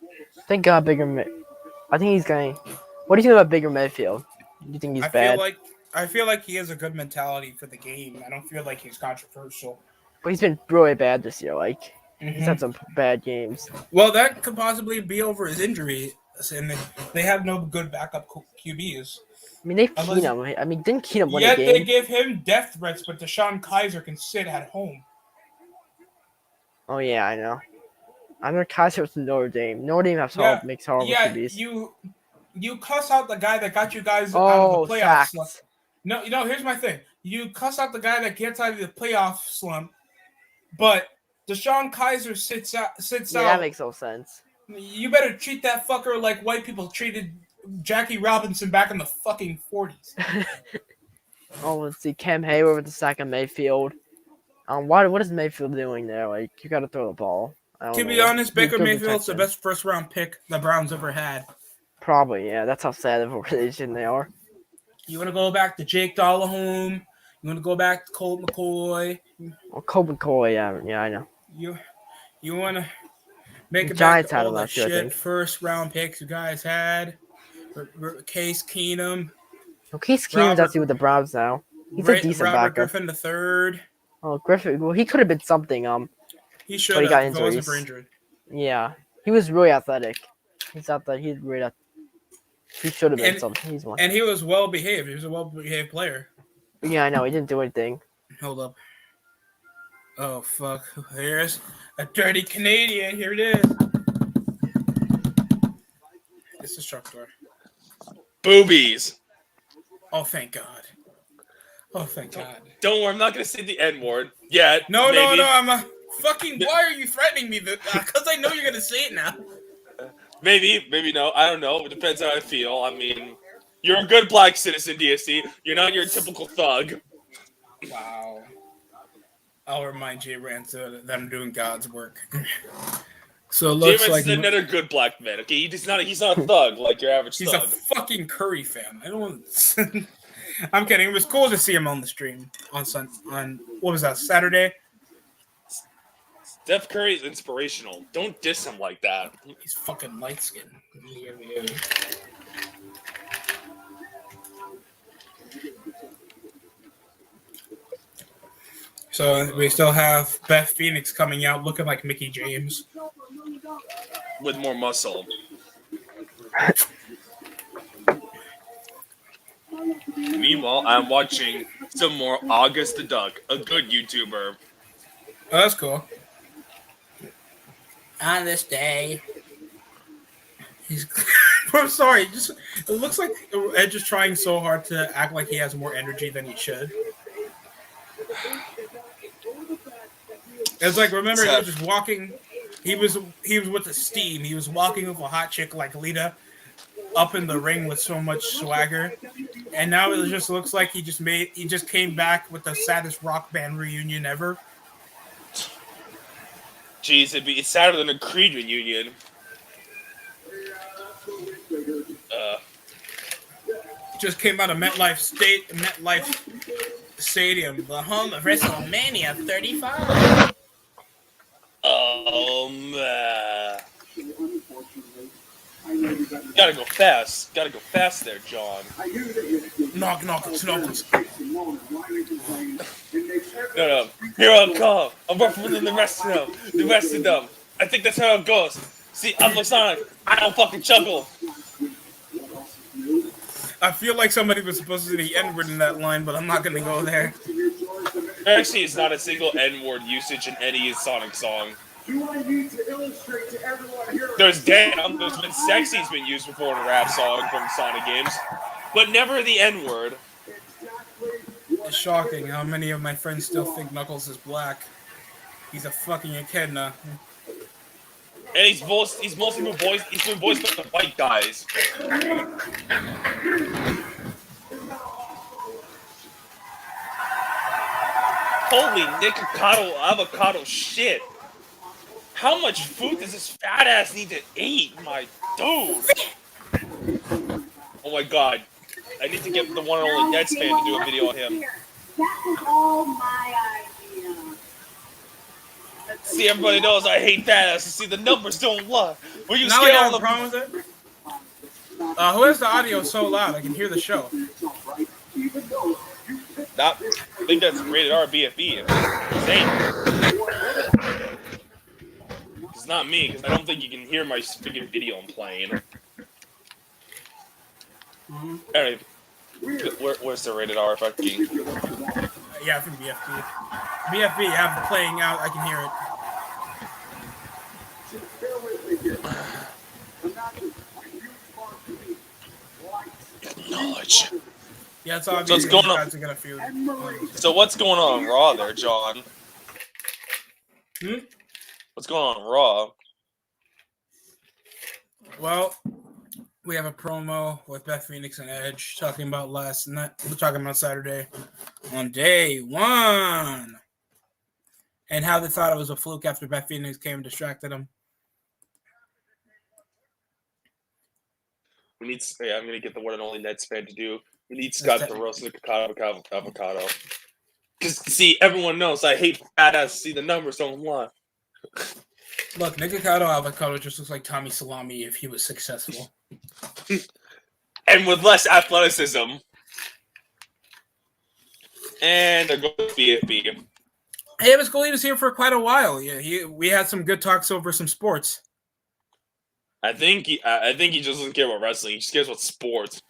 Thank God, I think he's going. What do you think about Baker Mayfield? You think he's I bad? feel like he has a good mentality for the game. I don't feel like he's controversial. But he's been really bad this year. Like he's Hmm. had some bad games. Well, that could possibly be over his injury, and they have no good backup QBs. I mean, they've Unless, Keenum. I mean, didn't Keenum win a yet they game? give him death threats, but Deshaun Kaiser can sit at home. Oh yeah, I know. I know Kaiser was Notre Dame. Notre Dame makes horrible Yeah, QBs. you cuss out the guy that got you guys out of Oh, the playoff slump. facts. No, here's my thing. You cuss out the guy that gets out of the playoff slump, but Deshaun Kaiser sits Yeah, out. that makes no sense. You better treat that fucker like white people treated Jackie Robinson back in the fucking 40s. Oh, let's see. Cam Hayward with the sack of Mayfield. What is Mayfield doing there? Like, you got to throw the ball. To be honest, Baker Mayfield's the best first round pick the Browns ever had. Probably, yeah. That's how sad of an organization they are. You want to go back to Jake Dollahome? You want to go back to Colt McCoy? Well, Colt McCoy, yeah, I know. You want to make The it Giants back to had all him the last year, I shit think. first round picks you guys had? Case Keenum. Well, Case Keenum's actually with the Browns now. He's a decent Robert backup. Griffin III. Oh, Griffin. Well, he could have been something. He should but he have got if it wasn't for injuries. injury. Yeah, he was really athletic. He's not that he's really. He should have been something. He's one. And he was well behaved. He was a well behaved player. Yeah, I know. He didn't do anything. Hold up. Oh fuck! Here's a dirty Canadian. Here it is. It's a truck door. Boobies. Oh, thank God. Oh, thank God. Don't worry, I'm not gonna say the N word yet. No, maybe. no. I'm a fucking. Why are you threatening me? Because I know you're gonna say it now. Maybe no. I don't know. It depends how I feel. I mean, you're a good black citizen, DST. You're not your typical thug. Wow. I'll remind Jay Ransom that I'm doing God's work. So it looks J-Man's like another good black man. Okay, he's not a thug like your average he's thug. a fucking Curry fan. I don't want. I'm kidding. It was cool to see him on the stream on what was that, Saturday? Steph Curry is inspirational. Don't diss him like that. He's fucking light skinned. So we still have Beth Phoenix coming out looking like Mickey James. With more muscle. Meanwhile, I'm watching some more August the Duck, a good YouTuber. Oh, that's cool. On this day, I'm sorry. It looks like Edge is trying so hard to act like he has more energy than he should. It's like, remember, he was just walking. He was with the steam. He was walking with a hot chick like Lita up in the ring with so much swagger, and now it just looks like he just came back with the saddest rock band reunion ever. Jeez, it's sadder than a Creed reunion. Just came out of MetLife Stadium, the home of WrestleMania 35. Gotta go fast. Gotta go fast there, John. Knock, snuggles. No. Here I come. I'm rougher than the rest of them. I think that's how it goes. See, I'm like Sonic. I don't fucking chuckle. I feel like somebody was supposed to say the N-word in that line, but I'm not going to go there. There actually is not a single N-word usage in any Sonic song. There's damn, there's been sexy's been used before in a rap song from Sonic games, but never the N-word. It's shocking how many of my friends still think Knuckles is black. He's a fucking echidna. And he's mostly been voiced by the white guys. Holy Nicocado avocado shit. How much food does this fat ass need to eat, my dude? Oh my god. I need to get the one and only Nets fan to do a video on him. That was all my idea. See, everybody knows I hate fat asses. See, the numbers don't lie. Were you Now I scared got of a the problem with it. Who has the audio so loud? I can hear the show. I think that's rated R BFB. Insane. It's not me, because I don't think you can hear my freaking video I'm playing. Anyway, where's the rated R fucking? Yeah, from BFB. BFB, I have it playing out. I can hear it. Knowledge. Yeah, it's obvious. So what's going on? To get a feud. So what's going on Raw there, John? What's going on Raw? Well, we have a promo with Beth Phoenix and Edge talking about last night. We're talking about Saturday on day 1. And how they thought it was a fluke after Beth Phoenix came and distracted them. I'm going to get the one and only Nets fan to do. We need Scott to roast the avocado. Because, see, everyone knows I hate badass. See, the numbers don't lie. Look, Nikocado Avocado just looks like Tommy Salami if he was successful. And with less athleticism. And they're going to BFB. Hey, Evan was here for quite a while. Yeah, we had some good talks over some sports. I think he just doesn't care about wrestling. He just cares about sports.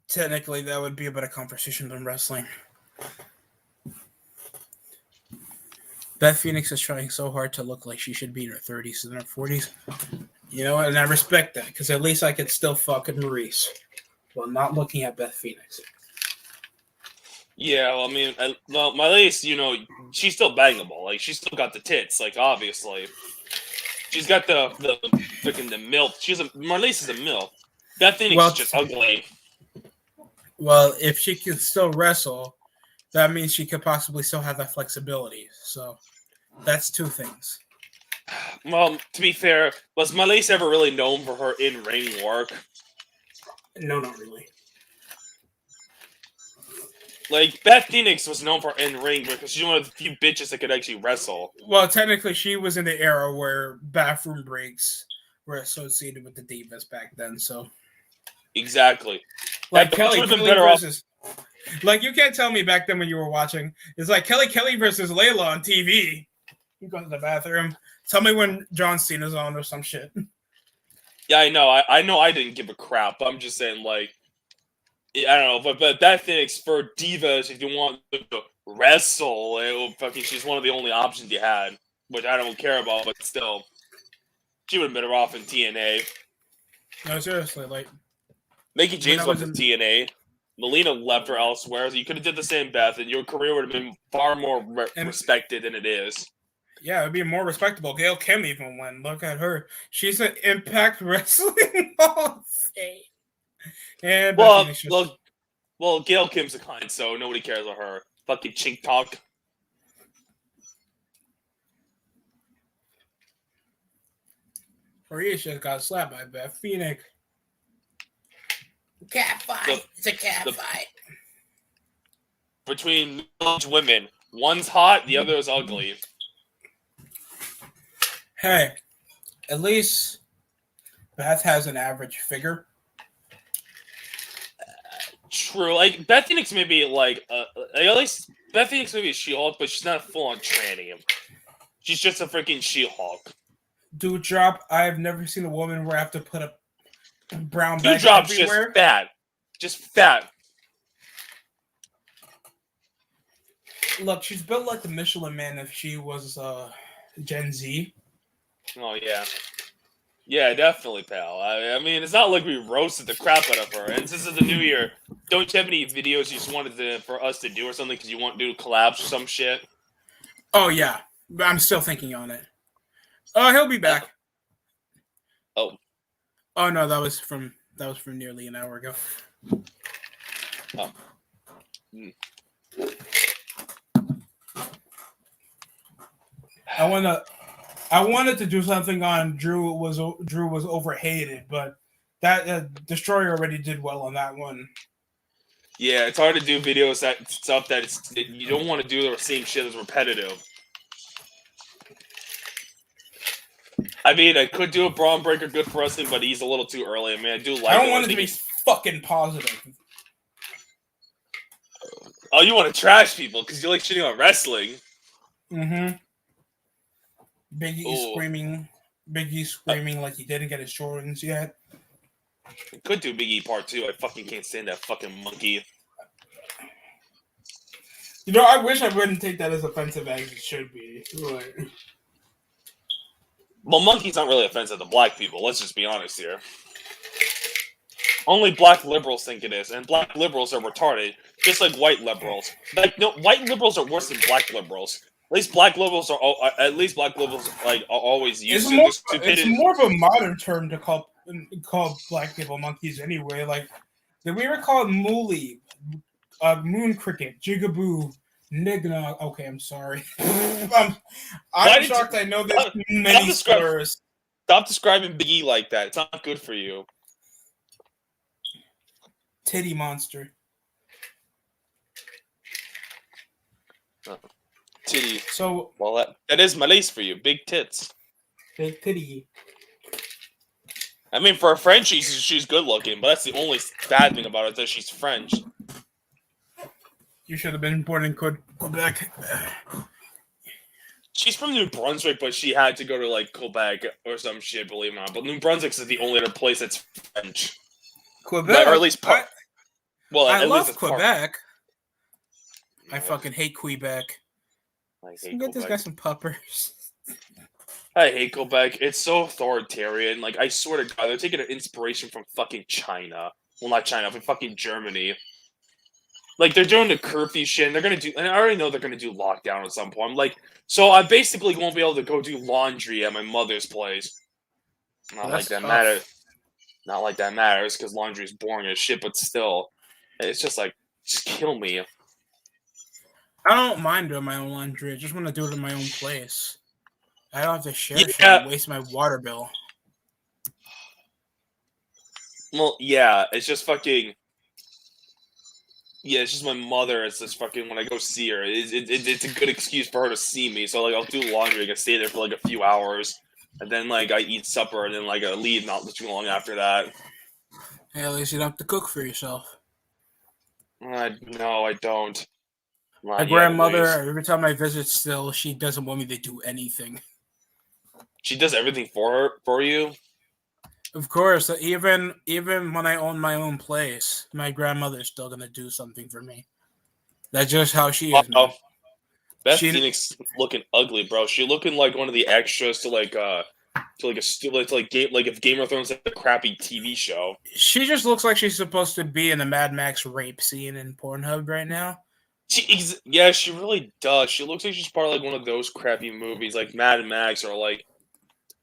Technically, that would be a better conversation than wrestling. Beth Phoenix is trying so hard to look like she should be in her 30s and her 40s. You know, and I respect that, because at least I could still fuck Maurice while not looking at Beth Phoenix. Yeah, well, I mean, Marlies, you know, she's still bangable. Like, she's still got the tits, like, obviously. She's got the freaking the milk. Marlies is a milk. Beth Phoenix is just ugly. Well, if she can still wrestle, that means she could possibly still have that flexibility. So that's 2 things. Well, to be fair, was Marlies ever really known for her in-ring work? No, not really. Like, Beth Phoenix was known for in-ring because she's one of the few bitches that could actually wrestle. Well, technically, she was in the era where bathroom breaks were associated with the divas back then, so. Exactly. Like Kelly versus... Like, you can't tell me back then when you were watching. It's like Kelly versus Layla on TV. You go to the bathroom. Tell me when John Cena's on or some shit. Yeah, I know. I know I didn't give a crap. I'm just saying, like, I don't know, but Beth Phoenix for divas, if you want to wrestle, she's one of the only options you had, which I don't care about, but still, she would have been better off in TNA. No, seriously, like Mickey James went to TNA. Melina left her elsewhere. So you could have did the same, Beth, and your career would have been far more respected than it is. Yeah, it would be more respectable. Gail Kim even went. Look at her. She's an Impact Wrestling Hall of Fame. And well, Gail Kim's a kind, so nobody cares about her. Fucking chink talk. Maurice got slapped by Beth Phoenix. Cat fight. It's a cat fight. Between middle-aged women, one's hot, the other is ugly. Hey, at least Beth has an average figure. True. Like, Beth Phoenix may be like at least Beth Phoenix may be a She-Hulk, but she's not a full-on tranny. She's just a freaking She-Hulk. Dude drop. I've never seen a woman where I have to put a brown bag Dude drop's everywhere. just fat. Just fat. Look, she's built like the Michelin Man if she was Gen Z. Oh yeah. Yeah, definitely, pal. I mean, it's not like we roasted the crap out of her. And since it's the new year, don't you have any videos you just wanted for us to do or something because you want to do collabs or some shit? Oh yeah, but I'm still thinking on it. Oh, he'll be back. Oh no, that was from nearly an hour ago. Oh. I wanted to do something on Drew was overhated, but that Destroyer already did well on that one. Yeah, it's hard to do videos that you don't want to do the same shit that's repetitive. I mean, I could do a Braun Breaker good for wrestling, but he's a little too early. I mean, I do like. I don't him. want I it to think be fucking positive. Oh, you want to trash people because you like shitting on wrestling. Mm-hmm. Big E Ooh. screaming like he didn't get his Jordans yet. I could do Big E Part 2. I fucking can't stand that fucking monkey. You know, I wish I wouldn't take that as offensive as it should be. Like, Well, monkey's not really offensive to black people. Let's just be honest here. Only black liberals think it is, and black liberals are retarded, just like white liberals. Like, no, white liberals are worse than black liberals. At least black liberals are always used to the stupidity. It's more of a modern term to call black people monkeys anyway. Like, did we ever call it moolie, moon cricket, jigaboo, nigna? Okay, I'm sorry. I'm shocked. I know there's many slurs. Stop describing Big E like that. It's not good for you. Titty monster. Titty. So, well, that is Malays for you. Big tits. Big titty. I mean, for a French, she's good looking, but that's the only bad thing about it, that she's French. You should have been born in Quebec. She's from New Brunswick, but she had to go to, like, Quebec or some shit, believe it or not. But New Brunswick is the only other place that's French. Quebec? Or at least part. Well, I at love least Quebec. Part. I fucking hate Quebec. I Let's get this guy some puppers. I hate Quebec. It's so authoritarian. Like, I swear to God, they're taking an inspiration from fucking China. Well, not China, from fucking Germany. Like, they're doing the curfew shit, and they're gonna do. And I already know they're gonna do lockdown at some point. I'm like, so I basically won't be able to go do laundry at my mother's place. Not like that matters. Not like that matters, because laundry is boring as shit. But still, it's just like, just kill me. I don't mind doing my own laundry. I just want to do it in my own place. I don't have to share shit and waste my water bill. Well, yeah, it's just fucking. Yeah, it's just my mother. It's just fucking when I go see her. It's a good excuse for her to see me. So like, I'll do laundry. I can stay there for like a few hours, and then like I eat supper, and then like I leave not too long after that. Hey, at least you don't have to cook for yourself. No, I don't. My grandmother, every time I visit still, she doesn't want me to do anything. She does everything for you? Of course, even when I own my own place, my grandmother's still gonna do something for me. That's just how she is. Oh, Beth Phoenix looking ugly, bro. She looking like one of the extras to if Game of Thrones had a crappy TV show. She just looks like she's supposed to be in a Mad Max rape scene in Pornhub right now. Yeah, she really does. She looks like she's part of like one of those crappy movies, like Mad Max or like,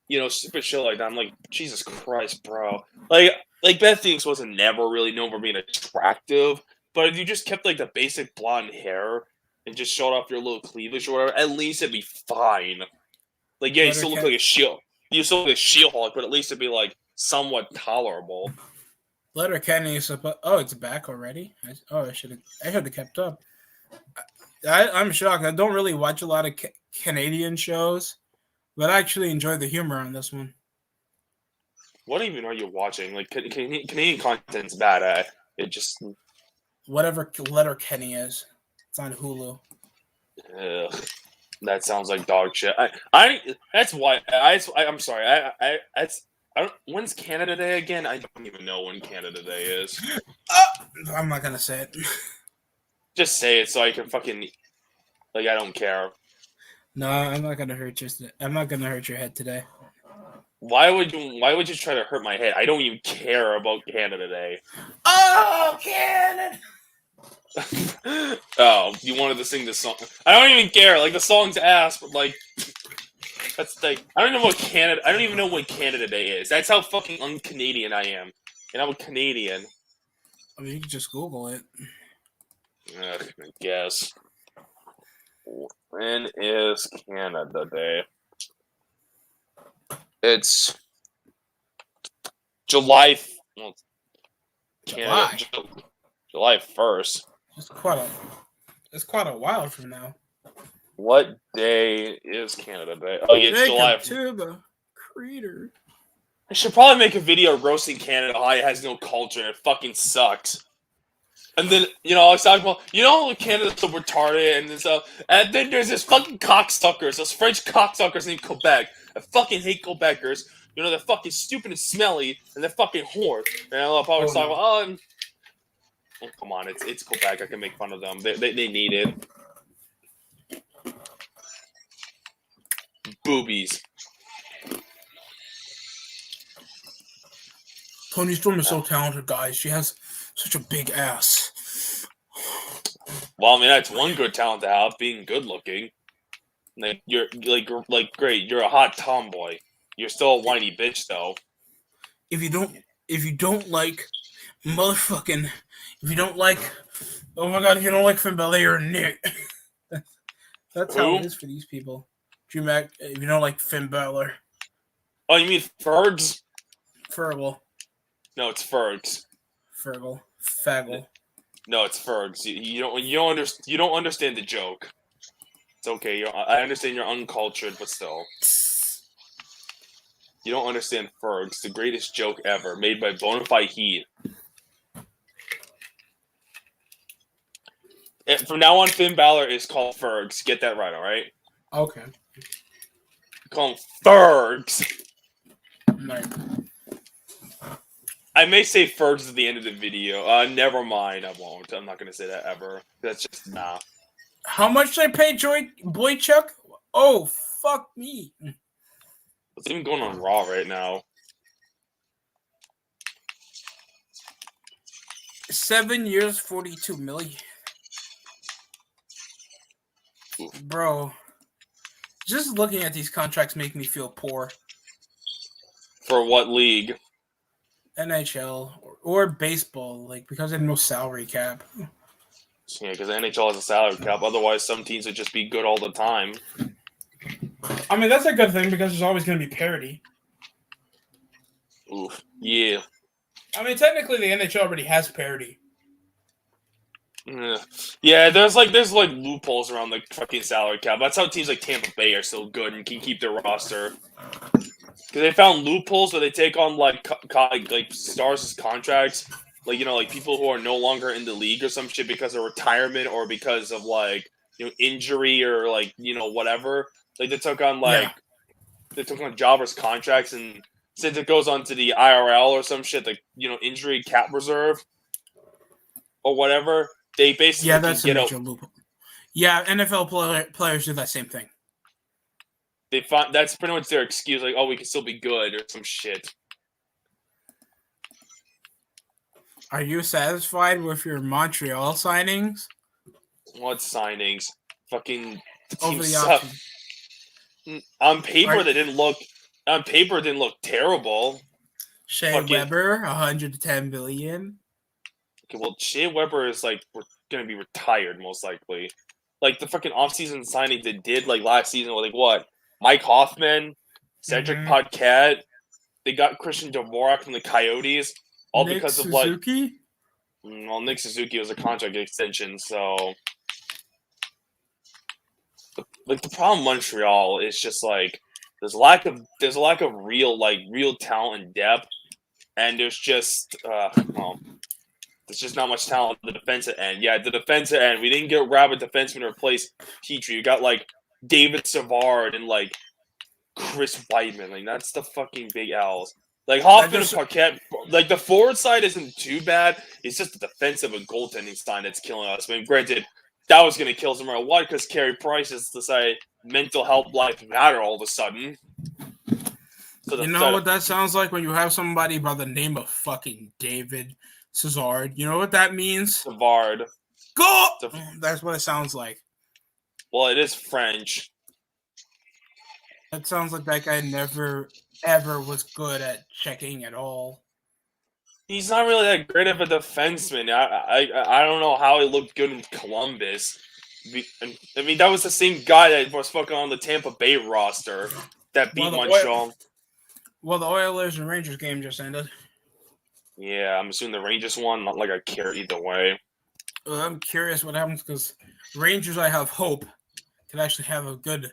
you know, stupid shit like that. I'm like, Jesus Christ, bro. Like Beth Phoenix wasn't never really known for being attractive, but if you just kept like the basic blonde hair and just showed off your little cleavage or whatever, at least it'd be fine. Like, yeah, you still look like a shield. You still look like a She-Hulk, but at least it'd be like somewhat tolerable. Letterkenny is supposed. Oh, it's back already. I should have kept up. I'm shocked. I don't really watch a lot of Canadian shows, but I actually enjoy the humor on this one. What even are you watching? Like, Canadian content's bad. It just whatever Letterkenny is. It's on Hulu. Ugh, that sounds like dog shit. That's why. I'm sorry. I don't. When's Canada Day again? I don't even know when Canada Day is. I'm not gonna say it. Just say it so I can fucking I don't care. No, I'm not gonna hurt you. I'm not gonna hurt your head today. Why would you try to hurt my head? I don't even care about Canada Day. Oh, Canada! Oh, you wanted to sing this song? I don't even care. Like, the song's ass, but like, that's like, I don't know what Canada. I don't even know what Canada Day is. That's how fucking un-Canadian I am, and I'm a Canadian. I mean, you can just Google it. I guess. When is Canada Day? It's July. Well, July 1st. It's quite a while from now. What day is Canada Day? Oh, yeah, it's July. To the creator. I should probably make a video roasting Canada. How it has no culture and it fucking sucks. And then, I was talking about, Canada's so retarded and stuff. And then there's this fucking cocksuckers, those French cocksuckers named Quebec. I fucking hate Quebecers. They're fucking stupid and smelly, and they're fucking whore. And I'll probably talk about, oh, come on, it's Quebec. I can make fun of them. They need it. Boobies. Toni Storm is so talented, guys. She has such a big ass. Well, I mean, that's one good talent to have, being good looking. Like you're great. You're a hot tomboy. You're still a whiny bitch, though. If you don't like motherfucking, if you don't like, oh my god, if you don't like Finn Balor or Nick, that's how it is for these people. Drew Mac, if you don't like Finn Balor. Oh, you mean Fergs? Fergal. No, it's Fergs. Fergal. Faggle. No, it's Fergs. You don't understand the joke. It's okay. I understand you're uncultured, but still. You don't understand Fergs, the greatest joke ever, made by Bonafide Heat. From now on, Finn Balor is called Fergs. Get that right, all right? Okay. Call him Fergs. No. I may say Fergs at the end of the video. Never mind, I won't. I'm not going to say that ever. That's just, nah. How much did I pay Boychuk? Oh, fuck me. What's even going on Raw right now? 7 years, 42 million. Oof. Bro, just looking at these contracts make me feel poor. For what league? NHL or baseball, because they have no salary cap. Yeah, because NHL has a salary cap. Otherwise, some teams would just be good all the time. I mean, that's a good thing because there's always going to be parity. Oof. Yeah. I mean, technically, the NHL already has parity. Yeah, there's loopholes around the fucking salary cap. That's how teams like Tampa Bay are so good and can keep their roster. Because they found loopholes where they take on like stars' contracts, like people who are no longer in the league or some shit because of retirement or because of injury or whatever. Like they took on jobbers contracts, and since it goes on to the IRL or some shit injury cap reserve or whatever, they basically that's a major loophole. Yeah, NFL players do that same thing. They find that's pretty much their excuse, we can still be good or some shit. Are you satisfied with your Montreal signings? What signings? Fucking Over the suck. option. On paper, they didn't look. On paper, it didn't look terrible. Shea Weber, $110 billion. Okay, well, Shea Weber is going to be retired most likely. The fucking offseason signings they did last season were what? Mike Hoffman, Cedric Paquette. They got Christian Dvorak from the Coyotes, all Nick because Suzuki? of Well, Nick Suzuki was a contract extension, so the problem in Montreal is just there's a lack of real talent and depth, and there's just not much talent at the defensive end. Yeah, the defensive end, we didn't get grab a defenseman to replace Petrie. You got David Savard and Chris Weidman. That's the fucking big L's. Hoffman and Paquette, the forward side isn't too bad. It's just the defensive and goaltending side that's killing us. I mean, granted, that was going to kill us no matter what because Carey Price is to say mental health life matter all of a sudden. So you know what that sounds like when you have somebody by the name of fucking David Savard. You know what that means? Savard. Go! That's what it sounds like. Well, it is French. That sounds like that guy never, ever was good at checking at all. He's not really that great of a defenseman. I don't know how he looked good in Columbus. I mean, that was the same guy that was fucking on the Tampa Bay roster that beat Montreal. Well, the Oilers and Rangers game just ended. Yeah, I'm assuming the Rangers won. Not like I care either way. Well, I'm curious what happens because Rangers, I have hope, can actually have a good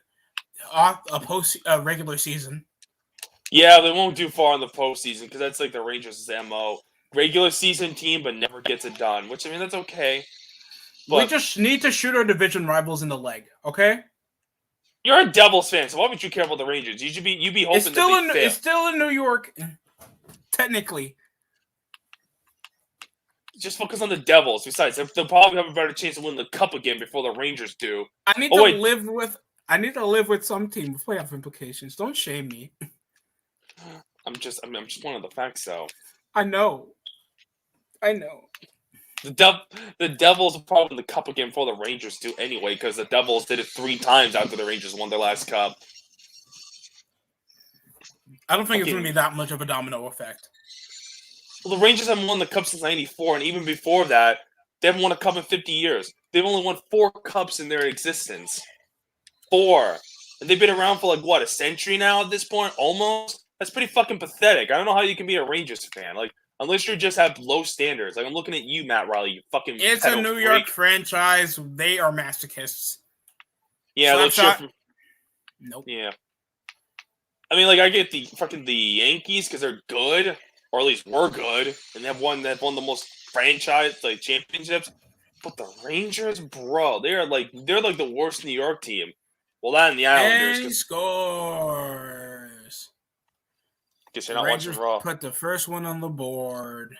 regular season. Yeah, they won't do far in the postseason because that's like the Rangers' MO. Regular season team, but never gets it done. Which I mean, that's okay. We But just need to shoot our division rivals in the leg, okay? you're a Devils fan, so why would you care about the Rangers? You'd be hoping It's still that they fail. it's still in New York, technically. Just focus on the Devils. Besides, they'll probably have a better chance to win the Cup again before the Rangers do. I need to live with some team with playoff implications. Don't shame me. I'm just one of the facts, though. I know. The Devils will probably win the Cup again before the Rangers do anyway, because the Devils did it 3 times after the Rangers won their last Cup. I don't think it's going to be that much of a domino effect. Well, the Rangers haven't won the Cup since '94, and even before that, they haven't won a Cup in 50 years. They've only won 4 Cups in their existence. 4. And they've been around for, like, what, a century now at this point? Almost? That's pretty fucking pathetic. I don't know how you can be a Rangers fan. Like, unless you just have low standards. Like, I'm looking at you, Matt Riley, you fucking It's a New York franchise. They are masochists. Yeah, let's cheer for... Nope. Yeah. I mean, like, I get the Yankees because they're good, or at least were good, and they've won the most franchise like championships. But the Rangers, bro, they're like the worst New York team. Well, that and the Islanders. And he scores. Guess you're not watching Raw. Put the first one on the board.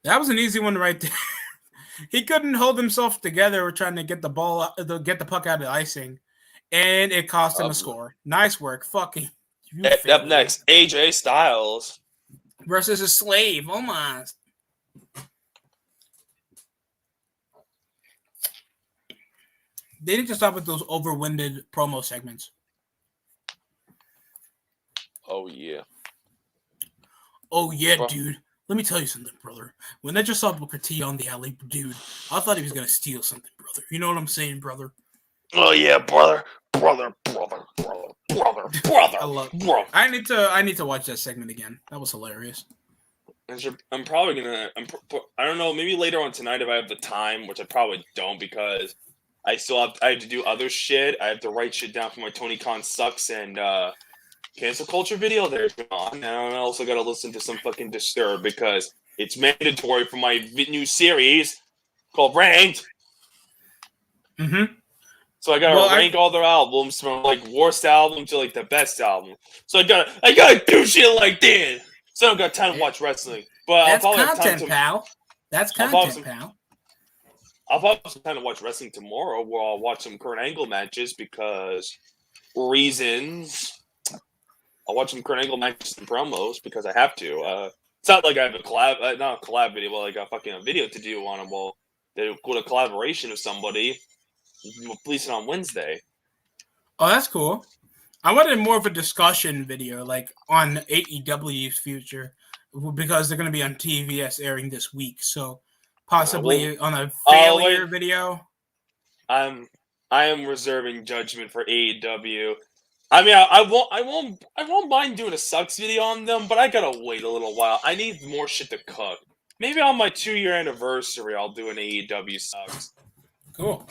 That was an easy one right there. He couldn't hold himself together. We're trying to get the ball, get the puck out of the icing, and it cost him a score. Nice work, fucking. Up next, AJ Styles versus a slave, almost. They need to stop with those overwinded promo segments. Oh yeah. Oh yeah, bro. Dude. Let me tell you something, brother. When I just saw Booker T on the alley, dude, I thought he was gonna steal something, brother. You know what I'm saying, brother? Oh yeah, brother. I need to watch that segment again. That was hilarious. I'm probably gonna. I don't know. Maybe later on tonight if I have the time, which I probably don't because I have to do other shit. I have to write shit down for my Tony Khan sucks and cancel culture video there's on, and I also got to listen to some fucking Disturbed because it's mandatory for my new series called Ranked. Mm-hmm. So I gotta rank all their albums from like worst album to like the best album. So I gotta do shit like that. So I don't got time to watch wrestling. But that's I'll probably content, have time to, pal. That's content, pal. I'll probably have some time to watch wrestling tomorrow, where I'll watch some Kurt Angle matches because reasons. I'll watch some Kurt Angle matches and promos because I have to. It's not like I have a collab, not a collab video, but like a fucking video to do on them. Well, they with a collaboration with somebody. Release it on Wednesday. Oh, that's cool. I wanted more of a discussion video, like on AEW's future, because they're going to be on TVS airing this week. So possibly on a failure video. I am reserving judgment for AEW. I mean, I won't mind doing a sucks video on them, but I gotta wait a little while. I need more shit to cook. Maybe on my 2-year anniversary, I'll do an AEW sucks. Cool.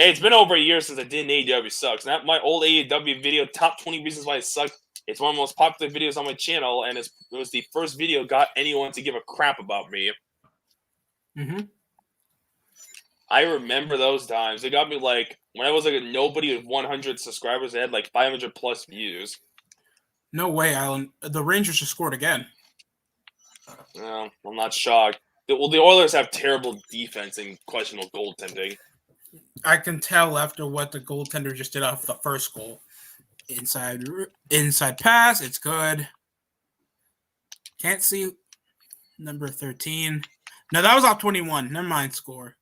It's been over a year since I did an AEW sucks. And my old AEW video, top 20 reasons why it sucked. It's one of the most popular videos on my channel, and it was the first video got anyone to give a crap about me. Mm-hmm. I remember those times. They got me like when I was like a nobody with 100 subscribers. They had like 500 plus views. No way, Alan. The Rangers just scored again. No, I'm not shocked. The Oilers have terrible defense and questionable goaltending. I can tell after what the goaltender just did off the first goal. Inside pass, it's good. Can't see number 13. No, that was off 21. Never mind, score.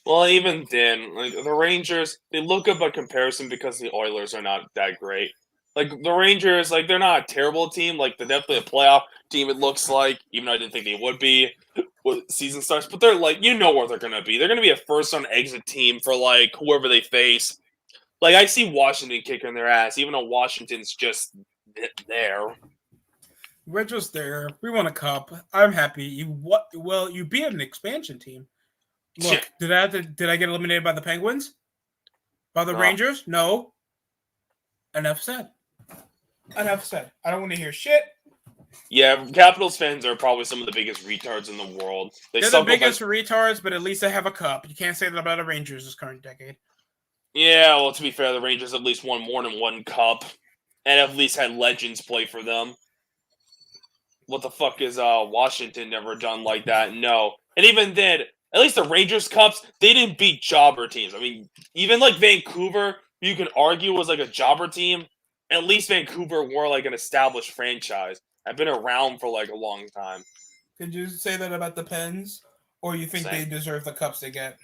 Well, even then, like the Rangers, they look good by comparison because the Oilers are not that great. Like the Rangers, like they're not a terrible team. Like they're definitely a playoff team. It looks like, even though I didn't think they would be when the season starts. But they're like, you know where they're gonna be. They're gonna be a first-round exit team for like whoever they face. Like I see Washington kicking their ass, even though Washington's just there. We're just there. We won a cup. I'm happy. You beat an expansion team. Look, did I get eliminated by the Penguins? By the No. Rangers? No. Enough said. Enough said. I don't want to hear shit. Yeah, Capitals fans are probably some of the biggest retards in the world. They're the biggest retards, but at least they have a cup. You can't say that about the Rangers this current decade. Yeah, well, to be fair, the Rangers at least won more than one cup, and at least had legends play for them. What the fuck is Washington never done like that? No. And even then, at least the Rangers Cups, they didn't beat jobber teams. I mean, even like Vancouver, you can argue was like a jobber team. At least Vancouver were like an established franchise. I've been around for like a long time. Could you say that about the Pens? Or you think they deserve the cups they get?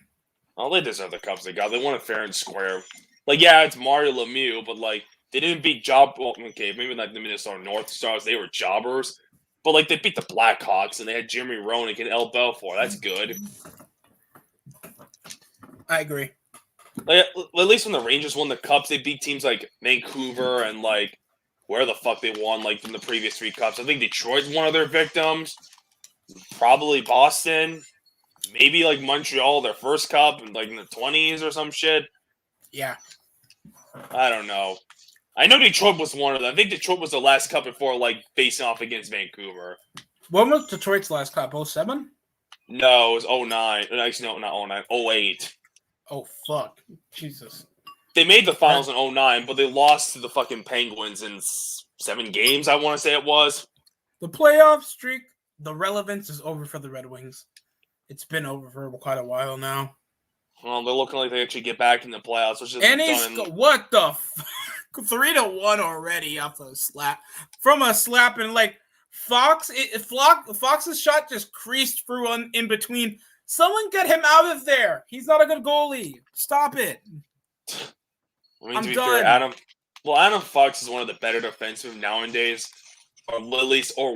Oh, they deserve the cups they got. They won it fair and square. Like, yeah, it's Mario Lemieux, but like, they didn't beat okay, maybe like the Minnesota North Stars, they were jobbers. But like, they beat the Blackhawks, and they had Jeremy Roenick and El Belfour. That's good. I agree. Like, at least when the Rangers won the Cups, they beat teams like Vancouver and like where the fuck they won like in the previous 3 Cups. I think Detroit's one of their victims. Probably Boston. Maybe like Montreal, their first Cup, like in the 20s or some shit. Yeah. I don't know. I know Detroit was one of them. I think Detroit was the last Cup before like facing off against Vancouver. When was Detroit's last Cup? 07? No, it was 09. Actually, no, not 09. 08. Oh, fuck. Jesus. They made the finals in 09, but they lost to the fucking Penguins in 7 games, I want to say it was. The playoff streak, the relevance is over for the Red Wings. It's been over for quite a while now. Well, they're looking like they actually get back in the playoffs. Which And what the fuck? 3-1 already off a slap. From a slap, and like Fox's shot just creased through in between. Someone get him out of there. He's not a good goalie. Stop it. I mean, I'm to be done. fair, Adam Fox is one of the better defensive nowadays, or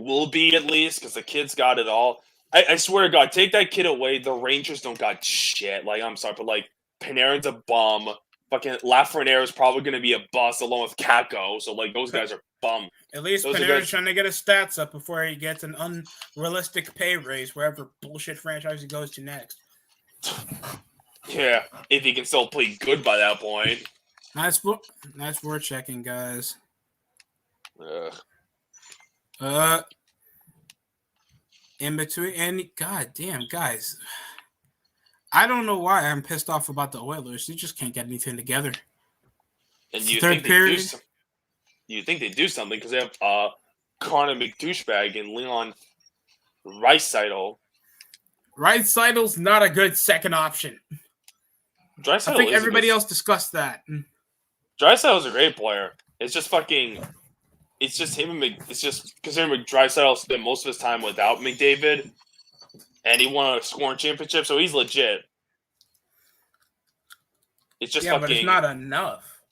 will be at least, because the kid's got it all. I swear to God, take that kid away, the Rangers don't got shit. Like, I'm sorry, but like Panarin's a bum. Fucking Lafreniere is probably going to be a bust along with Kako. So like those guys are bum. At least Panarin's trying to get his stats up before he gets an unrealistic pay raise wherever bullshit franchise he goes to next. Yeah, if he can still play good by that point. Nice word checking, guys. In between, and goddamn, guys, I don't know why I'm pissed off about the Oilers. They just can't get anything together. And you think they do something because they have Connor McDouchebag and Leon Draisaitl. Draisaitl's not a good second option. I think everybody else discussed that. Draisaitl's a great player. It's just fucking. It's just him and it's just considering Draisaitl spent most of his time without McDavid, and he won a scoring championship, so he's legit. It's just but it's not enough.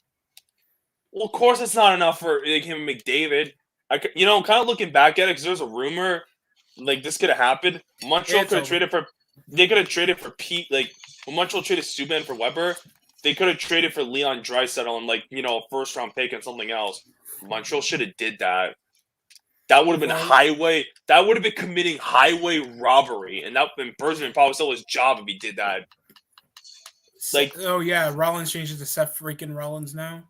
Well, of course it's not enough for like, him and McDavid. Kind of looking back at it, because there's a rumor like this could have happened. Montreal could have traded for. They could have traded for Pete. Like when Montreal traded Subban for Weber, they could have traded for Leon Draisaitl and a first round pick and something else. Montreal should have did that. That would have been highway. That would have been committing highway robbery, and Bergman probably still his job if he did that. Like, oh yeah, Rollins changes to Seth freaking Rollins now.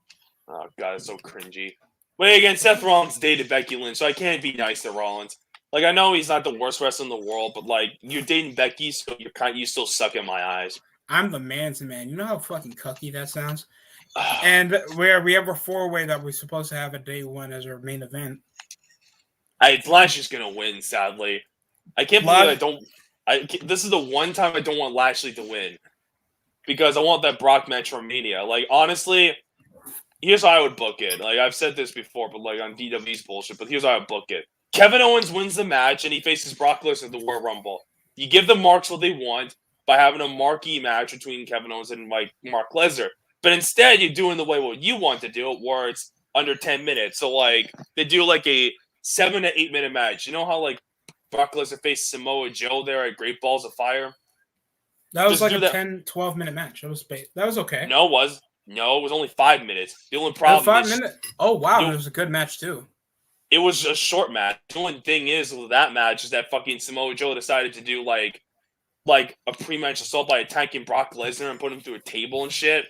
Oh god, it's so cringy. But again, Seth Rollins dated Becky Lynch, so I can't be nice to Rollins. Like, I know he's not the worst wrestler in the world, but like, you're dating Becky, so you still suck in my eyes. I'm the man's man. You know how fucking cucky that sounds. And we have a 4-way that we're supposed to have at day 1 as our main event. Lashley's gonna win, sadly. I can't believe this is the one time I don't want Lashley to win. Because I want that Brock match from Mania. Like, honestly, here's how I would book it. Like, I've said this before, but like on DW's bullshit, but here's how I would book it. Kevin Owens wins the match and he faces Brock Lesnar at the Royal Rumble. You give the marks what they want by having a marquee match between Kevin Owens and like Mark Lesnar. But instead, you're doing the way what you want to do it, where it's under 10 minutes. So, like, they do, like, a 7 to 8 minute match. You know how, like, Brock Lesnar faced Samoa Joe there at Great Balls of Fire? That was like a 10, 12 minute match. That was okay. No, it was only 5 minutes. The only problem 5 minutes? Oh, wow. It was a good match, too. It was a short match. The only thing is with that match is that fucking Samoa Joe decided to do, like a pre-match assault by attacking Brock Lesnar and put him through a table and shit.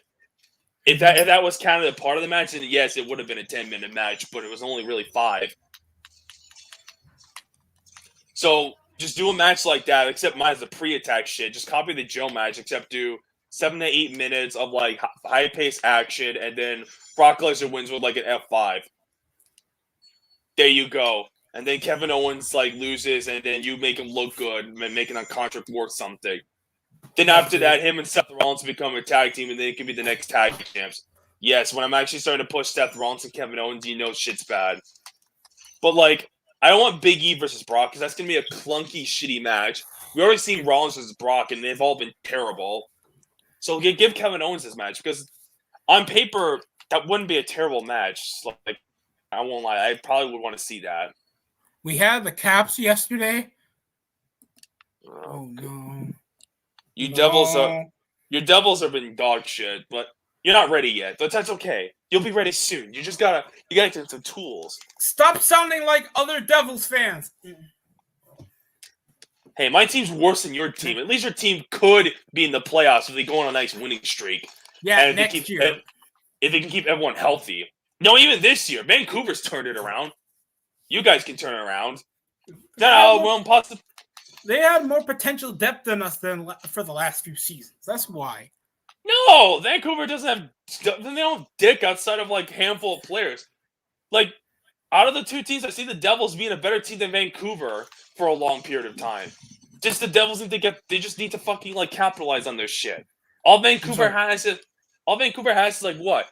If that was kind of a part of the match, then yes, it would have been a 10-minute match, but it was only really 5. So just do a match like that, except mine's the pre-attack shit. Just copy the Joe match, except do 7 to 8 minutes of like high-paced action, and then Brock Lesnar wins with like an F5. There you go. And then Kevin Owens like loses, and then you make him look good, and make a contract worth something. Then after that, him and Seth Rollins become a tag team, and they can be the next tag champs. Yes, when I'm actually starting to push Seth Rollins and Kevin Owens, you know shit's bad. But like, I don't want Big E versus Brock because that's gonna be a clunky, shitty match. We already seen Rollins versus Brock, and they've all been terrible. So give Kevin Owens this match because on paper that wouldn't be a terrible match. Like, I won't lie, I probably would want to see that. We had the Caps yesterday. Oh no. Your Devils have been dog shit, but you're not ready yet. But that's okay. You'll be ready soon. You gotta get some tools. Stop sounding like other Devils fans. Hey, my team's worse than your team. At least your team could be in the playoffs if they go on a nice winning streak. Yeah, and next year. If they can keep everyone healthy. No, even this year. Vancouver's turned it around. You guys can turn it around. They had more potential depth than us for the last few seasons. That's why. No, Vancouver doesn't have. They don't have dick outside of like handful of players. Like out of the two teams, I see the Devils being a better team than Vancouver for a long period of time. Just the Devils need to get. They just need to fucking like capitalize on their shit. All Vancouver has is like what?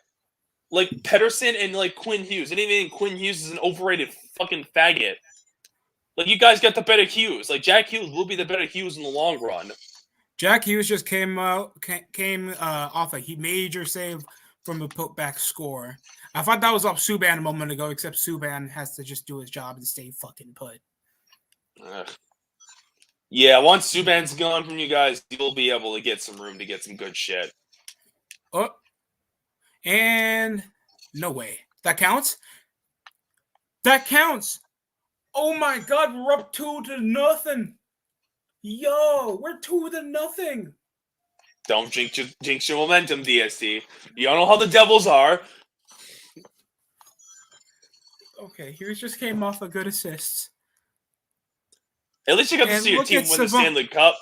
Like Pedersen and like Quinn Hughes. And even Quinn Hughes is an overrated fucking faggot. Like you guys got the better Hughes. Like Jack Hughes will be the better Hughes in the long run. Jack Hughes just came off a major save from a putback score. I thought that was off Subban a moment ago, except Subban has to just do his job and stay fucking put. Yeah, once Subban's gone from you guys, you'll be able to get some room to get some good shit. Oh, and no way. That counts? That counts! Oh my god, we're up 2-0. Yo, we're 2-0. Don't jinx your momentum, DST. You don't know how the Devils are. Okay, Hughes just came off a good assist. At least you got to see your team win the Stanley Cup.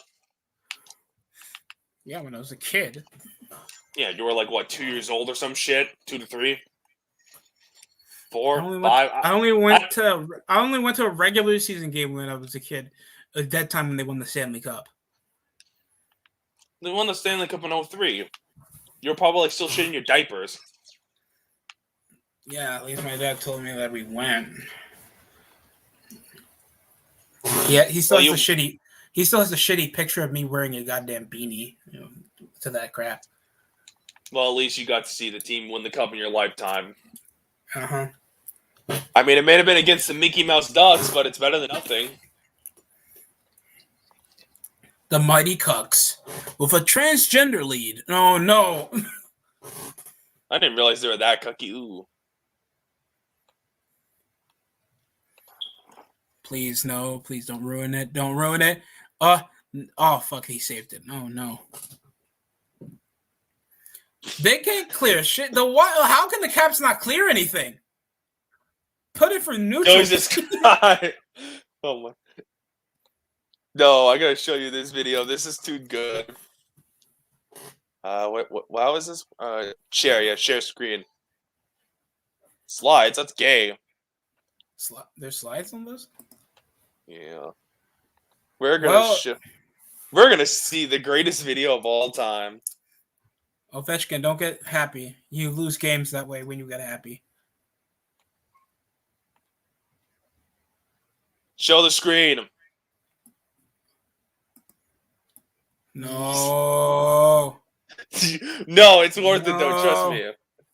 Yeah, when I was a kid. Yeah, you were like, what, 2 years old or some shit? 2 to 3? 4, I 5? only went to a regular season game when I was a kid. At that time when they won the Stanley Cup. They won the Stanley Cup in 2003. You're probably like still shitting your diapers. Yeah, at least my dad told me that we went. Yeah, he still has a shitty picture of me wearing a goddamn beanie, to that crap. Well, at least you got to see the team win the cup in your lifetime. Uh-huh. I mean, it may have been against the Mickey Mouse Ducks, but it's better than nothing. The Mighty Cucks with a transgender lead. Oh, no. I didn't realize they were that cucky. Ooh. Please, no. Please don't ruin it. Don't ruin it. Oh, fuck. He saved it. Oh, no. They can't clear shit. How can the Caps not clear anything? Put it for neutral. This guy. Oh, my. No, I gotta show you this video. This is too good. What? How is this? Share screen. Slides. That's gay. There's slides on this? Yeah. We're gonna see the greatest video of all time. Ovechkin, don't get happy. You lose games that way when you get happy. Show the screen. No. No, it's worth it though.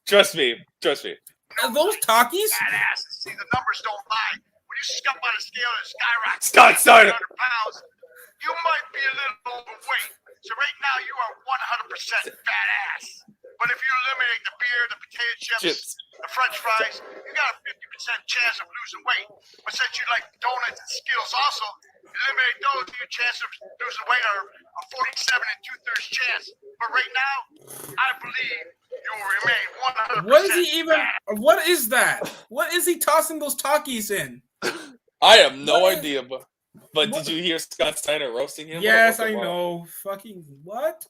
Trust me. Are those talkies? Badass. See, the numbers don't lie. When you step on a scale and skyrocket Scott Steiner. 100 pounds, you might be a little overweight. So right now you are 100% badass. But if you eliminate the beer, the potato chips, the French fries, you got a 50% chance of losing weight. But since you like donuts and Skittles also, eliminate those, your chance of losing weight are a 47 2/3 chance. But right now, I believe you will remain 100% What is he even? fat. What is that? What is he tossing those Takis in? I have no What is- idea, but what- did you hear Scott Steiner roasting him? Yes, What I the fuck? know. Fucking what?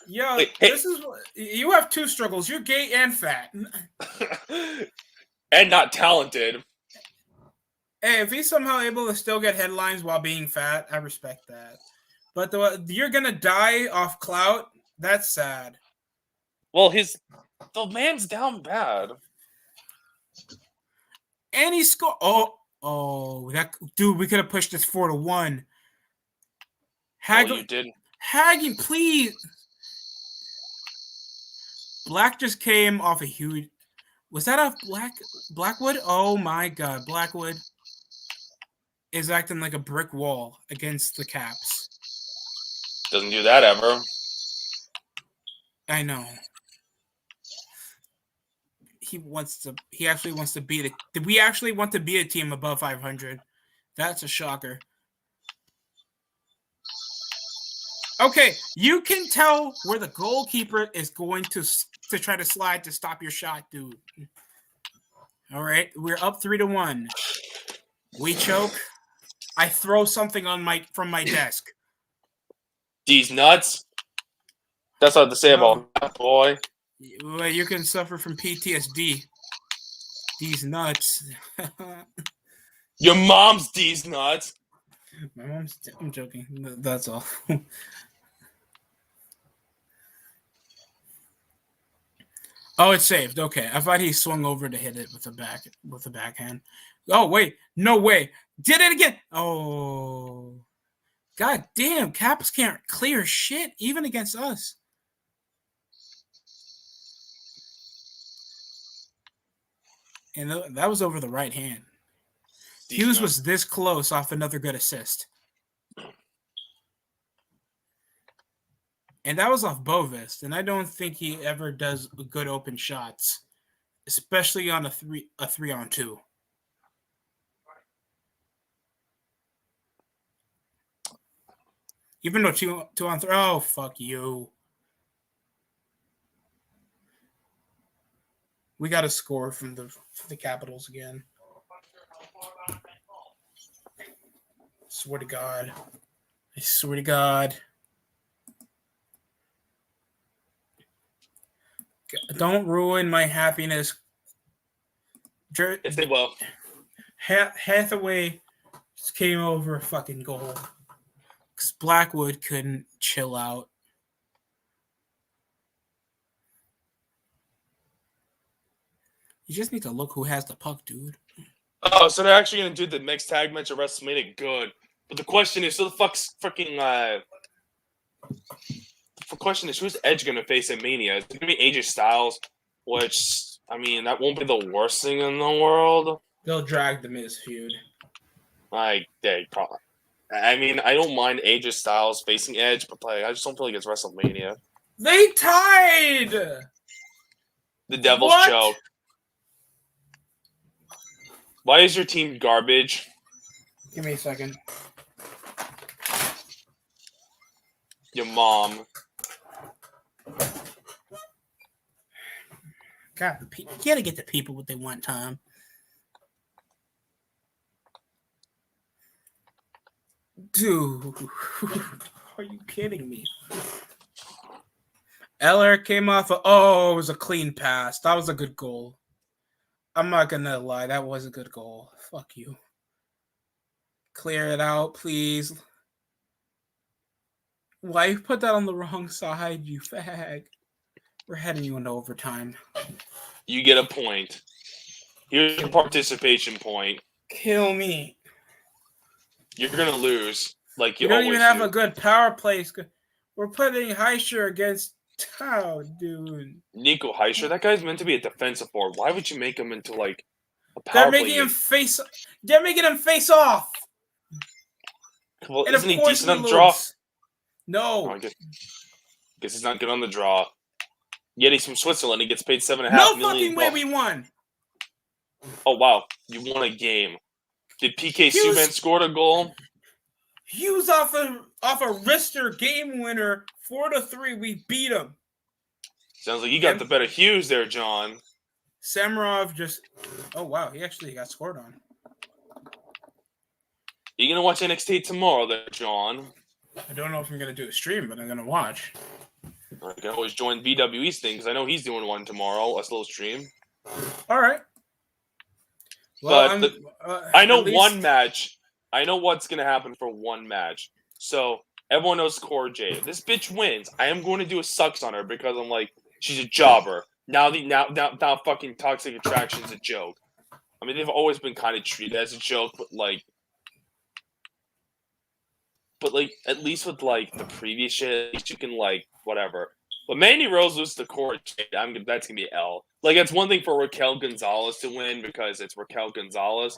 Yo, Wait, hey. this is you have two struggles. You're gay and fat. And not talented. Hey, if he's somehow able to still get headlines while being fat, I respect that. But you're gonna die off clout. That's sad. Well, the man's down bad. And he scored. Oh, that dude. We could have pushed this 4-1. Well, you did. Haggy, please. Black just came off a huge. Was that a Blackwood? Oh my God, Blackwood is acting like a brick wall against the Caps. Doesn't do that ever. I know. He actually wants to beat it. Did we actually want to beat a team above 500? That's a shocker. Okay, you can tell where the goalkeeper is going to try to slide to stop your shot, dude. All right, we're up 3-1. We choke. I throw something from my desk. These nuts. That's what I have to say about that boy. Well, you can suffer from PTSD. These nuts. Your mom's these nuts. My mom's. I'm joking. That's all. Oh, it's saved. Okay, I thought he swung over to hit it with the backhand. Oh wait, no way! Did it again! Oh, god damn! Caps can't clear shit even against us. And that was over the right hand. Hughes was this close off another good assist. And that was off Bovis, and I don't think he ever does good open shots, especially on a 3-on-2. Even though 2-on-3, oh fuck you. We got to score from the Capitals again. Swear to God. I swear to God. Don't ruin my happiness. If they will. Hathaway just came over a fucking goal. Because Blackwood couldn't chill out. You just need to look who has the puck, dude. Oh, so they're actually going to do the mixed tag match at WrestleMania? Good. But the question is, the question is, who's Edge going to face at Mania? Is it going to be AJ Styles? Which, I mean, that won't be the worst thing in the world. They'll drag the Miz feud. Probably. I mean, I don't mind AJ Styles facing Edge, but I just don't feel like it's WrestleMania. They tied! The Devil's Choke. Why is your team garbage? Give me a second. Your mom. God, you gotta get the people what they want, Tom. Dude, are you kidding me? Eller came off it was a clean pass. That was a good goal. I'm not gonna lie, that was a good goal. Fuck you. Clear it out, please. Why you put that on the wrong side, you fag? We're heading you into overtime. You get a point. Here's your participation point. Kill me. You're gonna lose, like you don't always even have do. a good power play. We're putting Heischer against dude. Nico Heischer, that guy's meant to be a defensive forward. Why would you make him into like a power They're making him face. They're making him face off. Well, And isn't of he course decent on we the draw? lose. No. Oh, I guess he's not good on the draw. Yet he's from Switzerland. He gets paid $7.5 No million. fucking way we won. Oh wow, you won a game. Did PK Subban scored a goal? Hughes off a wrister game winner, 4-3. We beat him. Sounds like you got the better Hughes there, John. Samarov just. Oh wow, he actually got scored on. You gonna watch NXT tomorrow, there, John? I don't know if I'm gonna do a stream, but I'm gonna watch. I can always join BWE's thing because I know he's doing one tomorrow. A little stream. All right. Well, but I know one match. I know what's gonna happen for one match. So everyone knows Cora Jade. If this bitch wins, I am going to do a sucks on her because I'm like, she's a jobber. Now fucking Toxic Attraction's a joke. I mean, they've always been kind of treated as a joke, but at least with like the previous shit, at least you can like whatever. But Mandy Rose loses to Cora Jade. That's gonna be L. Like, it's one thing for Raquel Gonzalez to win because it's Raquel Gonzalez,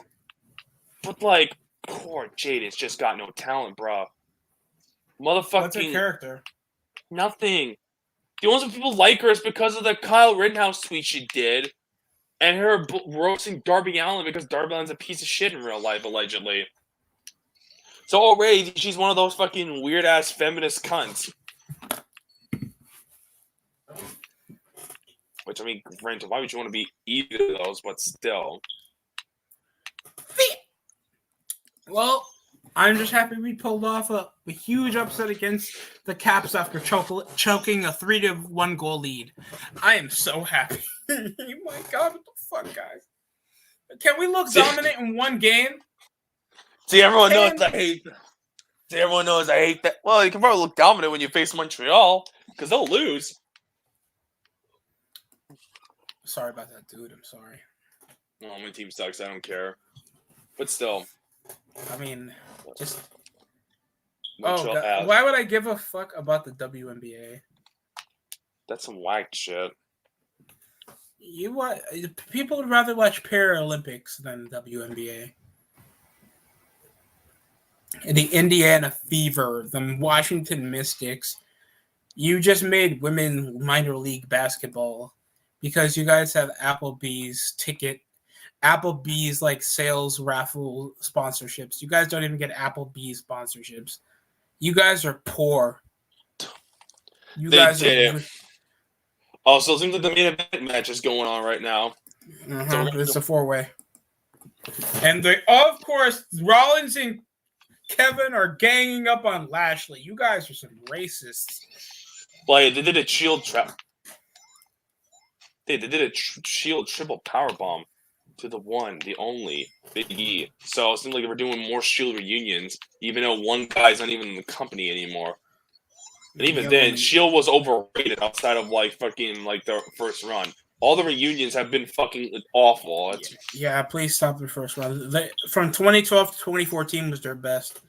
but like Cora Jade has just got no talent, bro. Motherfucking what's her character? Nothing. The only reason people like her is because of the Kyle Rittenhouse tweet she did, and her roasting Darby Allin because Darby Allin's a piece of shit in real life, allegedly. So already she's one of those fucking weird ass feminist cunts. Which, I mean, granted, why would you want to be either of those? But still. Well, I'm just happy we pulled off a huge upset against the Caps after choking a 3-1 goal lead. I am so happy. Oh my god, what the fuck, guys? Can we look dominant in one game? See, everyone knows I hate that. See, everyone knows I hate that. Well, you can probably look dominant when you face Montreal, because they'll lose. Sorry about that, dude. I'm sorry. No, my team sucks. I don't care. But still. I mean, just... Montreal God. Why would I give a fuck about the WNBA? That's some whack shit. People would rather watch Paralympics than WNBA. The Indiana Fever, the Washington Mystics. You just made women minor league basketball because you guys have Applebee's like sales raffle sponsorships. You guys don't even get Applebee's sponsorships. You guys are poor. You guys are. Also, it seems like the main event match is going on right now. So it's a 4-way. And of course, Rollins and Kevin are ganging up on Lashley. You guys are some racists. Like, they did a shield trap. They did a shield triple powerbomb to the one, the only, Big E. So it seems like they were doing more shield reunions, even though one guy's not even in the company anymore. And even then, shield was overrated outside of like fucking like their first run. All the reunions have been fucking awful. Yeah, please stop the first run. From 2012 to 2014 was their best.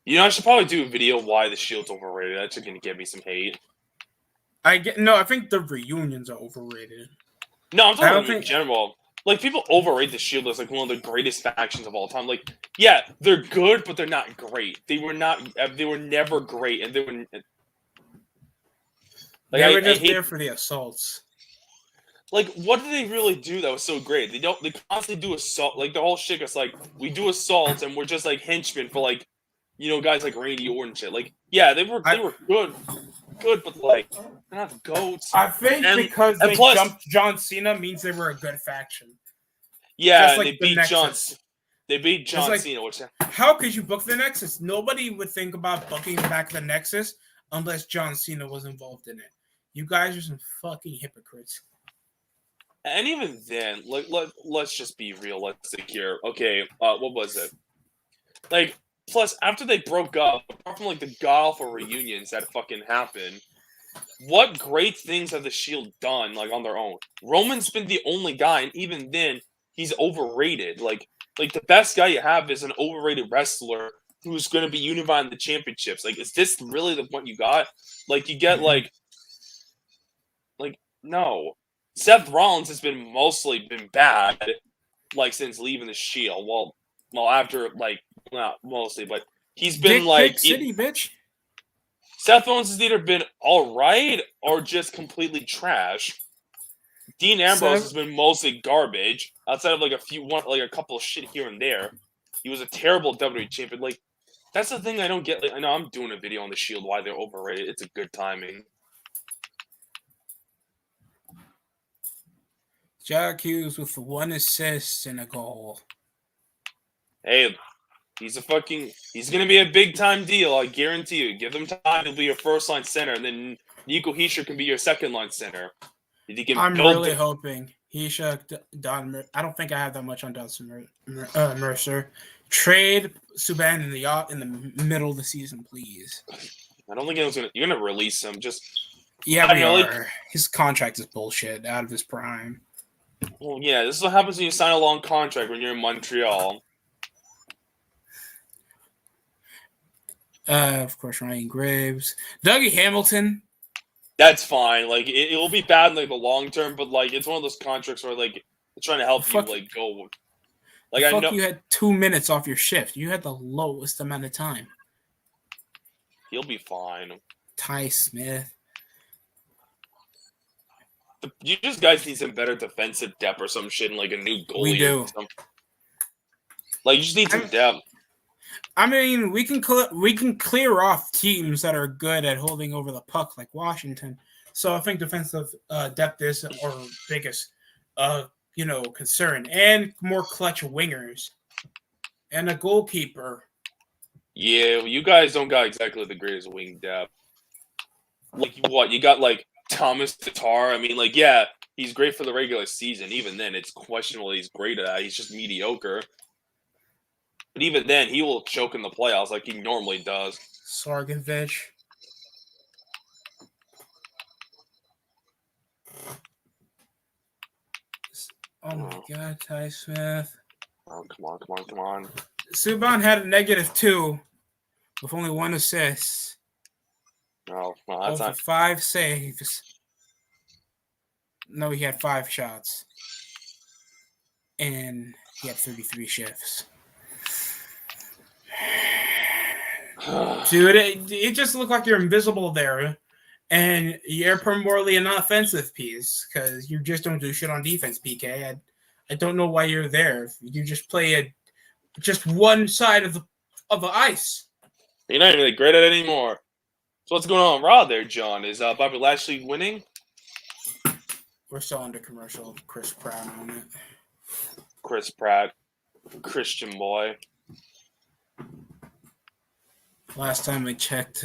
You know, I should probably do a video why the Shield's overrated. That's going to get me some hate. I think the reunions are overrated. No, I'm talking about in general. Like, people overrate the Shield as like one of the greatest factions of all time. Like, yeah, they're good, but they're not great. They were never great, and they were. Like, they were just there for the assaults. Like, what did they really do that was so great? They constantly do assault. Like, the whole shit is like, we do assaults, and we're just like henchmen for like, you know, guys like Randy Orton and shit. Like, yeah, they were good, but like, they're not goats. I think because they jumped John Cena means they were a good faction. Yeah, and they beat John. They beat John Cena. How could you book the Nexus? Nobody would think about booking back the Nexus unless John Cena was involved in it. You guys are some fucking hypocrites. And even then, let's just be realistic here. Okay, what was it? Like, plus, after they broke up, apart from like the god-awful reunions that fucking happened, what great things have the Shield done, like, on their own? Roman's been the only guy, and even then, he's overrated. Like the best guy you have is an overrated wrestler who's going to be unifying the championships. Like, is this really the one you got? Like, you get, like, no. Seth Rollins has mostly been bad, like, since leaving the Shield. Well, after, like, not mostly, but he's been, like... City, bitch. Seth Rollins has either been alright or just completely trash. Dean Ambrose has been mostly garbage, outside of, like, a couple of shit here and there. He was a terrible WWE champion. Like, that's the thing I don't get. Like, I know I'm doing a video on the Shield, why they're overrated. It's a good timing. Jack Hughes with 1 assist and a goal. Hey, he's gonna be a big time deal. I guarantee you. Give him time. He'll be your first line center, and then Nico Hischier can be your second line center. If you can I'm build really hoping Hischier, Don. I don't think I have that much on Dawson Mercer. Trade Subban in the middle of the season, please. I don't think you're gonna release him. Just Yeah, we know, are. His contract is bullshit. Out of his prime. well, yeah, this is what happens when you sign a long contract when you're in Montreal. Of course, Ryan Graves, Dougie Hamilton. That's fine. Like it will be bad in like the long term, but like it's one of those contracts where like it's trying to help you like go. Like I know you had 2 minutes off your shift. You had the lowest amount of time. he'll be fine. Ty Smith. You just guys need some better defensive depth or some shit, and like a new goalie. We do. Like you just need some depth. I mean, we can clear off teams that are good at holding over the puck, like Washington. So I think defensive depth is our biggest, concern, and more clutch wingers, and a goalkeeper. Yeah, you guys don't got exactly the greatest wing depth. Like what? You got like Thomas Tatar. I mean, like yeah, he's great for the regular season. Even then, it's questionable he's great at that. He's just mediocre. But even then, he will choke in the playoffs like he normally does. Sargovic. Oh my God, Ty Smith. Oh, come on. Subban had a -2 with only 1 assist. Oh, well, that's not 5 saves. No, he had 5 shots. And he had 33 shifts. Dude, it just looked like you're invisible there. And you're primarily an offensive piece because you just don't do shit on defense, PK. I don't know why you're there. You just play just one side of the ice. You're not even great at it anymore. So what's going on Raw there, John? Is Bobby Lashley winning? We're still under commercial. Chris Pratt on it. Chris Pratt, Christian boy. Last time I checked,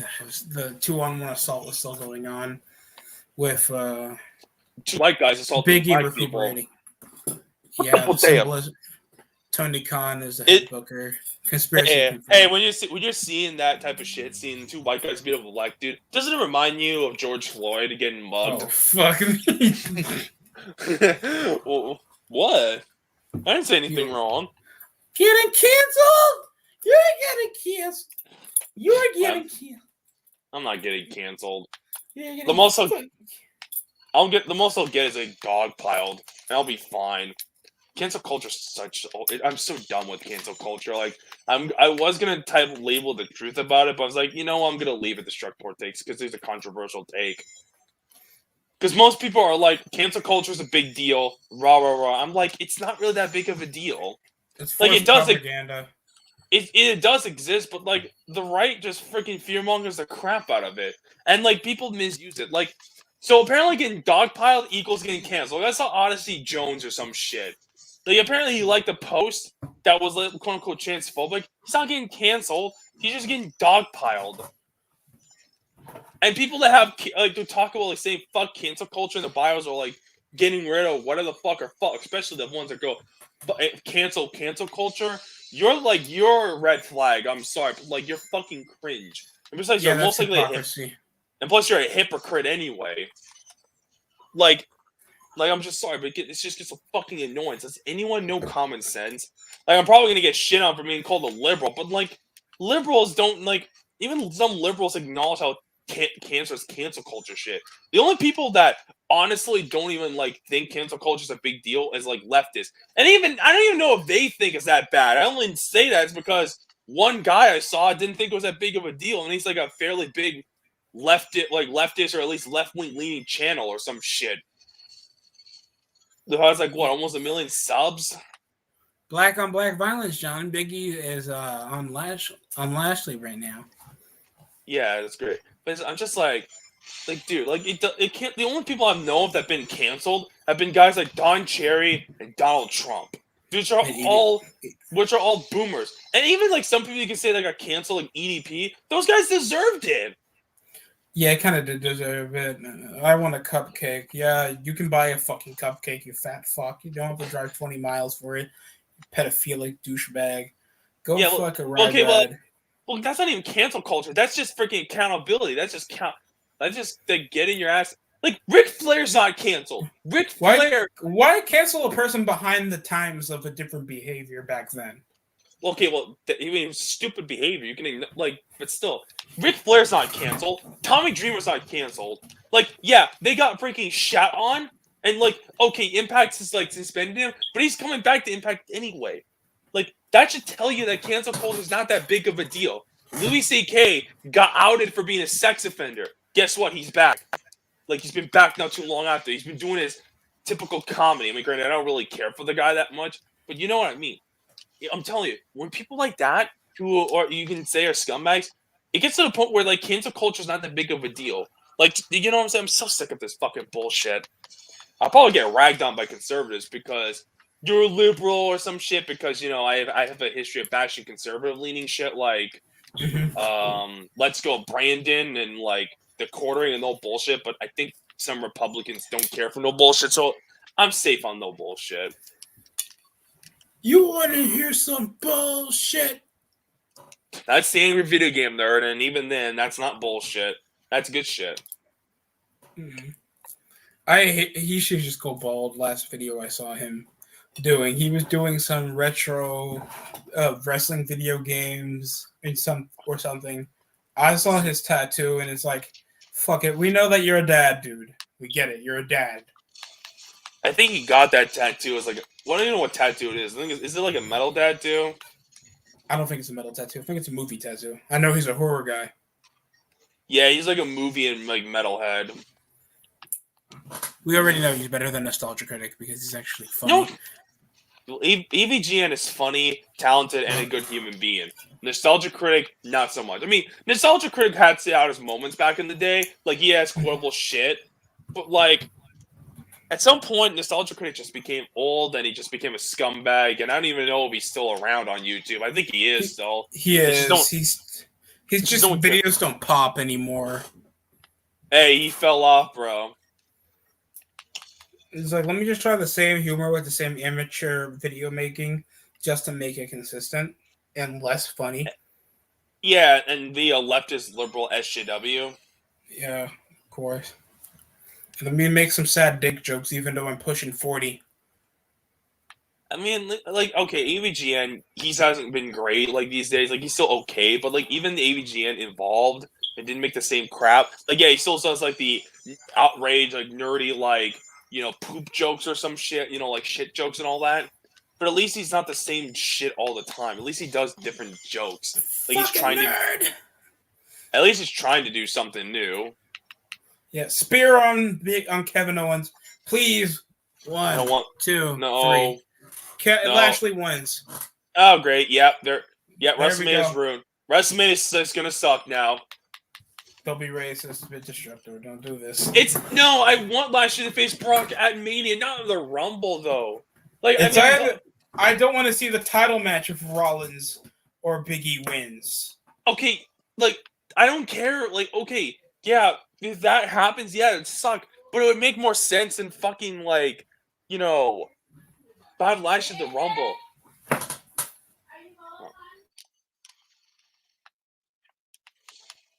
the 2-on-1 assault was still going on with 2 white guys assaulting Big E black people. recuperating. Yeah, Oh, damn. Tony Khan is the head booker. Conspiracy. Hey, when you're seeing that type of shit, seeing 2 white guys beat up a black dude, doesn't it remind you of George Floyd getting mugged? Oh, fuck me. Well, what? I didn't say anything wrong. Getting canceled? You're getting canceled. You're getting canceled. I'm not getting canceled. The The most I'll get is a dog piled, and I'll be fine. Cancel culture is I'm so done with cancel culture. Like I was gonna label the truth about it, but I was like, I'm gonna leave it to Struckport takes because there's a controversial take. Because most people are like, cancel culture is a big deal. Rah rah rah. I'm like, it's not really that big of a deal. It's like it does propaganda. It does exist, but like the right just freaking fearmongers the crap out of it, and like people misuse it. Like, so apparently getting dogpiled equals getting canceled. Like, I saw Odyssey Jones or some shit. Like apparently he liked a post that was like quote unquote transphobic. He's not getting canceled. He's just getting dogpiled. And people that have like to talk about like saying fuck cancel culture in the bios are like getting rid of whatever the fuck or fuck, especially the ones that go cancel culture. You're a red flag. I'm sorry, but like you're fucking cringe. And besides, you're most likely and plus you're a hypocrite anyway. Like I'm just sorry, but it just gets so fucking annoying. Does anyone know common sense? Like I'm probably gonna get shit on for being called a liberal, but like liberals don't like even some liberals acknowledge how cancerous cancel culture shit. The only people that honestly don't even like think cancel culture is a big deal is like leftists. And even I don't even know if they think it's that bad. I only say that it's because one guy I saw didn't think it was that big of a deal, and he's like a fairly big leftist or at least left-wing leaning channel or some shit. The has like what, almost 1 million subs? Black on black violence, John. Biggie is on Lashley right now. Yeah, that's great. But I'm just like, Like, dude, like it can't. The only people I've known that have been canceled have been guys like Don Cherry and Donald Trump, which are all boomers. And even like some people you can say that got canceled, like EDP. Those guys deserved it. Yeah, it kind of did deserve it. I want a cupcake. Yeah, you can buy a fucking cupcake, you fat fuck. You don't have to drive 20 miles for it. Pedophilic douchebag. Go fuck a ride. Well, that's not even cancel culture. That's just freaking accountability. That's just like getting your ass. Like Ric Flair's not canceled. Why cancel a person behind the times of a different behavior back then? Okay, well, even stupid behavior, you can but still, Ric Flair's not canceled. Tommy Dreamer's not canceled. Like, yeah, they got freaking shat on, and like, okay, Impact is like suspended him, but he's coming back to Impact anyway. Like, that should tell you that cancel culture is not that big of a deal. Louis C.K. got outed for being a sex offender. Guess what? He's back. Like, he's been back not too long after. He's been doing his typical comedy. I mean, granted, I don't really care for the guy that much, but you know what I mean. I'm telling you, when people like that, who or you can say are scumbags, it gets to the point where like cancel culture is not that big of a deal. Like, you know what I'm saying? I'm so sick of this fucking bullshit. I'll probably get ragged on by conservatives because you're a liberal or some shit. Because you know I have a history of bashing conservative leaning shit like, Let's Go Brandon and like the quartering and no bullshit. But I think some Republicans don't care for no bullshit, so I'm safe on no bullshit. You want to hear some bullshit? That's the angry video game nerd, and even then, that's not bullshit. That's good shit. He should just go bald. Last video I saw him doing, he was doing some retro wrestling video games or something. I saw his tattoo, and it's like, fuck it. We know that you're a dad, dude. We get it. You're a dad. I think he got that tattoo as like, I don't even know what tattoo it is. I think is it like a metal tattoo? I don't think it's a metal tattoo. I think it's a movie tattoo. I know he's a horror guy. Yeah, he's like a movie and like metalhead. We already know he's better than Nostalgia Critic because he's actually funny. No, EVGN is funny, talented, and a good human being. Nostalgia Critic, not so much. I mean, Nostalgia Critic had to out his moments back in the day. Like, he has quotable shit. But, like, at some point, Nostalgia Critic just became old, and he just became a scumbag, and I don't even know if he's still around on YouTube. I think he is still. He is. His videos don't pop anymore. Hey, he fell off, bro. It's like, let me just try the same humor with the same amateur video making just to make it consistent and less funny. Yeah, and the leftist liberal SJW. Yeah, of course. And let me make some sad dick jokes even though I'm pushing 40. I mean, like, okay, AVGN, he hasn't been great, like, these days. Like, he's still okay, but, like, even the AVGN involved and didn't make the same crap. Like, yeah, he still does, like, the outrage, like, nerdy, like, you know, poop jokes or some shit, you know, like, shit jokes and all that. But at least he's not the same shit all the time. At least he does different jokes. Like, he's trying to... At least he's trying to do something new. Yeah, spear on Kevin Owens. Please. 1, 2, 3. Lashley wins. Oh, great. Yep. WrestleMania is ruined. WrestleMania is going to suck now. Don't be racist. It's a bit destructive. Don't do this. No, I want Lashley to face Brock at Mania, not in the Rumble, though. Like, I don't want to see the title match if Rollins or Big E wins. Okay, like, I don't care. Like, okay, yeah, if that happens, yeah, it'd suck. But it would make more sense than fucking, like, you know, Bob Lashley at the Rumble.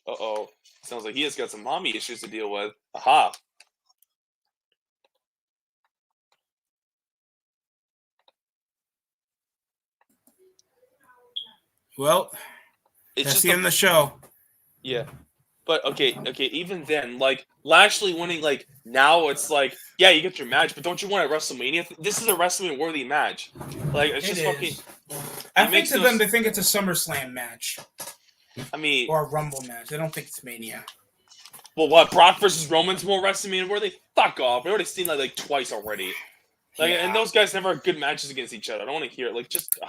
Uh-oh. Sounds like he has got some mommy issues to deal with. Aha. Well, it's just the end of the show. Yeah. But, okay, even then, like, Lashley winning, like, now it's like, yeah, you get your match, but don't you want a WrestleMania? This is a WrestleMania-worthy match. Like, it's just fucking... I think to them, they think it's a SummerSlam match. I mean... Or a Rumble match. They don't think it's Mania. Well, what, Brock versus Roman's more WrestleMania-worthy? Fuck off. I've already seen that, like, twice already. Like, yeah. And those guys never have good matches against each other. I don't want to hear it. Like, just...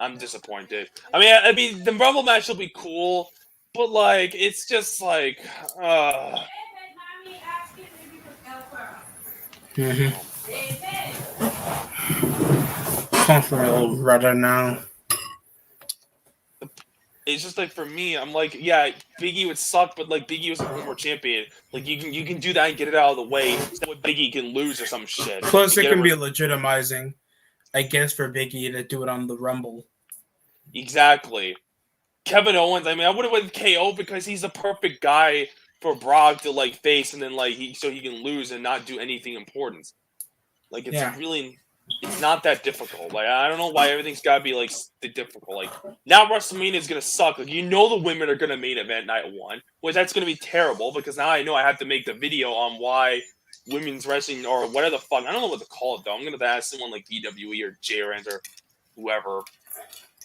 I'm disappointed. I mean, the Rumble match will be cool, but, like, it's just, like... Mm-hmm. Calling for a little rudder now. It's just like for me, I'm like, yeah, Biggie would suck, but like Biggie was a former champion. Like you can do that and get it out of the way. So that Biggie can lose or some shit. Plus, And it get can be rid- legitimizing, I guess, for Biggie to do it on the Rumble. exactly. Kevin Owens, I mean, I would have went KO because he's the perfect guy for Brock to like face, and then like so he can lose and not do anything important. Like it's it's not that difficult. Like I don't know why everything's gotta be like difficult. Like now WrestleMania is gonna suck. Like the women are gonna main event night one, which that's gonna be terrible because now I know I have to make the video on why women's wrestling or whatever the fuck. I don't know what to call it though. I'm gonna ask someone like EWE or JRN or whoever.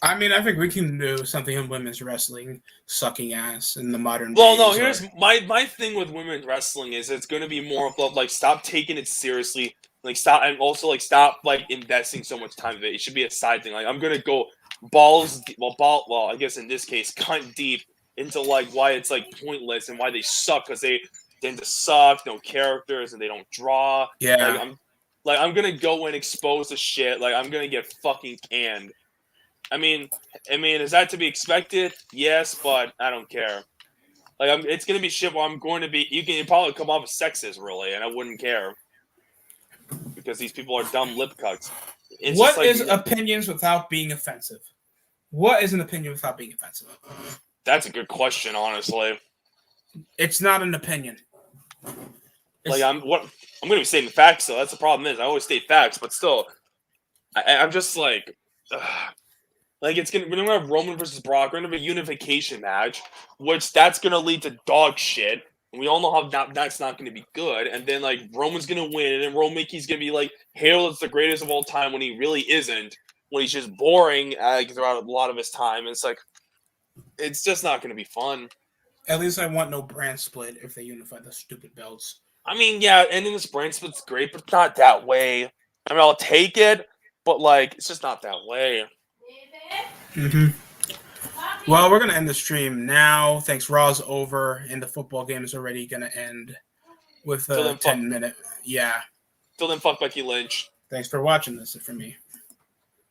I mean, I think we can do something in women's wrestling sucking ass in the modern Well, no, days, here's my thing with women's wrestling is it's going to be more of like stop taking it seriously, like stop and also like stop like investing so much time in it. It should be a side thing. Like I'm going to go well, I guess in this case, cunt deep into like why it's like pointless and why they suck because they tend to suck, no characters, and they don't draw. Yeah. I'm going to go and expose the shit. Like I'm going to get fucking canned. I mean, is that to be expected? Yes, but I don't care. Like, it's gonna be shit. Where I'm going to be. You can probably come off as sexist, really, and I wouldn't care because these people are dumb lip cucks. What is opinions without being offensive? What is an opinion without being offensive? That's a good question, honestly. It's not an opinion. I'm going to be stating facts, though. That's the problem. I always state facts, but still, I'm just like. Like we're gonna have Roman versus Brock. We're gonna have a unification match, which that's gonna lead to dog shit. And we all know how that's not gonna be good. And then like Roman's gonna win, and then Roman's gonna be like hailed as the greatest of all time when he really isn't. When he's just boring throughout a lot of his time. And it's like it's just not gonna be fun. At least I want no brand split if they unify the stupid belts. I mean, yeah, ending this brand split's great, but not that way. I mean, I'll take it, but like it's just not that way. Mm-hmm. Well, we're going to end the stream now. Thanks. Raw's over, and the football game is already going to end with a 10-minute. Yeah. Till then, fuck Becky Lynch. Thanks for watching. This is it for me.